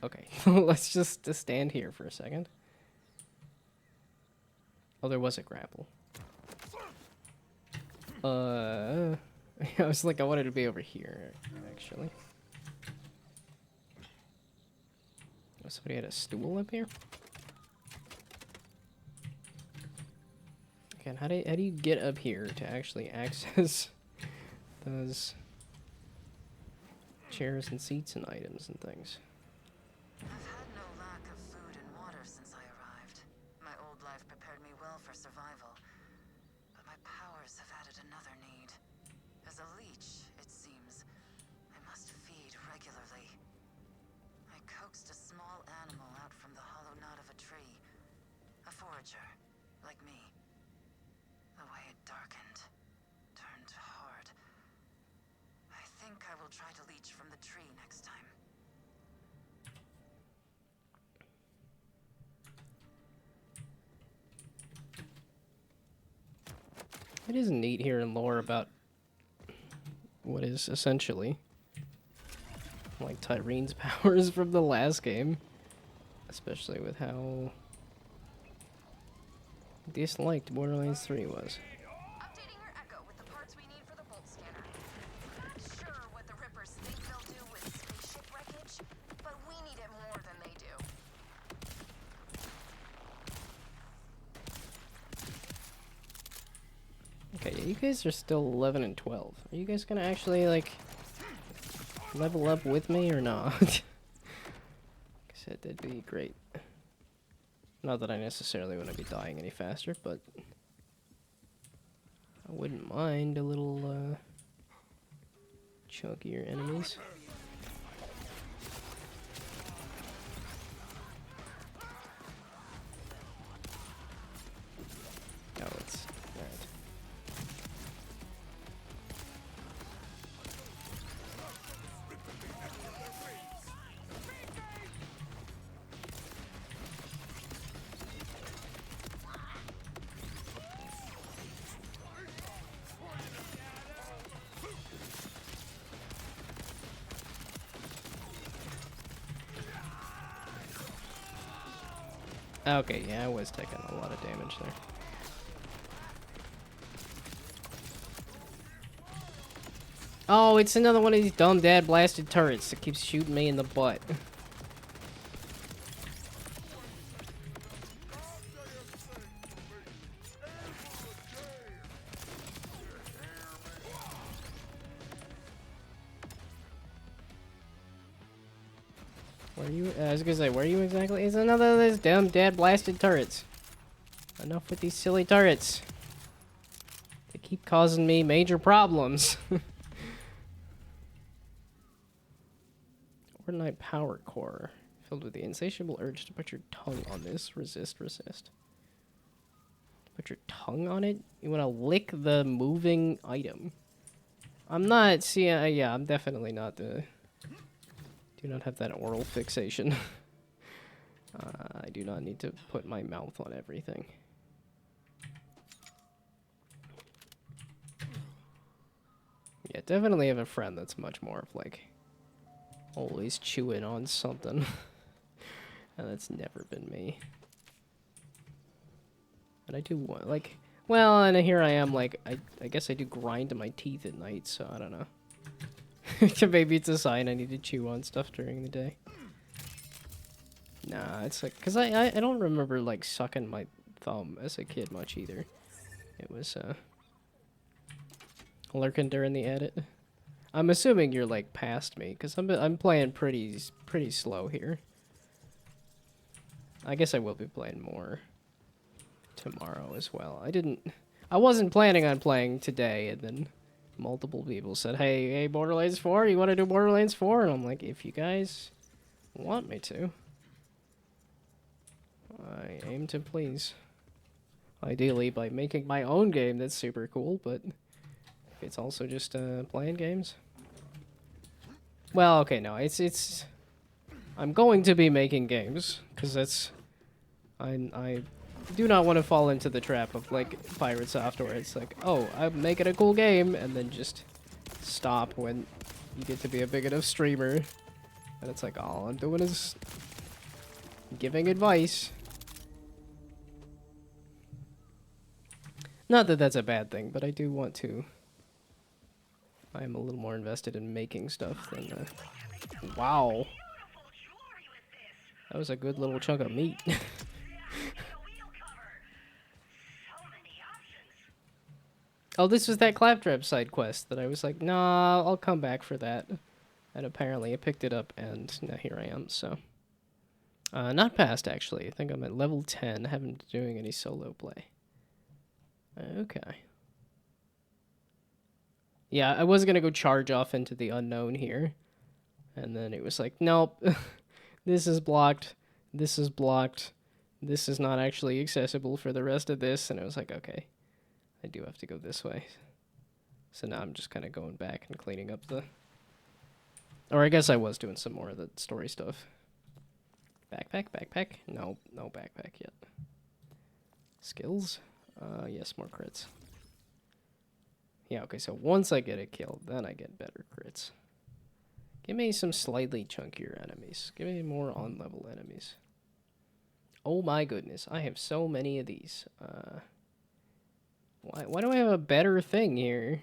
Okay. Let's just stand here for a second. Oh, there was a grapple. I was like, I wanted to be over here, actually. Oh, somebody had a stool up here? Again, how do you get up here to actually access those chairs and seats and items and things? I've had no lack of food and water since I arrived. My old life prepared me well for survival. But my powers have added another need. As a leech, it seems, I must feed regularly. I coaxed a small animal out from the hollow knot of a tree. A forager, like me. The way it darkened, turned hard. I think I will try to leech from the tree next time. It is neat hearing lore about what is essentially like Tyrene's powers from the last game, especially with how disliked Borderlands 3 was. Updating your Echo with the parts we need for the bolt scanner. Not sure what the Rippers think they'll do with spaceships, Okay, you guys are still 11 and 12. Are you guys gonna actually, like, level up with me or not? Like I said, that'd be great. Not that I necessarily want to be dying any faster, but I wouldn't mind a little, chunkier enemies. Oh, it's that. Okay, yeah, I was taking a lot of damage there. Oh, it's another one of these dumb dad blasted turrets that keeps shooting me in the butt. Where are you? I was gonna say, where are you exactly? It's another of those dumb dad blasted turrets. Enough with these silly turrets. They keep causing me major problems. Ordinite power core. Filled with the insatiable urge to put your tongue on this. Resist, resist. Put your tongue on it? You want to lick the moving item. I'm not, see, yeah, I'm definitely not the... Do not have that oral fixation. I do not need to put my mouth on everything. Yeah, definitely have a friend that's much more of like always chewing on something. And that's never been me. And I do want, like, well, and here I am, like, I guess I do grind my teeth at night, so I don't know. Maybe it's a sign I need to chew on stuff during the day. Nah, it's like, because I don't remember, like, sucking my thumb as a kid much either. It was, lurking during the edit. I'm assuming you're, like, past me, because I'm playing pretty slow here. I guess I will be playing more tomorrow as well. I wasn't planning on playing today, and then multiple people said, hey, Borderlands 4, you want to do Borderlands 4? And I'm like, if you guys want me to, I aim to please. Ideally by making my own game that's super cool, but it's also just playing games. Well, okay, no, it's I'm going to be making games, because that's... I do not want to fall into the trap of, like, Pirate Software. It's like, oh, I'm making a cool game, and then just stop when you get to be a big enough streamer. And it's like, all I'm doing is giving advice. Not that that's a bad thing, but I do want to... I'm a little more invested in making stuff than... Wow. That was a good little chunk of meat. Oh, this was that Claptrap side quest that I was like, nah, I'll come back for that. And apparently I picked it up, and now here I am, so... not past, actually. I think I'm at level 10. I haven't been doing any solo play. Okay. Yeah, I was gonna go charge off into the unknown here. And then it was like, nope. This is blocked. This is blocked. This is not actually accessible for the rest of this. And I was like, okay. I do have to go this way. So now I'm just kind of going back and cleaning up the... Or I guess I was doing some more of the story stuff. Backpack, backpack? No, no backpack yet. Skills? Yes, more crits. Yeah, okay, so once I get it killed, then I get better crits. Give me some slightly chunkier enemies. Give me more on-level enemies. Oh my goodness, I have so many of these. Why do I have a better thing here?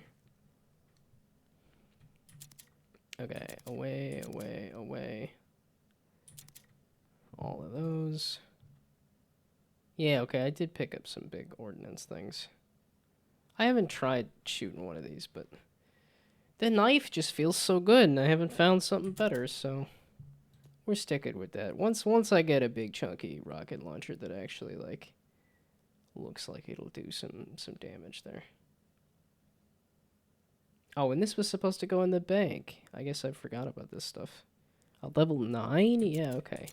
Okay, away, away, away. All of those. Yeah, okay, I did pick up some big ordnance things. I haven't tried shooting one of these, but the knife just feels so good, and I haven't found something better, so we're sticking with that. Once I get a big chunky rocket launcher that actually like looks like it'll do some damage there. Oh, and this was supposed to go in the bank. I guess I forgot about this stuff. Level 9? Yeah, okay.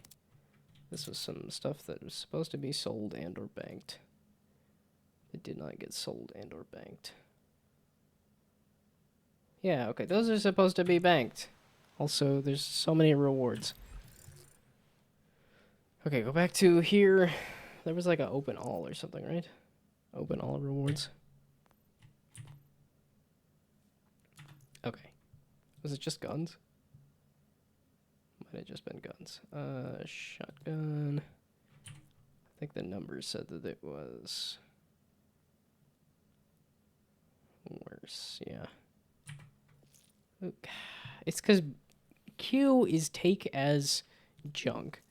This was some stuff that was supposed to be sold and or banked. It did not get sold and or banked. Yeah, okay, those are supposed to be banked. Also, there's so many rewards. Okay, go back to here. There was like an open all or something, right? Open all rewards. Okay. Was it just guns? Might have just been guns. Shotgun. I think the number said that it was worse, yeah. Okay. It's because Q is take as junk,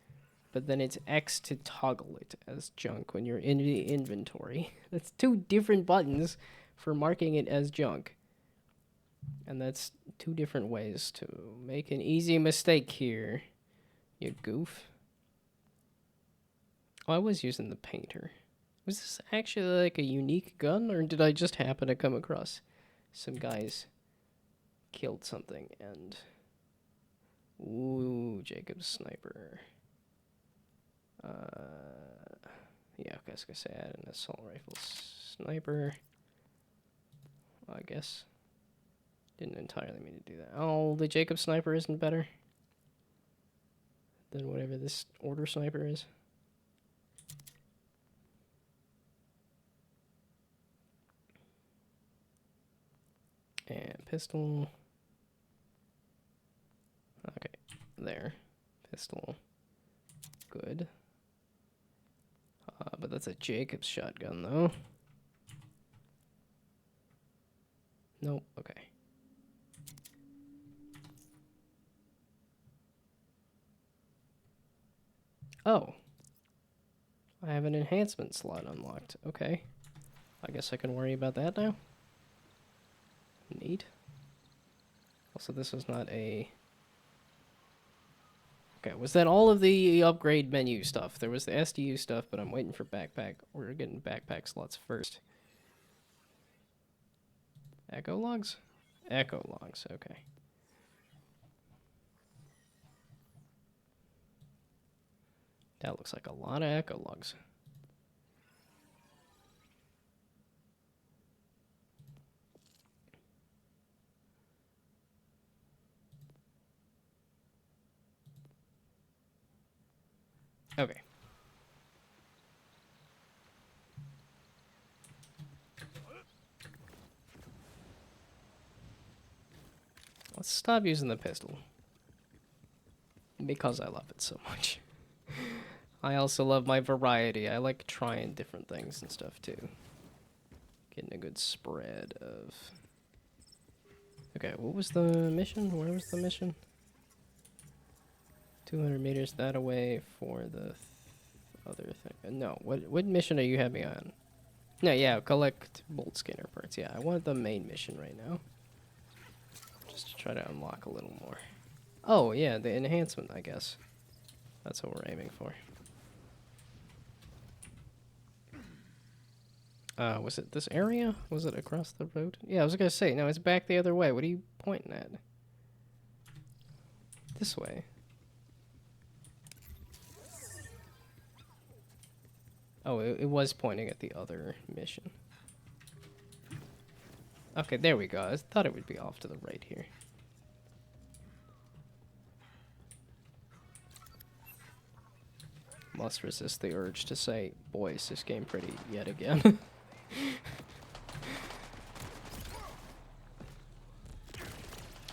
but then it's X to toggle it as junk when you're in the inventory. That's two different buttons for marking it as junk. And that's two different ways to make an easy mistake here, you goof. Oh, I was using the painter. Was this actually like a unique gun, or did I just happen to come across some guys killed something and... Ooh, Jacob's sniper. Yeah, I was gonna say I had an assault rifle sniper. Well, I guess. Didn't entirely mean to do that. Oh, the Jacob sniper isn't better than whatever this order sniper is. And pistol. Okay, there. Pistol. Good. But that's a Jacob's shotgun, though. Nope, okay. Oh. I have an enhancement slot unlocked. Okay. I guess I can worry about that now. Neat. Also, this was not a... Okay, was that all of the upgrade menu stuff? There was the SDU stuff, but I'm waiting for backpack. We're getting backpack slots first. Echo logs? Echo logs, okay. That looks like a lot of echo logs. Okay. Let's stop using the pistol. Because I love it so much. I also love my variety. I like trying different things and stuff too. Getting a good spread of... Okay, what was the mission? Where was the mission? 200 meters that away for the other thing. No, what mission are you having on? No, yeah, collect bolt scanner parts. Yeah, I want the main mission right now. Just to try to unlock a little more. Oh, yeah, the enhancement, I guess. That's what we're aiming for. Was it this area? Was it across the road? Yeah, I was gonna say, no, it's back the other way. What are you pointing at? This way. Oh, it was pointing at the other mission. Okay, there we go. I thought it would be off to the right here. Must resist the urge to say, boy, is this game pretty yet again.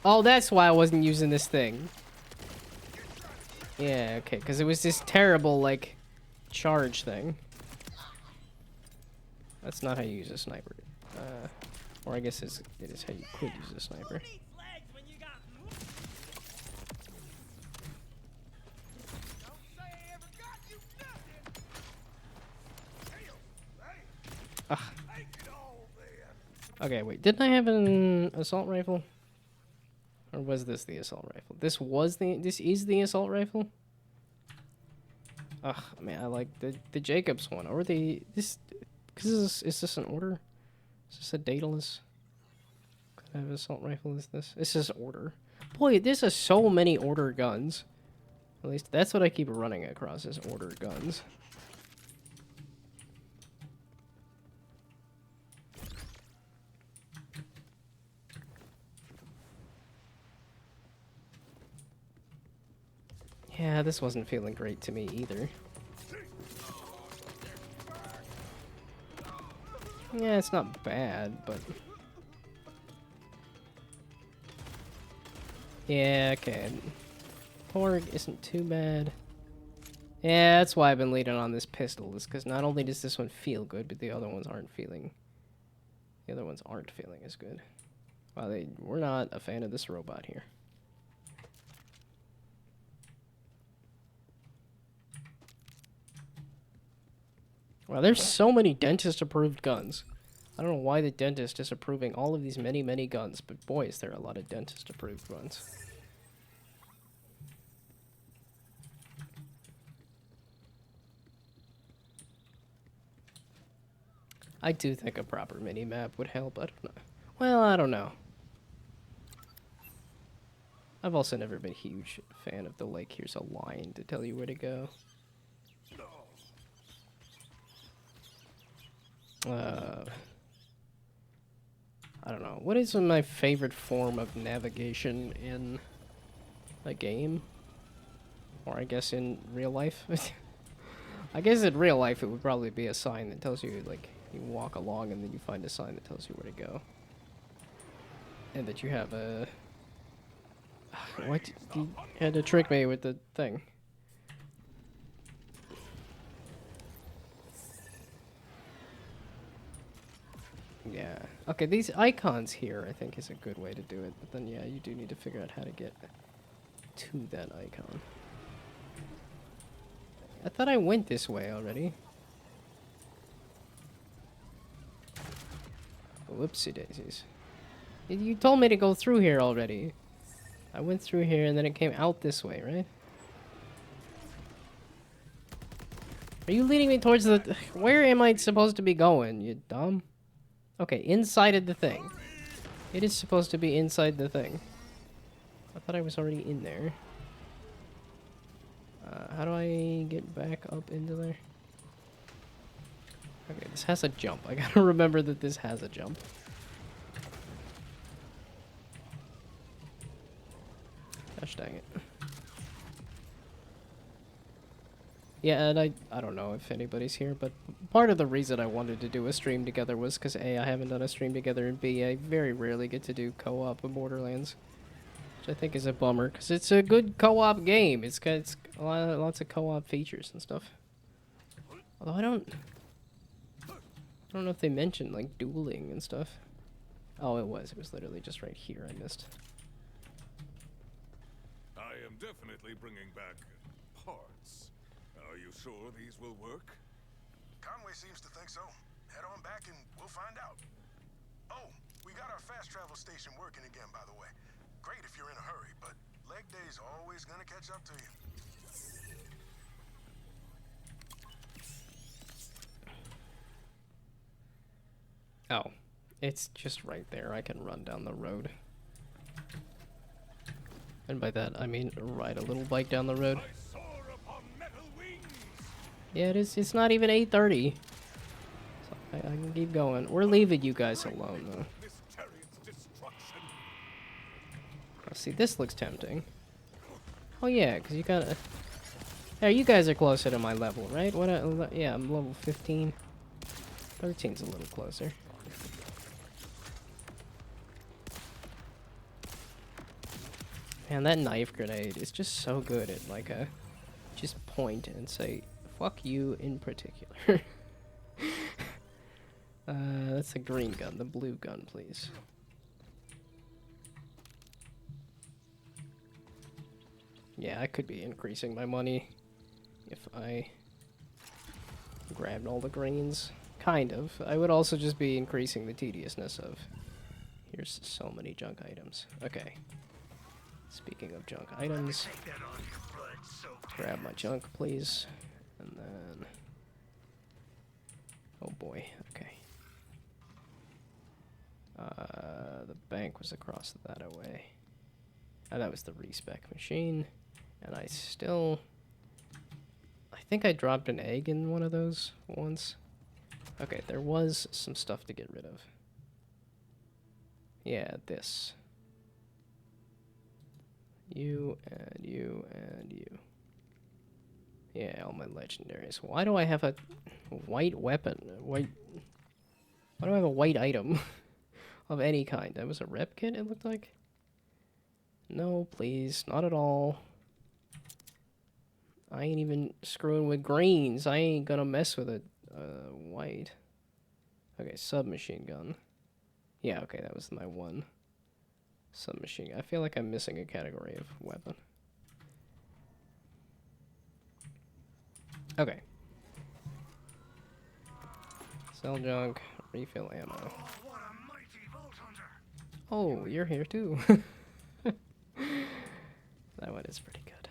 Oh, that's why I wasn't using this thing. Yeah, okay, because it was this terrible, like, charge thing. That's not how you use a sniper. Or I guess it is how you could use a sniper. Ugh. Okay, wait. Didn't I have an assault rifle? Or was this the assault rifle? This is the assault rifle? Ugh, man, I like the Jacobs one. Or is this an order? Is this a Daedalus? What kind of assault rifle is this? This is order. Boy, this is so many order guns. At least that's what I keep running across is order guns. Yeah, this wasn't feeling great to me either. Yeah, it's not bad, but... Yeah, okay. Porg isn't too bad. Yeah, that's why I've been leading on this pistol, is because not only does this one feel good, but the other ones aren't feeling... The other ones aren't feeling as good. Well, we're not a fan of this robot here. Wow, there's so many dentist-approved guns. I don't know why the dentist is approving all of these many, many guns, but boy, is there a lot of dentist-approved ones. I do think a proper mini-map would help. I don't know. Well, I don't know. I've also never been a huge fan of the, like, here's a line to tell you where to go. I don't know. What is my favorite form of navigation in a game? Or I guess in real life? I guess in real life it would probably be a sign that tells you, like, you walk along and then you find a sign that tells you where to go. And that you have a... What? You had to trick me with the thing. Yeah. Okay, these icons here, I think, is a good way to do it. But then, yeah, you do need to figure out how to get to that icon. I thought I went this way already. Whoopsie daisies. You told me to go through here already. I went through here and then it came out this way, right? Are you leading me towards the... Where am I supposed to be going, you dumb? Okay, inside of the thing. It is supposed to be inside the thing. I thought I was already in there. How do I get back up into there? Okay, this has a jump. I gotta remember that this has a jump. Gosh dang it. Yeah, and I don't know if anybody's here, but part of the reason I wanted to do a stream together was because A, I haven't done a stream together, and B, I very rarely get to do co-op in Borderlands. Which I think is a bummer, because it's a good co-op game. It's got lots of co-op features and stuff. Although I don't know if they mentioned, like, dueling and stuff. Oh, it was literally just right here I missed. I am definitely bringing back parts. Are you sure these will work? Conway seems to think so. Head on back and we'll find out. Oh, we got our fast travel station working again, by the way. Great if you're in a hurry, but leg day's always gonna catch up to you. Oh, it's just right there. I can run down the road. And by that, I mean ride a little bike down the road. I soar upon metal wings. Yeah, it's not even 8:30. So I can keep going. We're leaving you guys alone, though. This chariot's destruction. Oh, see, this looks tempting. Oh, yeah, because you gotta... Yeah, you guys are closer to my level, right? Yeah, I'm level 15. 13's a little closer. Man, that knife grenade is just so good at, like, just point and say, fuck you in particular. That's the green gun. The blue gun, please. Yeah, I could be increasing my money if I grabbed all the greens. Kind of. I would also just be increasing the tediousness of... Here's so many junk items. Okay. Speaking of junk items, grab my junk, please. And then... Oh boy, okay. The bank was across that way. That was the respec machine. And I still... I think I dropped an egg in one of those once. Okay, there was some stuff to get rid of. Yeah, this. You, and you, and you. Yeah, all my legendaries. Why do I have a white weapon? Why do I have a white item of any kind? That was a rep kit, it looked like? No, please, not at all. I ain't even screwing with greens. I ain't gonna mess with a white. Okay, submachine gun. Yeah, okay, that was my one submachine gun. I feel like I'm missing a category of weapon. Okay. Sell junk, refill ammo. Oh, you're here too. That one is pretty good.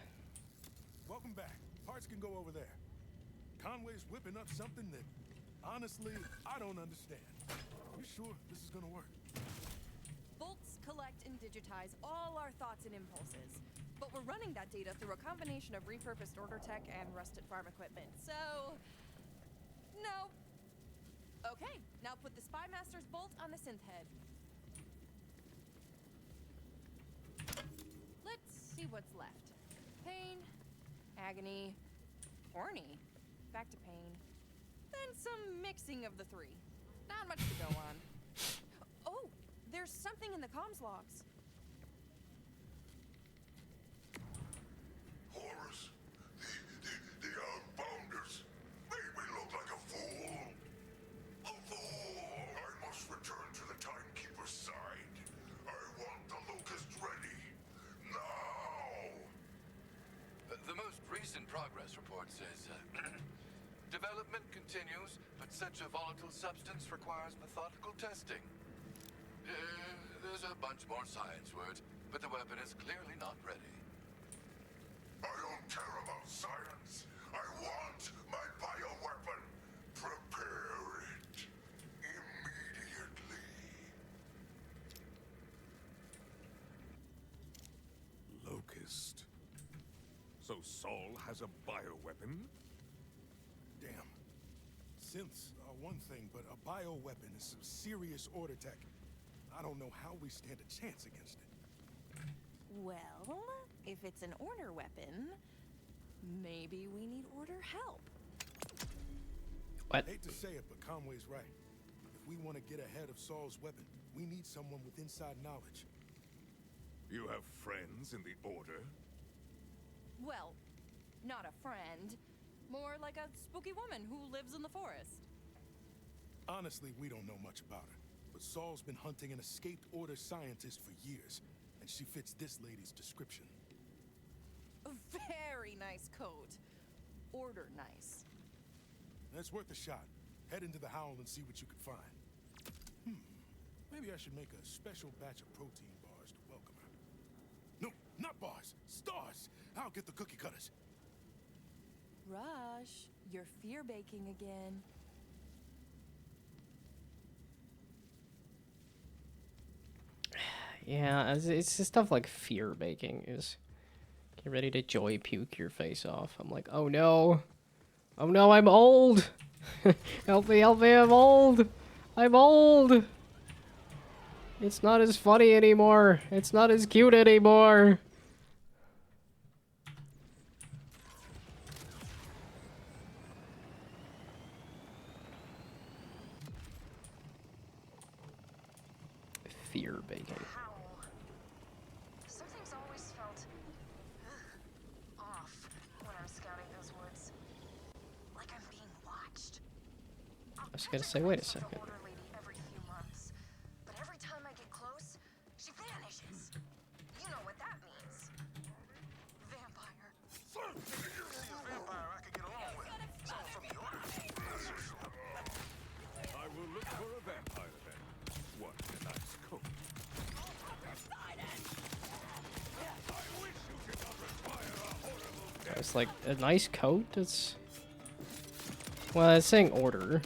Welcome back. Parts can go over there. Conway's whipping up something that, honestly, I don't understand. You sure this is gonna work? Bolts collect and digitize all our thoughts and impulses. But we're running that data through a combination of repurposed order tech and rusted farm equipment, so... no. Okay, now put the Spy Master's bolt on the synth head. Let's see what's left. Pain, agony, horny, back to pain, then some mixing of the three. Not much to go on. Oh, there's something in the comms logs. Horus, the Outbounders made me look like a fool. A fool! I must return to the Timekeeper's side. I want the Locust ready. Now! The most recent progress report says, development continues, but such a volatile substance requires methodical testing. There's a bunch more science words, but the weapon is clearly not ready. I don't care about science. I want my bioweapon. Prepare it immediately. Locust. So Saul has a bioweapon? Damn. Synths are one thing, but a bioweapon is some serious order tech. I don't know how we stand a chance against it. Well, if it's an order weapon, maybe we need order help. What? Hate to say it, but Conway's right. If we want to get ahead of Saul's weapon, we need someone with inside knowledge. You have friends in the Order? Well, not a friend. More like a spooky woman who lives in the forest. Honestly, we don't know much about her. But Saul's been hunting an escaped Order scientist for years, and she fits this lady's description. A very nice coat. Order nice. That's worth a shot. Head into the Howl and see what you can find. Maybe I should make a special batch of protein bars to welcome her. No, not bars. Stars! I'll get the cookie cutters. Rush, you're fear baking again. Yeah, it's just stuff like fear baking is get ready to joy puke your face off. I'm like, oh no. Oh no, I'm old. Help me, I'm old. I'm old. It's not as funny anymore. It's not as cute anymore. Fear baking. Something's always felt off when I'm scouting those woods. Like I'm being watched. I was gonna say, wait a second. The order lady every few months, but every time I get close, she vanishes. You know what that means? Vampire. See a vampire I could get along with. Someone from the Order. Not so sure. It's like a nice coat. It's well, it's saying order,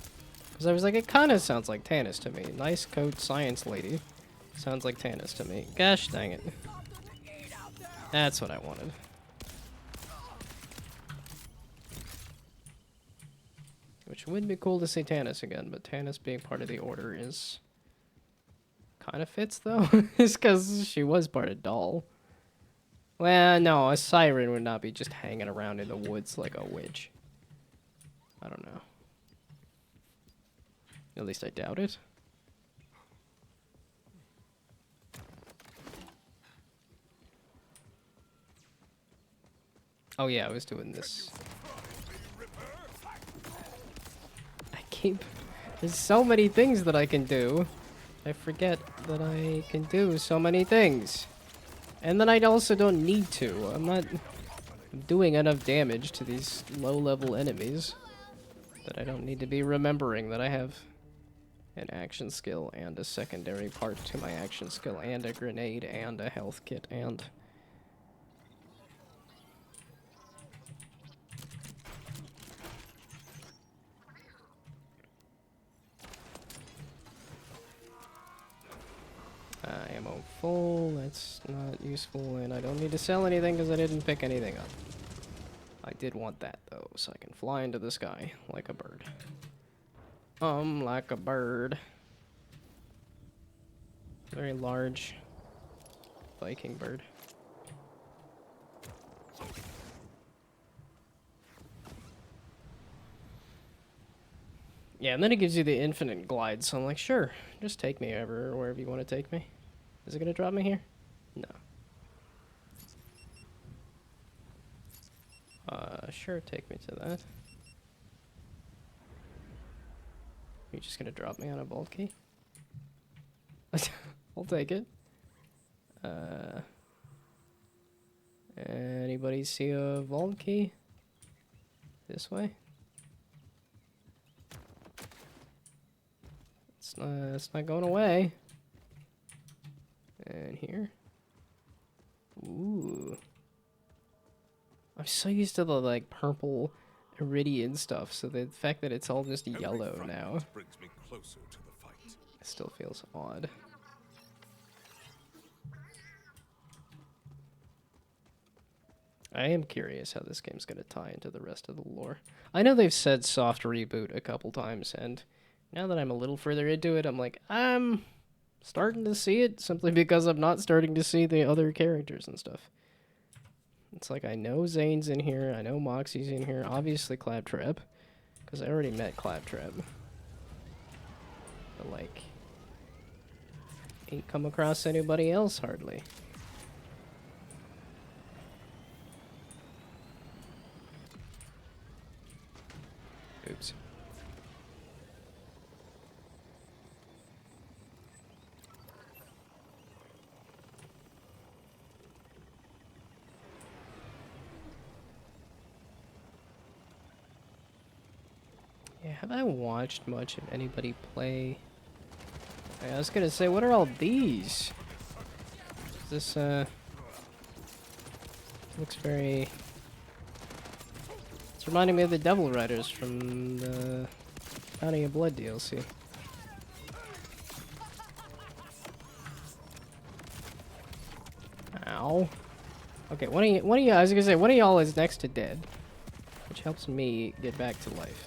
because I was like, it kind of sounds like Tannis to me. Nice coat, science lady. Sounds like Tannis to me. Gosh dang it. That's what I wanted. Which would be cool to see Tannis again, but Tannis being part of the order is kind of fits though. It's because she was part of Doll. Well, no, a siren would not be just hanging around in the woods like a witch. I don't know. At least I doubt it. Oh yeah, I was doing this. There's so many things that I can do. I forget that I can do so many things. And then I also don't need to. I'm not doing enough damage to these low-level enemies that I don't need to be remembering that I have an action skill and a secondary part to my action skill and a grenade and a health kit and... ammo full, that's not useful, and I don't need to sell anything because I didn't pick anything up. I did want that, though, so I can fly into the sky like a bird. Like a bird. Very large Viking bird. Yeah, and then it gives you the infinite glide, so I'm like, sure, just take me wherever you want to take me. Is it going to drop me here? No. Sure, take me to that. You're just going to drop me on a vault key? I'll take it. Anybody see a vault key? This way? It's not going away. And here. Ooh. I'm so used to the like purple iridian stuff, so the fact that it's all just yellow now Brings me closer to the fight. it still feels odd. I am curious how this game's going to tie into the rest of the lore. I know they've said soft reboot a couple times, and now that I'm a little further into it, I'm like, I'm starting to see it simply because I'm not starting to see the other characters and stuff. It's like, I know Zane's in here, I know Moxie's in here, obviously Claptrap, because I already met Claptrap. But, like, ain't come across anybody else, hardly. Oops. Yeah, have I watched much of anybody play? I was gonna say, what are all these? Is this, looks very... It's reminding me of the Devil Riders from the Fountain of Blood DLC. Ow. Okay, one of you, I was gonna say, one of y'all is next to dead, which helps me get back to life.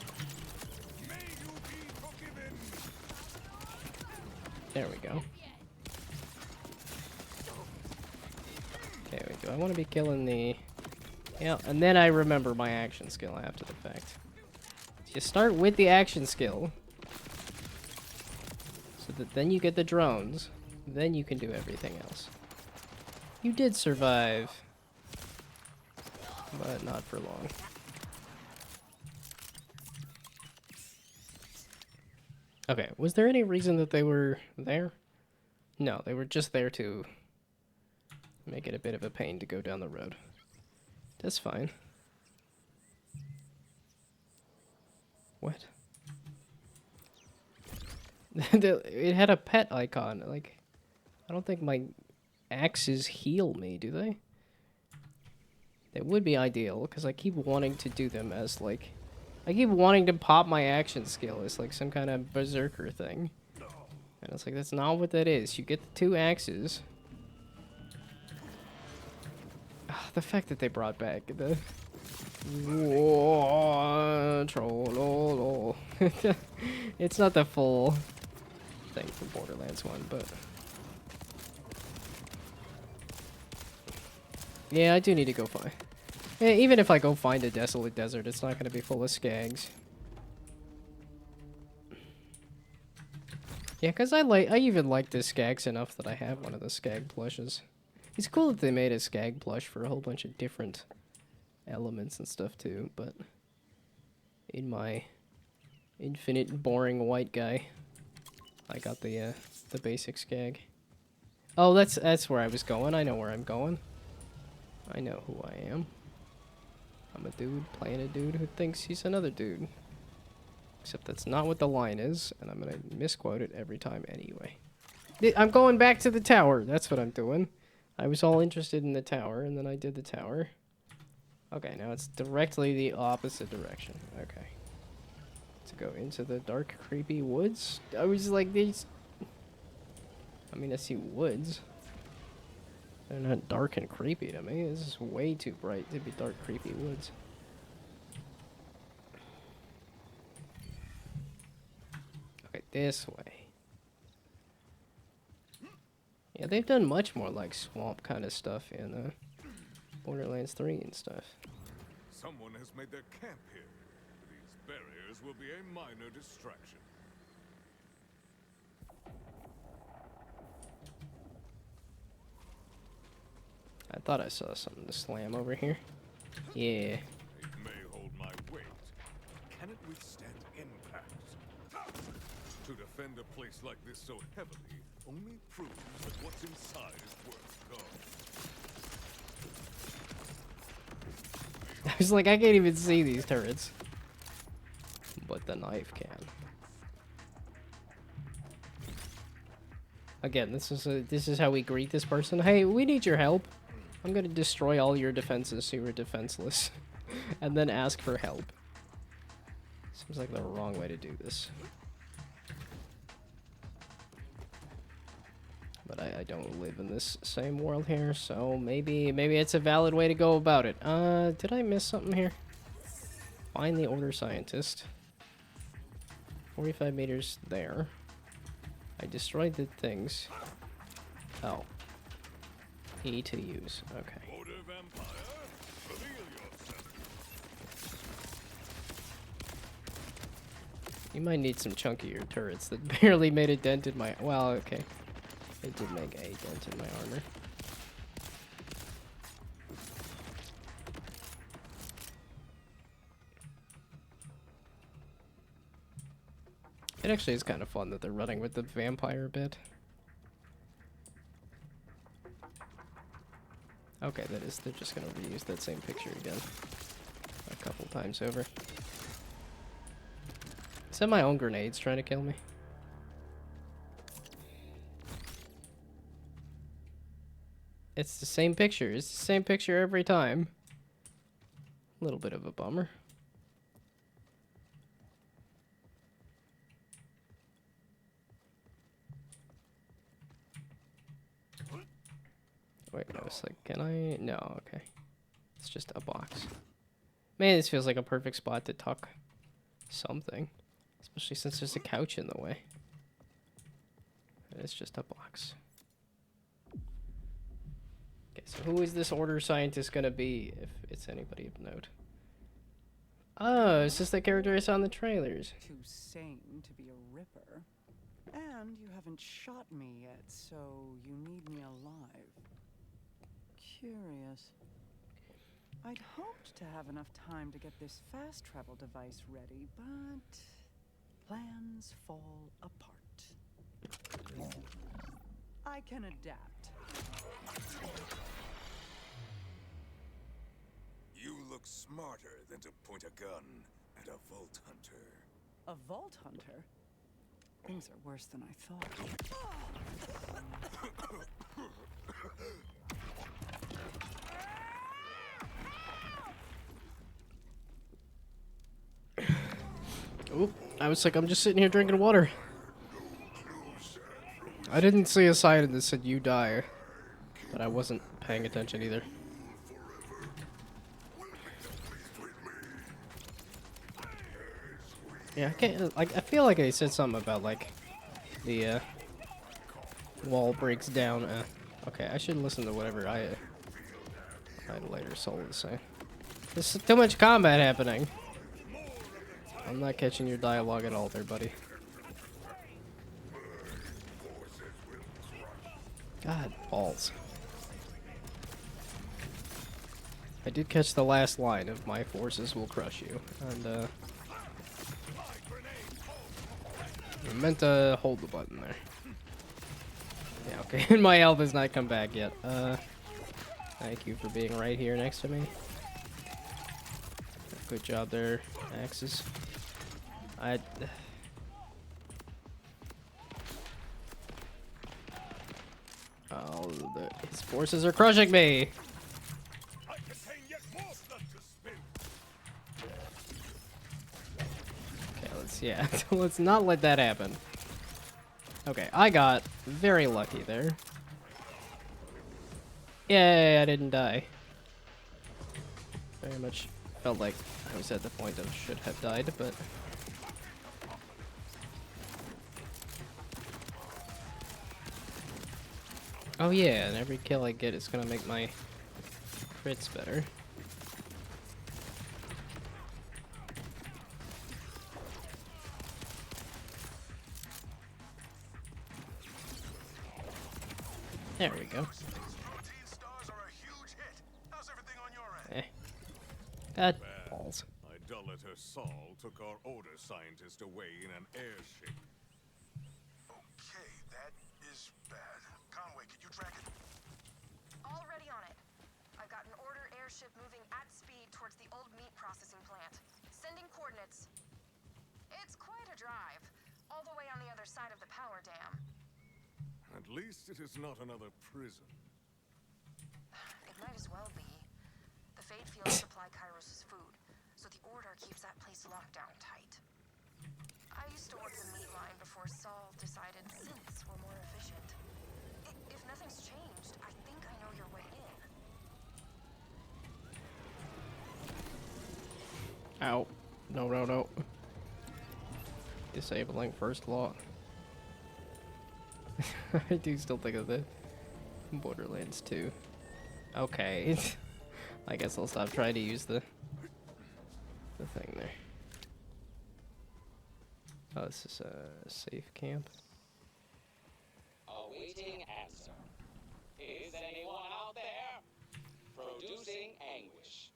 There we go. Okay, wait, do I want to be killing the... Yeah, and then I remember my action skill after the fact. You start with the action skill, so that then you get the drones, then you can do everything else. You did survive, but not for long. Okay, was there any reason that they were there? No, they were just there to make it a bit of a pain to go down the road. That's fine. What? It had a pet icon. Like, I don't think my axes heal me, do they? It would be ideal, because I keep wanting to do them as, like... I keep wanting to pop my action skill as, like, some kind of berserker thing. And it's like, that's not what that is. You get the 2 axes. The fact that they brought back the... Troll. It's not the full thing from Borderlands 1, but... Yeah, I do need to go find... Yeah, even if I go find a desolate desert, it's not going to be full of skags. Yeah, because I even like the skags enough that I have one of the skag plushes. It's cool that they made a skag plush for a whole bunch of different elements and stuff too, but in my infinite boring white guy, I got the basic skag. Oh, that's where I was going. I know where I'm going. I know who I am. I'm a dude playing a dude who thinks he's another dude. Except that's not what the line is, and I'm gonna misquote it every time anyway. I'm going back to the tower. That's what I'm doing. I was all interested in the tower, and then I did the tower. Okay, now it's directly the opposite direction. Okay. To go into the dark, creepy woods? I was like, these... I mean, I see woods. They're not dark and creepy to me. This is way too bright to be dark, creepy woods. Okay, this way. Yeah, they've done much more like swamp kind of stuff in Borderlands 3 and stuff. Someone has made their camp here. These barriers will be a minor distraction. I thought I saw something to slam over here. Yeah. It may hold my weight. Can it withstand impact? To defend a place like this so heavily only proves that what's inside is worth going. I was like, I can't even see these turrets. But the knife can. Again, this is how we greet this person. Hey, we need your help. I'm gonna destroy all your defenses so you're defenseless. And then ask for help. Seems like the wrong way to do this. But I don't live in this same world here, so maybe it's a valid way to go about it. Did I miss something here? Find the Order Scientist. 45 meters there. I destroyed the things. Oh. E to use. Okay. Order vampire, reveal yourself. You might need some chunkier turrets that barely made a dent in my... Well, okay. It did make a dent in my armor. It actually is kind of fun that they're running with the vampire bit. Okay, that is, they're just gonna reuse that same picture again. A couple times over. Is that my own grenades trying to kill me? It's the same picture. It's the same picture every time. A little bit of a bummer. Wait, no, it's like, can I? No, okay. It's just a box. Man, this feels like a perfect spot to tuck something. Especially since there's a couch in the way. And it's just a box. Okay, so who is this Order Scientist gonna be, if it's anybody of note? Oh, it's just the character I saw in the trailers. Too sane to be a ripper. And you haven't shot me yet, so you need me alive. Curious. I'd hoped to have enough time to get this fast travel device ready, but plans fall apart. I can adapt. You look smarter than to point a gun at a Vault Hunter. A Vault Hunter? Things are worse than I thought. Oop, I was like, I'm just sitting here drinking water. I didn't see a sign that said you die, but I wasn't paying attention either. Yeah, I can't. Like, I feel like I said something about like the wall breaks down. Okay, I should listen to whatever Idolator Soul is saying. There's too much combat happening. I'm not catching your dialogue at all, there, buddy. God, balls. I did catch the last line of "My forces will crush you," and I meant to hold the button there. Yeah, okay. And my elf has not come back yet. Thank you for being right here next to me. Good job there, Axes. Oh, his forces are crushing me! I contain yet more blood to spill. Okay, let's not let that happen. Okay, I got very lucky there. Yay, I didn't die. Very much felt like I was at the point of should have died, but... Oh yeah, and every kill I get is gonna make my crits better. There we go. Protein stars are a huge hit. How's everything on your end? God balls. Idolator Saul took our order scientist away in an airship. Okay, that is bad. Conway, can you track it? Already on it. I've got an order airship moving at speed towards the old meat processing plant. Sending coordinates. It's quite a drive. All the way on the other side of the power dam. At least it is not another prison. It might as well be. The Fade fields supply Kairos' food, so the Order keeps that place locked down tight. I used to work the meat line before Saul decided synths were more efficient. If nothing's changed, I think I know your way in. Ow. No, no, no. Disabling first law. I do still think of the Borderlands 2. Okay. I guess I'll stop trying to use the thing there. Oh, this is a safe camp. Awaiting answer. Is anyone out there? Producing anguish.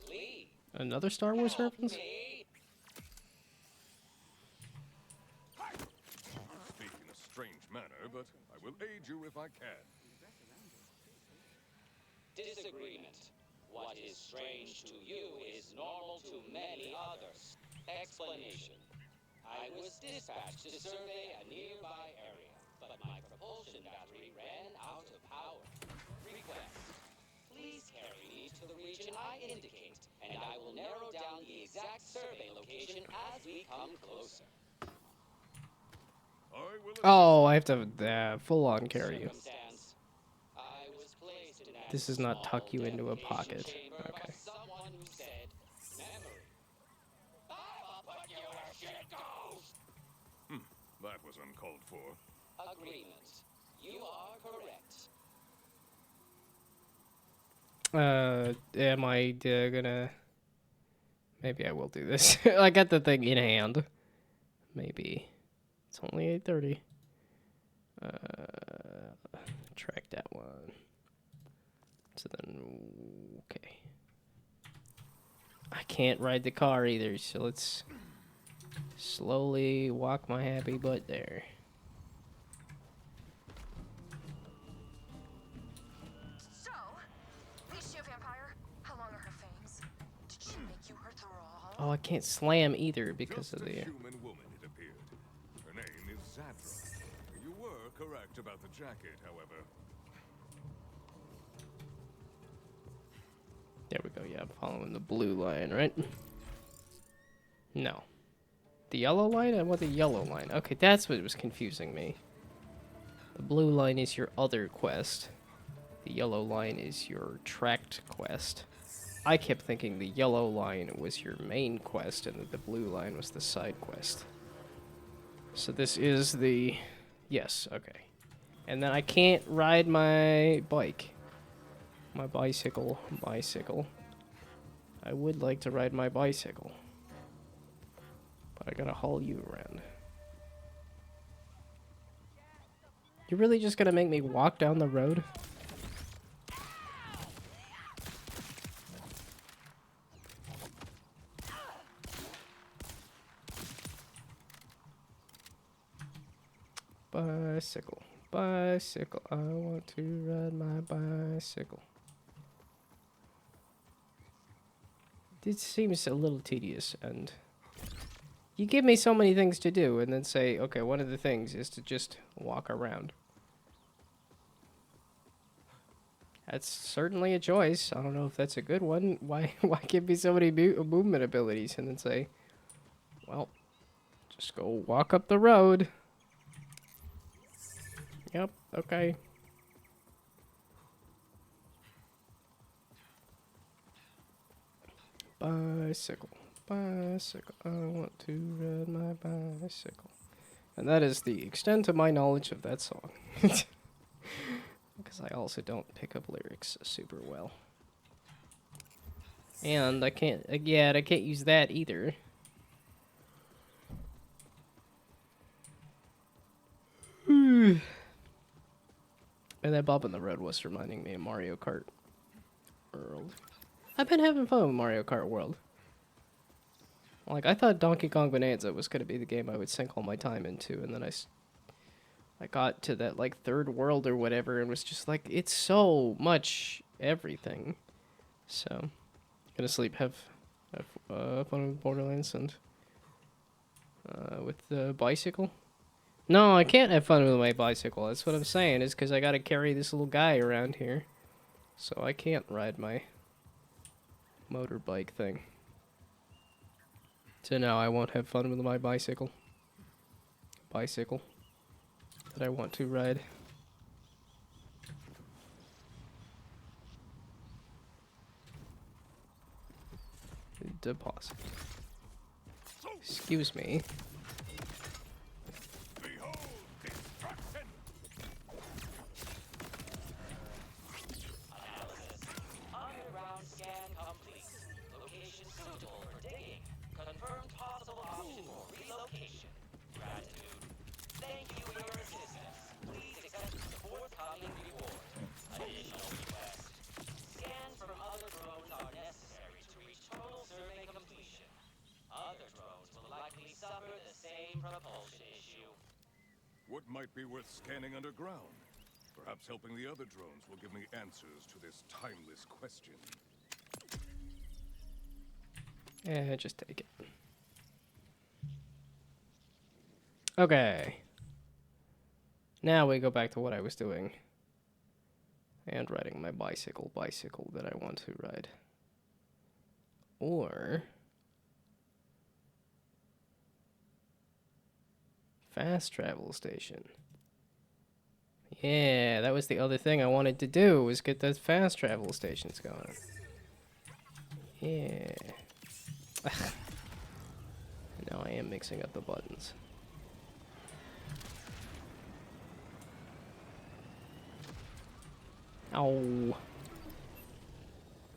Lee. Another Star Wars Help reference? me. Speak in a strange manner, but I will aid you if I can. Disagreement. What is strange to you is normal to many others. Explanation. I was dispatched to survey a nearby area, but my propulsion battery ran out of power. Request. Please carry me to the region I indicate, and I will narrow down the exact survey location as we come closer. I will Oh, I have to full on carry you. Circumstance. I was placed in that This does not small tuck you into a defecation pocket. chamber by Okay. someone who said memory. I'll put you where shit goes. That was uncalled for. Agreement. You are correct. Am I gonna... Maybe I will do this. I got the thing in hand. Maybe. It's only 8:30. Track that one. So then, okay. I can't ride the car either, so let's slowly walk my happy butt there. So, Licia Vampire, how long are her fangs? Did she make you her thrall? Oh, I can't slam either because Just of a the... human woman, it appeared. Her name is Zadra. You were correct about the jacket, however. There we go, yeah, I'm following the blue line, right? No. The yellow line? I want the yellow line. Okay, that's what was confusing me. The blue line is your other quest. The yellow line is your tracked quest. I kept thinking the yellow line was your main quest and that the blue line was the side quest. So this is the... Yes, okay. And then I can't ride my bike. My bicycle. I would like to ride my bicycle. But I gotta haul you around. You're really just gonna make me walk down the road? Bicycle. Bicycle. I want to ride my bicycle. This seems a little tedious, and you give me so many things to do and then say, okay, one of the things is to just walk around. That's certainly a choice. I don't know if that's a good one. Why give me so many movement abilities and then say, well, just go walk up the road. Yep, okay. Bicycle. Bicycle. I want to ride my bicycle. And that is the extent of my knowledge of that song. Because I also don't pick up lyrics super well. And I can't, yeah, I can't use that either. And that Bob on the Road was reminding me of Mario Kart World. I've been having fun with Mario Kart World. Like, I thought Donkey Kong Bonanza was going to be the game I would sink all my time into, and then I got to that, like, third world or whatever, and was just like, it's so much everything. So, gonna sleep, have fun with Borderlands and with the bicycle. No, I can't have fun with my bicycle. That's what I'm saying, is because I gotta carry this little guy around here. So I can't ride my motorbike thing. So no, I won't have fun with my bicycle. Bicycle that I want to ride. Deposit. Excuse me. Underground scan complete. Location suitable for digging. Confirmed possible option for relocation. Gratitude. Thank you for your assistance. Please accept the forthcoming reward. Additional request. Scans from other drones are necessary to reach total survey completion. Other drones will likely suffer the same propulsion issue. What might be worth scanning underground? Perhaps helping the other drones will give me answers to this timeless question. Yeah, just take it. Okay. Now we go back to what I was doing. And riding my bicycle that I want to ride. Or... fast travel station. Yeah, that was the other thing I wanted to do, was get those fast travel stations going. Yeah. Now I am mixing up the buttons. Ow.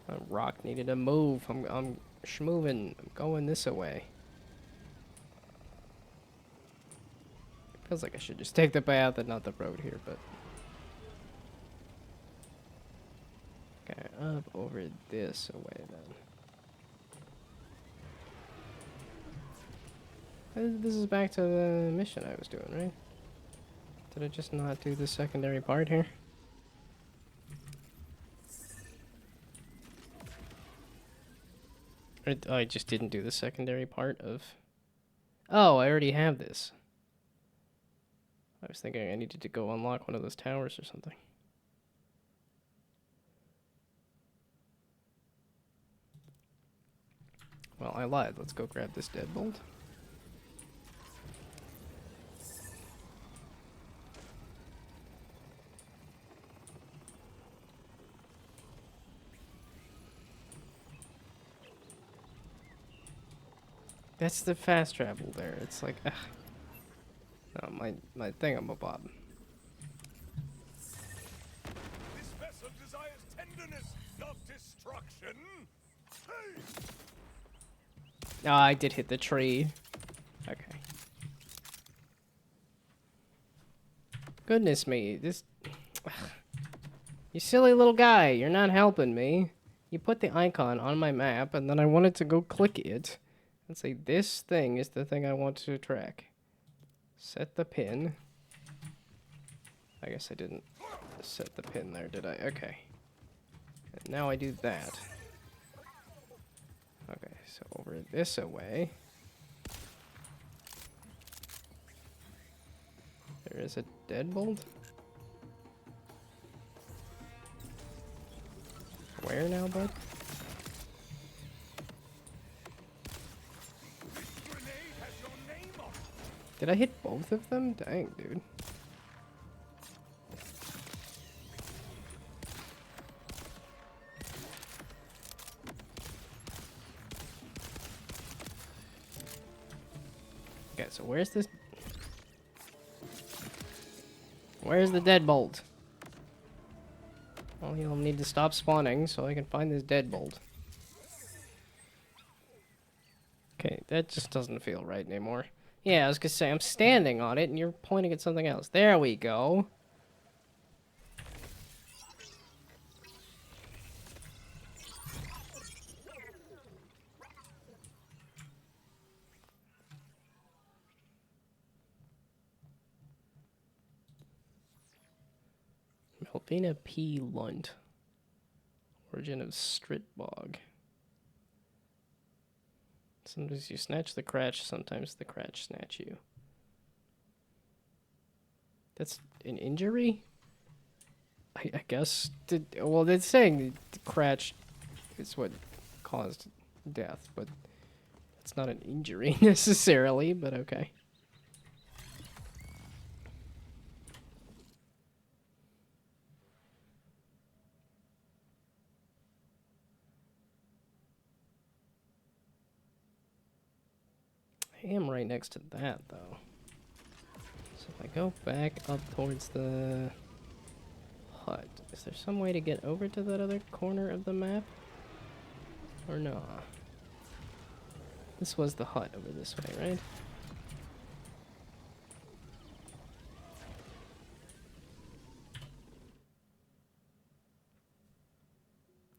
My rock needed to move. I'm schmoving. I'm going this way. Feels like I should just take the path and not the road here, but... okay, up over this way then. This is back to the mission I was doing, right? Did I just not do the secondary part here? I just didn't do the secondary part of... oh, I already have this. I was thinking I needed to go unlock one of those towers or something. Well, I lied. Let's go grab this deadbolt. That's the fast travel there. It's like, ugh. No, my thingamabob. This vessel desires tenderness, not destruction. Hey! Oh, I did hit the tree. Okay. Goodness me, this... You silly little guy, you're not helping me. You put the icon on my map, and then I wanted to go click it and say, this thing is the thing I want to track. Set the pin. I guess I didn't set the pin there, did I? Okay. And now I do that. Okay, so over this away. There is a deadbolt. Where now, bud? Did I hit both of them? Dang, dude. Okay, so where's this? Where's the deadbolt? Well, you'll need to stop spawning so I can find this deadbolt. Okay, that just doesn't feel right anymore. Yeah, I was gonna say, I'm standing on it and you're pointing at something else. There we go. Melvina P. Lunt. Origin of Stritbog. Sometimes you snatch the cratch, sometimes the cratch snatch you. That's an injury? I guess. Well, they're saying the cratch is what caused death, but it's not an injury necessarily, but okay. I am right next to that, though. So if I go back up towards the hut, is there some way to get over to that other corner of the map? Or no? This was the hut over this way, right?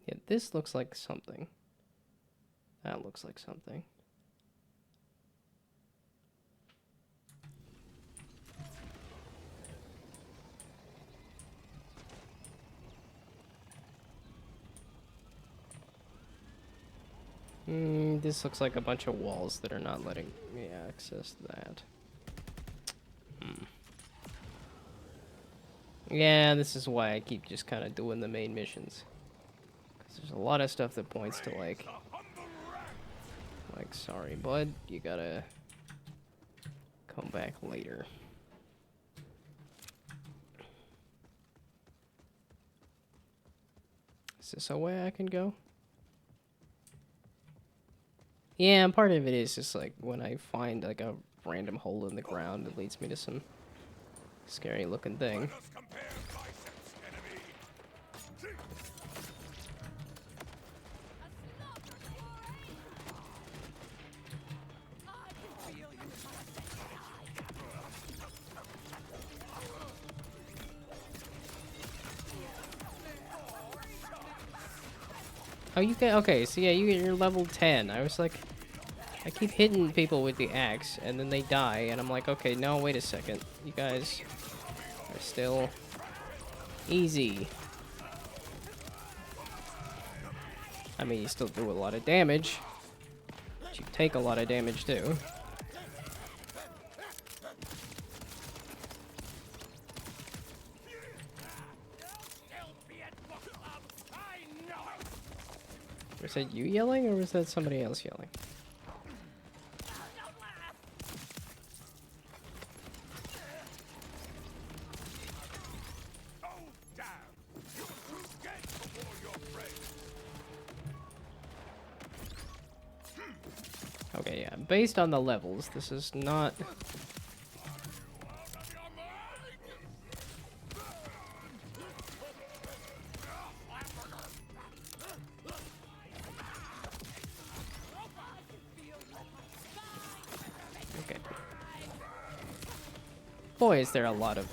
Yeah, this looks like something. That looks like something. This looks like a bunch of walls that are not letting me access that. Yeah, this is why I keep just kind of doing the main missions. Because there's a lot of stuff that points to like, sorry, bud, you gotta come back later. Is this a way I can go? Yeah, and part of it is just like when I find like a random hole in the ground, it leads me to some scary looking thing. Oh, you get okay. So yeah, you're level 10. I was like, I keep hitting people with the axe, and then they die, and I'm like, okay, no, wait a second. You guys are still easy. I mean, you still do a lot of damage, but you take a lot of damage too. Was that you yelling, or was that somebody else yelling? Okay, yeah, based on the levels, this is not... Okay. Boy, is there a lot of...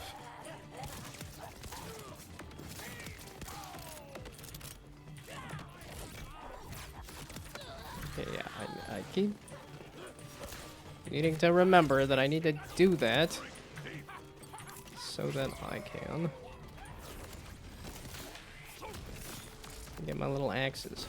Okay, yeah, I keep needing to remember that I need to do that so that I can get my little axes.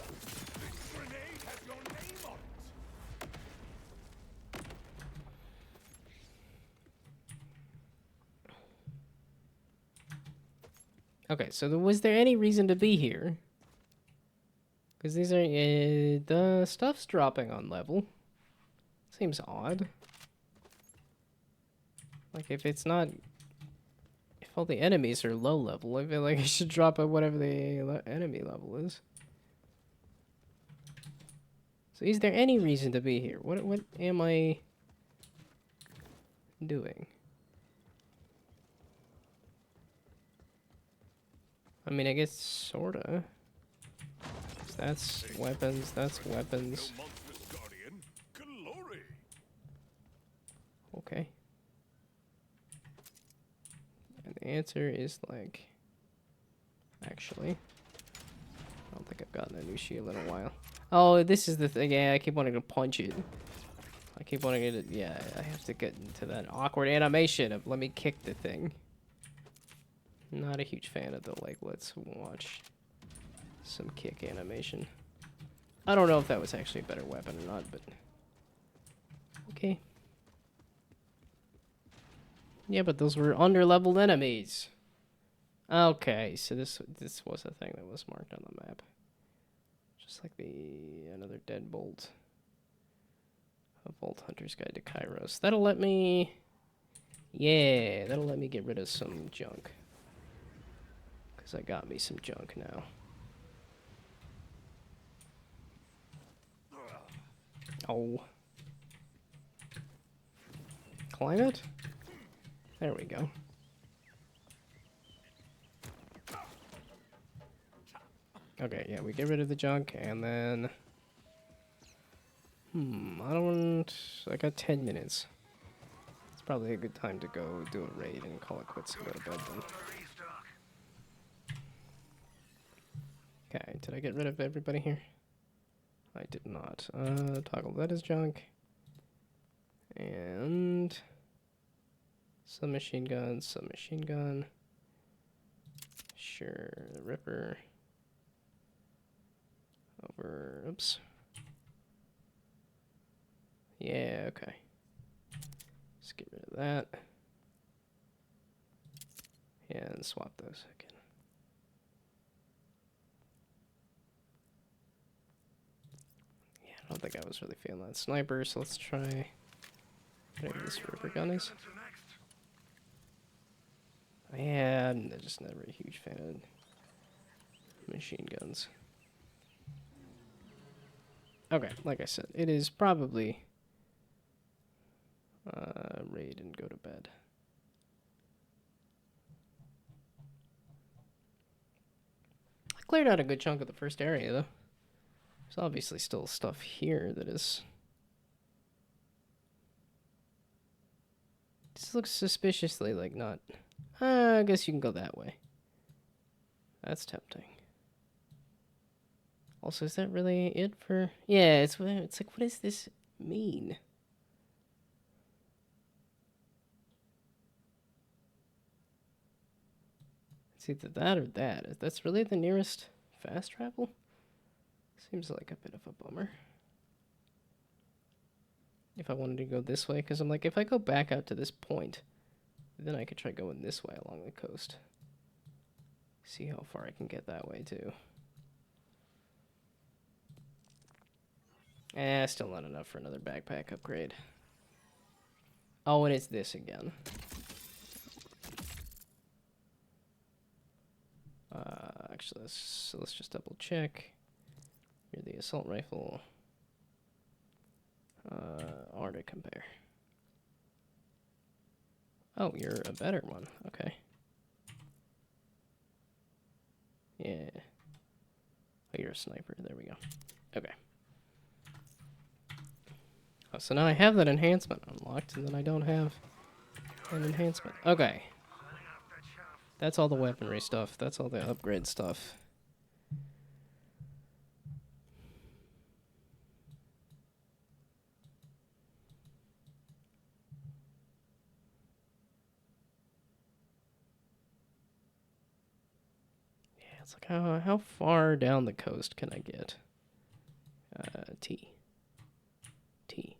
Okay, so was there any reason to be here? Because these are, the stuff's dropping on level. Seems odd. Like, if it's not, if all the enemies are low level, I feel like I should drop at whatever the enemy level is. So is there any reason to be here? What am I doing? I mean, I guess sorta. 'Cause that's weapons, that's weapons. No monstrous guardian. Glory. Okay. And the answer is like... Actually, I don't think I've gotten a new shield in a while. Oh, this is the thing. Yeah, I keep wanting to punch it. I keep wanting to... Yeah, I have to get into that awkward animation of let me kick the thing. Not a huge fan of the, like, let's watch some kick animation. I don't know if that was actually a better weapon or not, but... Okay. Yeah, but those were under-leveled enemies. Okay, so this was a thing that was marked on the map. Just like another deadbolt. A Vault Hunter's Guide to Kairos. That'll let me... Yeah, that'll let me get rid of some junk. Because I got me some junk now. Oh. Climb it? There we go. Okay, yeah, we get rid of the junk, and then... I got 10 minutes. It's probably a good time to go do a raid and call it quits and go to bed then. Okay, did I get rid of everybody here? I did not. Toggle that as junk. And... some machine gun, some machine gun. Sure, the Ripper. Over, oops. Yeah, okay. Let's get rid of that. And swap those again. Yeah, I don't think I was really feeling that sniper, so let's try whatever this Ripper gun is. Yeah, I'm just never a huge fan of machine guns. Okay, like I said, it is probably raid and go to bed. I cleared out a good chunk of the first area, though. There's obviously still stuff here that is... This looks suspiciously like not... I guess you can go that way. That's tempting. Also, is that really it for... Yeah, it's like, what does this mean? It's either that or that. That's really the nearest fast travel? Seems like a bit of a bummer. If I wanted to go this way, because I'm like, if I go back out to this point, then I could try going this way along the coast. See how far I can get that way, too. Still not enough for another backpack upgrade. Oh, and it's this again. Actually, let's just double check. Here's the assault rifle. Or to compare. Oh, you're a better one. Okay. Yeah. Oh, you're a sniper. There we go. Okay. Oh, so now I have that enhancement unlocked, and then I don't have an enhancement. Okay. That's all the weaponry stuff. That's all the upgrade stuff. Yeah, it's like, how far down the coast can I get? T. T.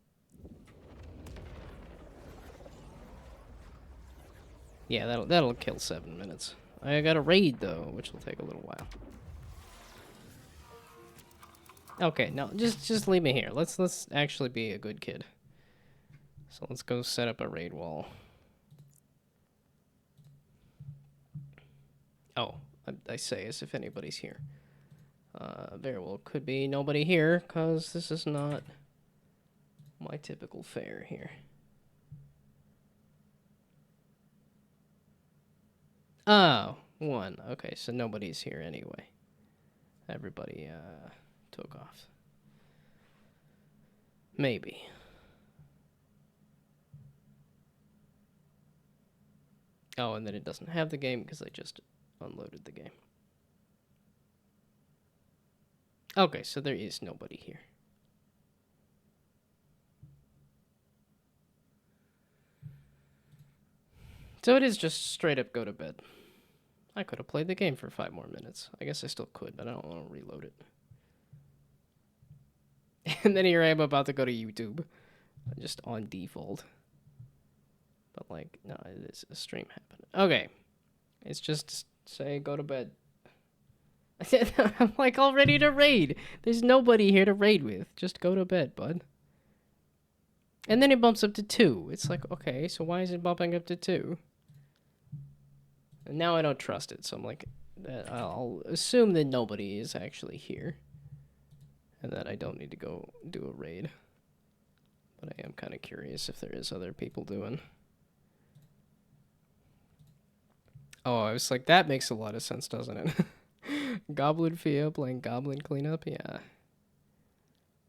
Yeah, that'll kill 7 minutes. I got a raid though, which will take a little while. Okay, no, just leave me here. Let's actually be a good kid. So let's go set up a raid wall. Oh, I say as if anybody's here. Very well, could be nobody here, cause this is not my typical fare here. Oh, 1. Okay, so nobody's here anyway. Everybody took off. Maybe. Oh, and then it doesn't have the game because I just unloaded the game. Okay, so there is nobody here. So it is just straight up go to bed. I could have played the game for 5 more minutes. I guess I still could, but I don't want to reload it. And then here I am about to go to YouTube. Just on default. But like, no, it is a stream happening. Okay. It's just say go to bed. I'm like all ready to raid. There's nobody here to raid with. Just go to bed, bud. And then it bumps up to 2. It's like, okay, so why is it bumping up to 2? And now I don't trust it, so I'm like, I'll assume that nobody is actually here. And that I don't need to go do a raid. But I am kind of curious if there is other people doing. Oh, I was like, that makes a lot of sense, doesn't it? Goblin Fia playing Goblin Cleanup? Yeah.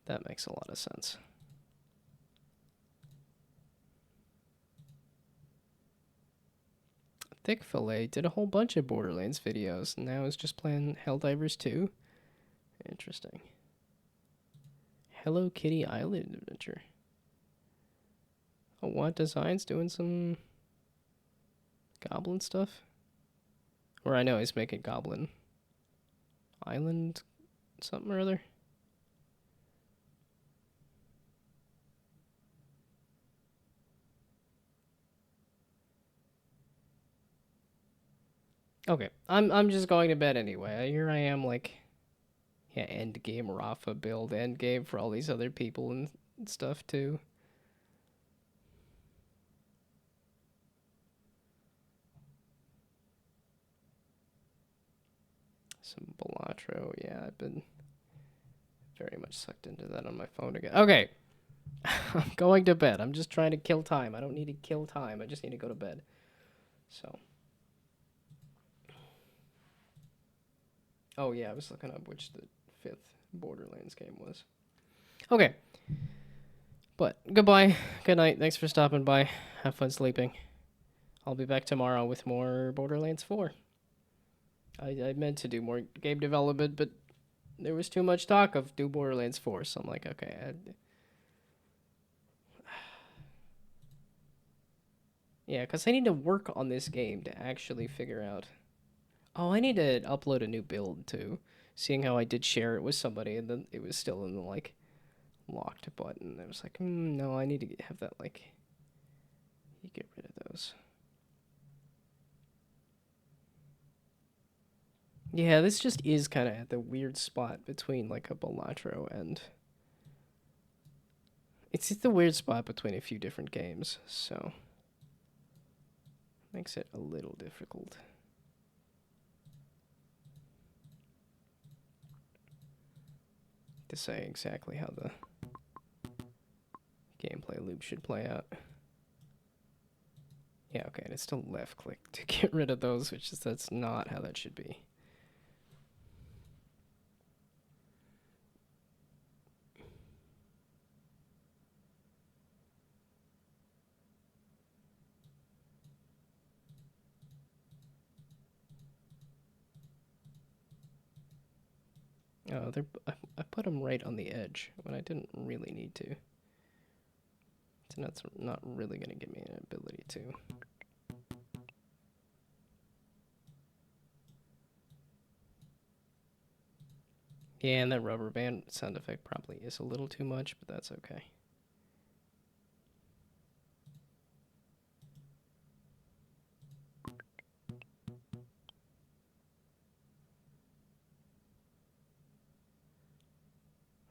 That makes a lot of sense. Thick Fillet did a whole bunch of Borderlands videos, and now is just playing Helldivers 2. Interesting. Hello Kitty Island Adventure. Oh, Want Designs doing some Goblin stuff? Or I know he's making Goblin Island something or other. Okay, I'm just going to bed anyway. Here I am, like, yeah, end game Rafa build, end game for all these other people and stuff too. Some Balatro, yeah, I've been very much sucked into that on my phone again. Okay, I'm going to bed. I'm just trying to kill time. I don't need to kill time. I just need to go to bed. So. Oh yeah, I was looking up which the 5th Borderlands game was. Okay. But goodbye. Good night. Thanks for stopping by. Have fun sleeping. I'll be back tomorrow with more Borderlands 4. I meant to do more game development, but there was too much talk of do Borderlands 4, so I'm like, okay. Yeah, because I need to work on this game to actually figure out. Oh, I need to upload a new build, too. Seeing how I did share it with somebody, and then it was still in the, like, locked button. I was like, no, I need to have that, like, you get rid of those. Yeah, this just is kind of at the weird spot between, like, a Balatro and... It's at the weird spot between a few different games, so... Makes it a little difficult. To say exactly how the gameplay loop should play out. Yeah, okay, and it's still left click to get rid of those, which is that's not how that should be. Oh, I put them right on the edge when I didn't really need to. So that's not really going to give me an ability to. Yeah, and that rubber band sound effect probably is a little too much, but that's okay.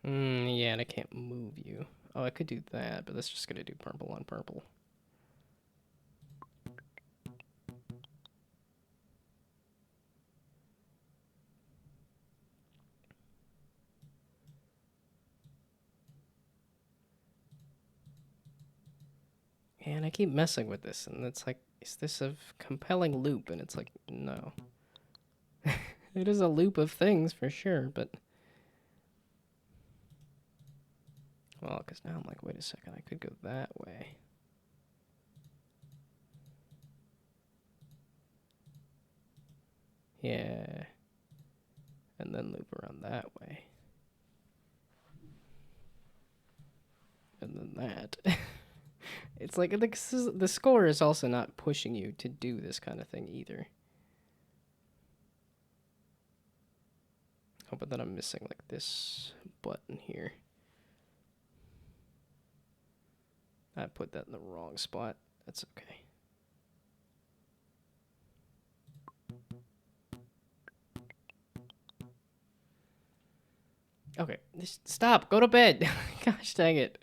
Yeah, and I can't move you. Oh, I could do that, but that's just going to do purple on purple. And I keep messing with this, and it's like, is this a compelling loop? And it's like, no. It is a loop of things, for sure, but... Well, because now I'm like, wait a second, I could go that way. Yeah. And then loop around that way. And then that. It's like, the score is also not pushing you to do this kind of thing either. Oh, but then I'm missing, like, this button here. I put that in the wrong spot. That's okay. Okay, stop. Go to bed. Gosh dang it.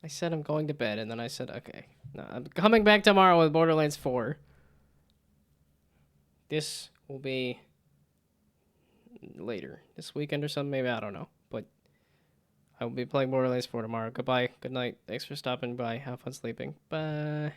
I said I'm going to bed, and then I said, okay. No, I'm coming back tomorrow with Borderlands 4. This will be later. This weekend or something, maybe. I don't know. But I will be playing Borderlands 4 tomorrow. Goodbye. Good night. Thanks for stopping by. Have fun sleeping. Bye.